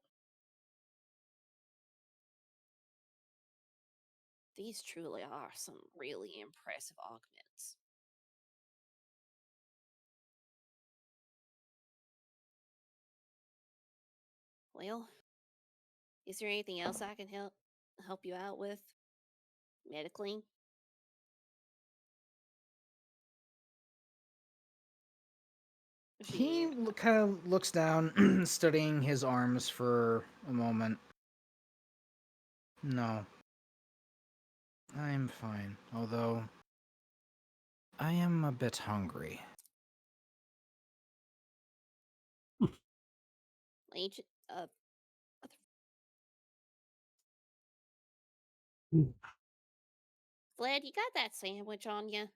[SPEAKER 5] These truly are some really impressive augments. Well, is there anything else I can help you out with medically?
[SPEAKER 2] He kind of looks down, studying his arms for a moment. No. I'm fine, although I am a bit hungry.
[SPEAKER 5] Agent, Vlad, you got that sandwich on you?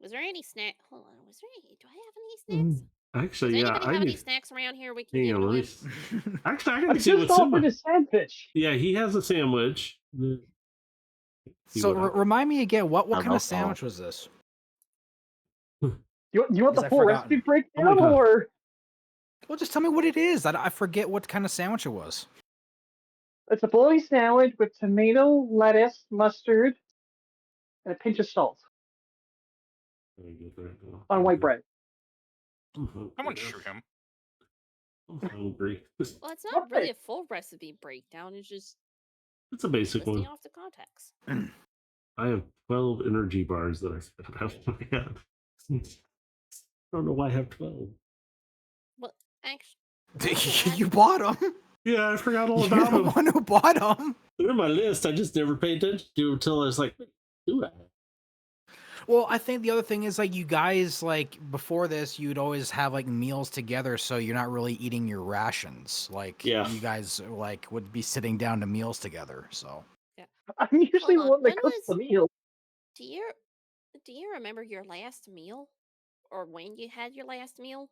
[SPEAKER 5] Was there any snack? Hold on. Was there any? Do I have any snacks?
[SPEAKER 1] Actually,
[SPEAKER 5] Does
[SPEAKER 1] yeah.
[SPEAKER 5] anybody have any snacks around here we can
[SPEAKER 1] Hang
[SPEAKER 5] give
[SPEAKER 1] on,
[SPEAKER 5] to
[SPEAKER 1] let me
[SPEAKER 5] him?
[SPEAKER 1] Actually, I
[SPEAKER 3] I
[SPEAKER 1] gotta see
[SPEAKER 3] just
[SPEAKER 1] what's in
[SPEAKER 3] offered
[SPEAKER 1] my.
[SPEAKER 3] a sandwich.
[SPEAKER 1] Yeah, he has a sandwich. See
[SPEAKER 2] So
[SPEAKER 1] what I-
[SPEAKER 2] remind me again, what kind of
[SPEAKER 6] alcohol.
[SPEAKER 2] sandwich was this?
[SPEAKER 3] You want the
[SPEAKER 2] Because I
[SPEAKER 3] full
[SPEAKER 2] forgot.
[SPEAKER 3] recipe breakdown,
[SPEAKER 1] Oh my God.
[SPEAKER 3] or
[SPEAKER 2] Well, just tell me what it is. I forget what kind of sandwich it was.
[SPEAKER 3] it's a bologna sandwich with tomato, lettuce, mustard, and a pinch of salt on white bread.
[SPEAKER 4] Someone shoot him.
[SPEAKER 1] I'm hungry.
[SPEAKER 5] Well, it's not
[SPEAKER 3] Right.
[SPEAKER 5] really a full recipe breakdown. It's just
[SPEAKER 1] It's a basic
[SPEAKER 5] listing
[SPEAKER 1] one.
[SPEAKER 5] off the context.
[SPEAKER 1] I have 12 energy bars that I spit out of my head. I don't know why I have 12.
[SPEAKER 5] Well, actually,
[SPEAKER 2] You bought them.
[SPEAKER 1] Yeah, I forgot all
[SPEAKER 2] You're
[SPEAKER 1] about
[SPEAKER 2] the
[SPEAKER 1] them.
[SPEAKER 2] one who bought them.
[SPEAKER 1] They're in my list. I just never paid attention to them until I was like, do I?
[SPEAKER 2] Well, I think the other thing is like you guys like before this you'd always have like meals together, so you're not really eating your rations. Like
[SPEAKER 1] Yeah.
[SPEAKER 2] you guys like would be sitting down to meals together. So
[SPEAKER 3] I'm usually
[SPEAKER 5] Hold
[SPEAKER 3] the
[SPEAKER 5] on,
[SPEAKER 3] one that
[SPEAKER 5] when
[SPEAKER 3] cooks the
[SPEAKER 5] was-
[SPEAKER 3] meal.
[SPEAKER 5] do you remember your last meal, or when you had your last meal?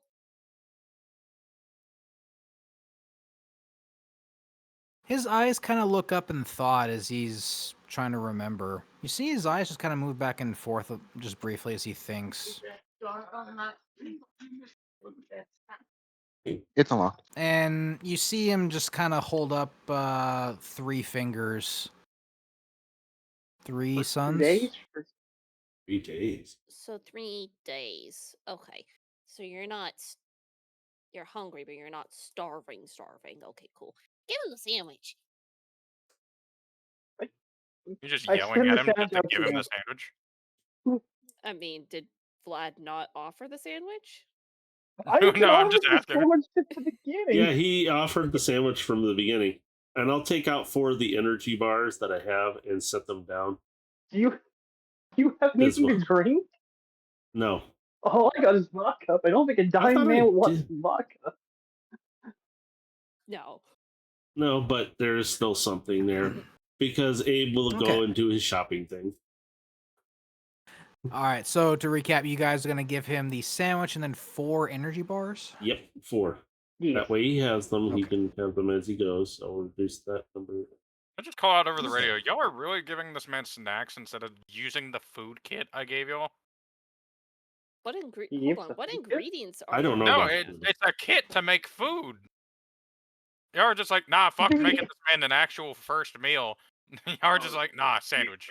[SPEAKER 2] his eyes kind of look up in thought as he's trying to remember. You see his eyes just kind of move back and forth just briefly as he thinks.
[SPEAKER 6] It's unlocked.
[SPEAKER 2] And you see him just kind of hold up 3 fingers. 3
[SPEAKER 3] For
[SPEAKER 2] suns.
[SPEAKER 3] 2 days.
[SPEAKER 1] 3 days.
[SPEAKER 5] So 3 days. Okay. So you're hungry, but you're not starving. Okay, cool. Give him the sandwich.
[SPEAKER 4] You're just
[SPEAKER 3] I
[SPEAKER 4] yelling
[SPEAKER 3] send
[SPEAKER 4] at
[SPEAKER 3] the
[SPEAKER 4] him just
[SPEAKER 3] sandwich
[SPEAKER 4] to
[SPEAKER 3] out
[SPEAKER 4] give
[SPEAKER 3] to
[SPEAKER 4] him the
[SPEAKER 3] him.
[SPEAKER 4] sandwich.
[SPEAKER 5] I mean, did Vlad not offer the sandwich?
[SPEAKER 3] I
[SPEAKER 4] No,
[SPEAKER 3] didn't
[SPEAKER 4] I'm
[SPEAKER 3] offer
[SPEAKER 4] just
[SPEAKER 3] the
[SPEAKER 4] asking.
[SPEAKER 3] sandwich at the beginning.
[SPEAKER 1] Yeah, he offered the sandwich from the beginning. And I'll take out 4 of the energy bars that I have and set them down.
[SPEAKER 3] Do you have anything to drink?
[SPEAKER 1] No.
[SPEAKER 3] All I got is vodka. I don't think a dying
[SPEAKER 1] thought I
[SPEAKER 3] man wants
[SPEAKER 1] did.
[SPEAKER 3] vodka.
[SPEAKER 5] No.
[SPEAKER 1] No, but there's still something there. Because Abe will go
[SPEAKER 2] Okay.
[SPEAKER 1] and do his shopping thing.
[SPEAKER 2] All right. So to recap, you guys are gonna give him the sandwich and then 4 energy bars.
[SPEAKER 1] Yep, 4.
[SPEAKER 3] Yes.
[SPEAKER 1] That way he has them. He
[SPEAKER 2] Okay.
[SPEAKER 1] can have them as he goes. I'll reduce that number.
[SPEAKER 4] I just call out over the radio. Y'all are really giving this man snacks instead of using the food kit I gave y'all?
[SPEAKER 5] What
[SPEAKER 3] He
[SPEAKER 5] hold
[SPEAKER 3] gives
[SPEAKER 5] on?
[SPEAKER 3] the
[SPEAKER 5] What
[SPEAKER 3] food kit?
[SPEAKER 5] ingredients are
[SPEAKER 1] I don't know
[SPEAKER 4] No,
[SPEAKER 1] about
[SPEAKER 4] it's a kit to make food. Y'all are just like, nah, fuck making this man an actual first meal. Y'all are just like, nah, sandwich.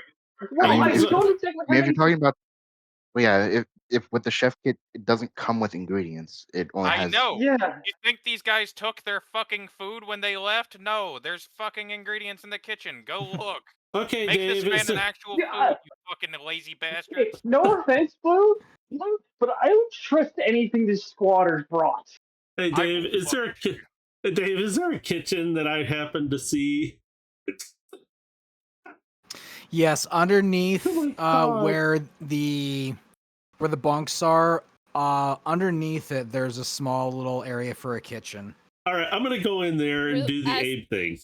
[SPEAKER 3] Well,
[SPEAKER 6] I mean,
[SPEAKER 3] I
[SPEAKER 6] if,
[SPEAKER 3] don't exactly
[SPEAKER 6] I mean, if
[SPEAKER 3] have
[SPEAKER 6] you're talking about, well, yeah, if with the chef kit, it doesn't come with ingredients. It only
[SPEAKER 4] I
[SPEAKER 6] has.
[SPEAKER 4] know.
[SPEAKER 3] Yeah.
[SPEAKER 4] You think these guys took their fucking food when they left? No, there's fucking ingredients in the kitchen. Go look.
[SPEAKER 1] Okay,
[SPEAKER 4] Make
[SPEAKER 1] Dave.
[SPEAKER 4] this man
[SPEAKER 1] Is
[SPEAKER 4] an
[SPEAKER 1] there,
[SPEAKER 4] actual
[SPEAKER 3] Yeah,
[SPEAKER 4] food, you fucking lazy
[SPEAKER 3] Okay,
[SPEAKER 4] bastards.
[SPEAKER 3] no offense, Blue, but I don't trust anything this squatter's brought.
[SPEAKER 1] hey,
[SPEAKER 4] I
[SPEAKER 1] Dave.
[SPEAKER 4] will
[SPEAKER 1] Is there
[SPEAKER 4] fucking shoot you.
[SPEAKER 1] Dave? Is there a kitchen that I happen to see?
[SPEAKER 2] Yes, underneath
[SPEAKER 1] Oh my God.
[SPEAKER 2] where the bunks are, underneath it, there's a small little area for a kitchen.
[SPEAKER 1] All right, I'm gonna go in there and
[SPEAKER 5] Real-
[SPEAKER 1] do the
[SPEAKER 5] as-
[SPEAKER 1] Abe thing.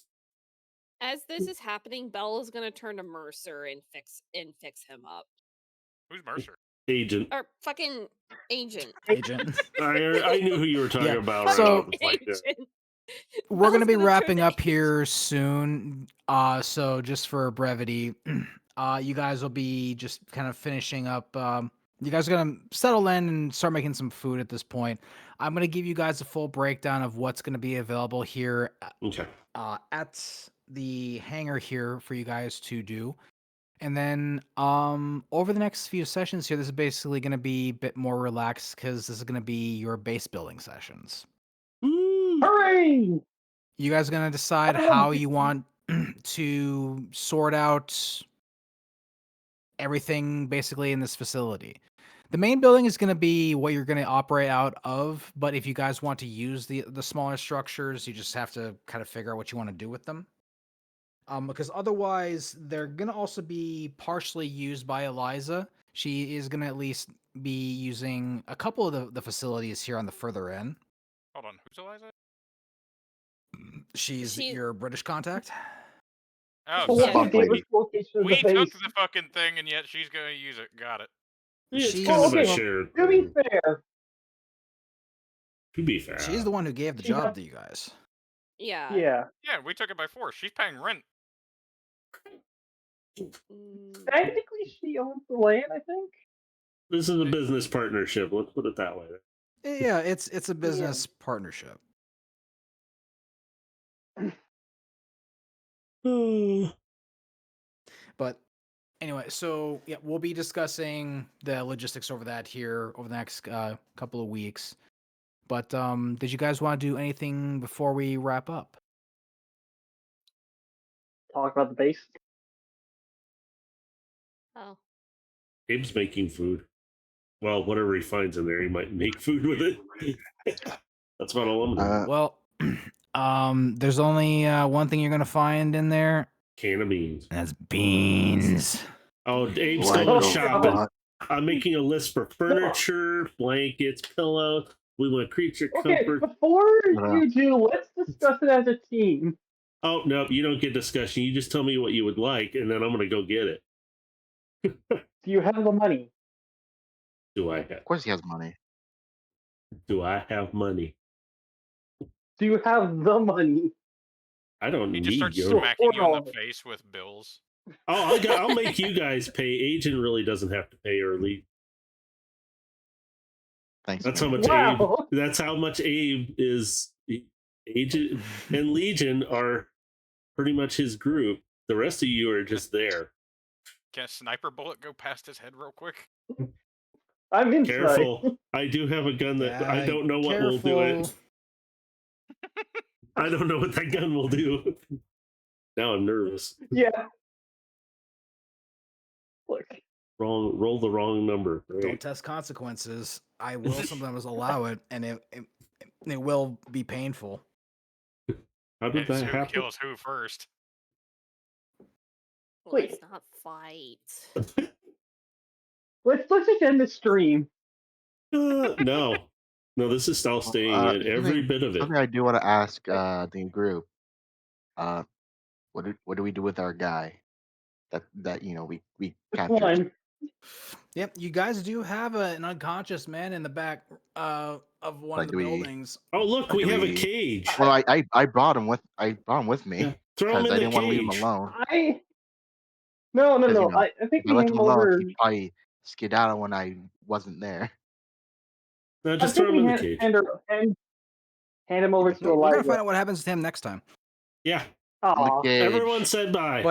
[SPEAKER 5] As this is happening, Bella's gonna turn to Mercer and fix him up.
[SPEAKER 4] Who's Mercer?
[SPEAKER 1] Agent.
[SPEAKER 5] Or fucking agent.
[SPEAKER 2] Agent.
[SPEAKER 1] I knew who you were talking
[SPEAKER 2] Yeah,
[SPEAKER 1] about right
[SPEAKER 2] so-
[SPEAKER 1] off the flight there.
[SPEAKER 5] Agent.
[SPEAKER 2] We're gonna
[SPEAKER 5] Bella's
[SPEAKER 2] be
[SPEAKER 5] turn
[SPEAKER 2] wrapping
[SPEAKER 5] to
[SPEAKER 2] up
[SPEAKER 5] agent.
[SPEAKER 2] here soon. So just for brevity, you guys will be just kind of finishing up. You guys are gonna settle in and start making some food at this point. I'm gonna give you guys a full breakdown of what's gonna be available here
[SPEAKER 1] Okay.
[SPEAKER 2] at the hangar here for you guys to do. And then over the next few sessions here, this is basically going to be a bit more relaxed because this is going to be your base building sessions.
[SPEAKER 1] Woo!
[SPEAKER 3] Hooray!
[SPEAKER 2] You guys are going to decide
[SPEAKER 3] I love
[SPEAKER 2] how
[SPEAKER 3] it.
[SPEAKER 2] you want to sort out everything basically in this facility. The main building is going to be what you're going to operate out of, but if you guys want to use the smaller structures, you just have to kind of figure out what you want to do with them. Because otherwise, they're gonna also be partially used by Eliza. She is gonna at least be using a couple of the facilities here on the further end.
[SPEAKER 4] Hold on, who's Eliza?
[SPEAKER 2] She's
[SPEAKER 5] She-
[SPEAKER 2] your British contact.
[SPEAKER 4] Oh,
[SPEAKER 3] So
[SPEAKER 4] so
[SPEAKER 5] Yeah.
[SPEAKER 3] what
[SPEAKER 6] Fuck lady.
[SPEAKER 3] the location of
[SPEAKER 4] we
[SPEAKER 3] the base?
[SPEAKER 4] took the fucking thing and yet she's gonna use it. Got it.
[SPEAKER 1] Yeah, it's
[SPEAKER 2] She's-
[SPEAKER 1] kind of a
[SPEAKER 3] okay,
[SPEAKER 1] shared.
[SPEAKER 3] To be
[SPEAKER 1] thing.
[SPEAKER 3] fair,
[SPEAKER 1] To be fair.
[SPEAKER 2] She's the one who gave the
[SPEAKER 3] She
[SPEAKER 2] job
[SPEAKER 3] got-
[SPEAKER 2] to you guys.
[SPEAKER 5] Yeah.
[SPEAKER 3] yeah.
[SPEAKER 4] Yeah, we took it by force. She's paying rent.
[SPEAKER 5] Mm,
[SPEAKER 3] Technically, she owns the land, I think.
[SPEAKER 1] This is a business partnership. Let's put it that way.
[SPEAKER 2] Yeah, it's a business partnership. But anyway, so yeah, we'll be discussing the logistics over that here over the next couple of weeks. But did you guys want to do anything before we wrap up?
[SPEAKER 3] Talk about the base.
[SPEAKER 5] oh.
[SPEAKER 1] Abe's making food. Well, whatever he finds in there, he might make food with it. That's about all I'm doing.
[SPEAKER 2] Well, there's only one thing you're gonna find in there.
[SPEAKER 1] Can of beans.
[SPEAKER 2] And that's beans.
[SPEAKER 1] Oh, Abe's
[SPEAKER 6] Like
[SPEAKER 1] going
[SPEAKER 6] a
[SPEAKER 1] shopping.
[SPEAKER 6] lot.
[SPEAKER 1] I'm making a list for furniture, blankets, pillows. We want creature
[SPEAKER 3] Okay,
[SPEAKER 1] comfort.
[SPEAKER 3] before
[SPEAKER 6] Yeah.
[SPEAKER 3] you do, let's discuss it as a team.
[SPEAKER 1] Oh, no, you don't get discussion. You just tell me what you would like, and then I'm going to go get it.
[SPEAKER 3] Do you have the money?
[SPEAKER 1] Do I
[SPEAKER 6] Of course, he has money.
[SPEAKER 1] have money?
[SPEAKER 3] Do you have the money?
[SPEAKER 1] I don't
[SPEAKER 4] He
[SPEAKER 1] need
[SPEAKER 4] just starts
[SPEAKER 1] your.
[SPEAKER 4] smacking you in
[SPEAKER 3] Hold
[SPEAKER 4] the
[SPEAKER 3] on.
[SPEAKER 4] face with bills.
[SPEAKER 1] Oh, I'll make you guys pay. Agent really doesn't have to pay early.
[SPEAKER 6] Thanks.
[SPEAKER 1] That's how
[SPEAKER 6] man.
[SPEAKER 1] much
[SPEAKER 3] Wow.
[SPEAKER 1] Abe. That's how much Abe is. Agent and Legion are pretty much his group. The rest of you are just there.
[SPEAKER 4] Can a sniper bullet go past his head real quick?
[SPEAKER 3] I'm inside.
[SPEAKER 1] Careful. I do have a gun that I don't know what will do it. I don't know what that gun will do. Now I'm nervous.
[SPEAKER 3] Yeah. Look.
[SPEAKER 1] Roll the wrong number.
[SPEAKER 2] Don't
[SPEAKER 1] Right.
[SPEAKER 2] test consequences. I will sometimes allow it, and it will be painful.
[SPEAKER 1] How did
[SPEAKER 4] It's
[SPEAKER 1] that
[SPEAKER 4] who
[SPEAKER 1] happen?
[SPEAKER 4] kills who first.
[SPEAKER 3] Wait.
[SPEAKER 5] Let's not fight.
[SPEAKER 3] Let's just end the stream.
[SPEAKER 1] No. No, this is all staying in. Every bit of it.
[SPEAKER 6] Something I do want to ask the group. What do we do with our guy? That we captured?
[SPEAKER 3] One.
[SPEAKER 2] Yep, you guys do have an unconscious man in the back of one
[SPEAKER 6] Like,
[SPEAKER 2] of the
[SPEAKER 6] do we?
[SPEAKER 2] buildings.
[SPEAKER 1] Oh, look, we
[SPEAKER 6] Do
[SPEAKER 1] have a
[SPEAKER 6] we?
[SPEAKER 1] cage.
[SPEAKER 6] Well, I brought him with me
[SPEAKER 1] Yeah, throw him
[SPEAKER 6] because
[SPEAKER 1] in
[SPEAKER 6] I
[SPEAKER 1] the
[SPEAKER 6] didn't want to leave him
[SPEAKER 1] cage.
[SPEAKER 6] alone.
[SPEAKER 3] No, no,
[SPEAKER 6] Because
[SPEAKER 3] no. I think
[SPEAKER 6] if I
[SPEAKER 3] we
[SPEAKER 6] left
[SPEAKER 3] hand
[SPEAKER 6] him
[SPEAKER 3] him
[SPEAKER 6] alone,
[SPEAKER 3] over.
[SPEAKER 6] he'd probably skedaddle when I wasn't there.
[SPEAKER 1] No,
[SPEAKER 3] I
[SPEAKER 1] just throw
[SPEAKER 3] think
[SPEAKER 1] him
[SPEAKER 3] we
[SPEAKER 1] in the cage.
[SPEAKER 3] hand him over to
[SPEAKER 2] We're gonna
[SPEAKER 3] Elijah.
[SPEAKER 2] find out what happens to him next time.
[SPEAKER 1] Yeah,
[SPEAKER 6] In the
[SPEAKER 3] Aw.
[SPEAKER 6] cage.
[SPEAKER 1] everyone said bye.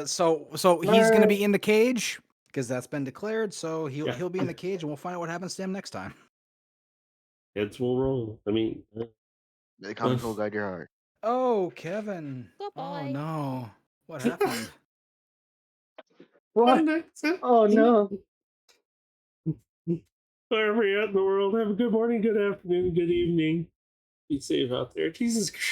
[SPEAKER 2] So he's gonna be in the cage because that's been declared. So
[SPEAKER 1] Yeah.
[SPEAKER 2] he'll be in the cage, and we'll find out what happens to him next time.
[SPEAKER 1] Heads will roll. I mean,
[SPEAKER 6] The comments will guide your heart.
[SPEAKER 2] Oh, Kevin.
[SPEAKER 5] Good
[SPEAKER 2] Oh
[SPEAKER 5] boy.
[SPEAKER 2] no. What happened?
[SPEAKER 3] What? Oh no.
[SPEAKER 1] wherever you're at in the world, have a good morning, good afternoon, good evening. Be safe out there. Jesus Christ.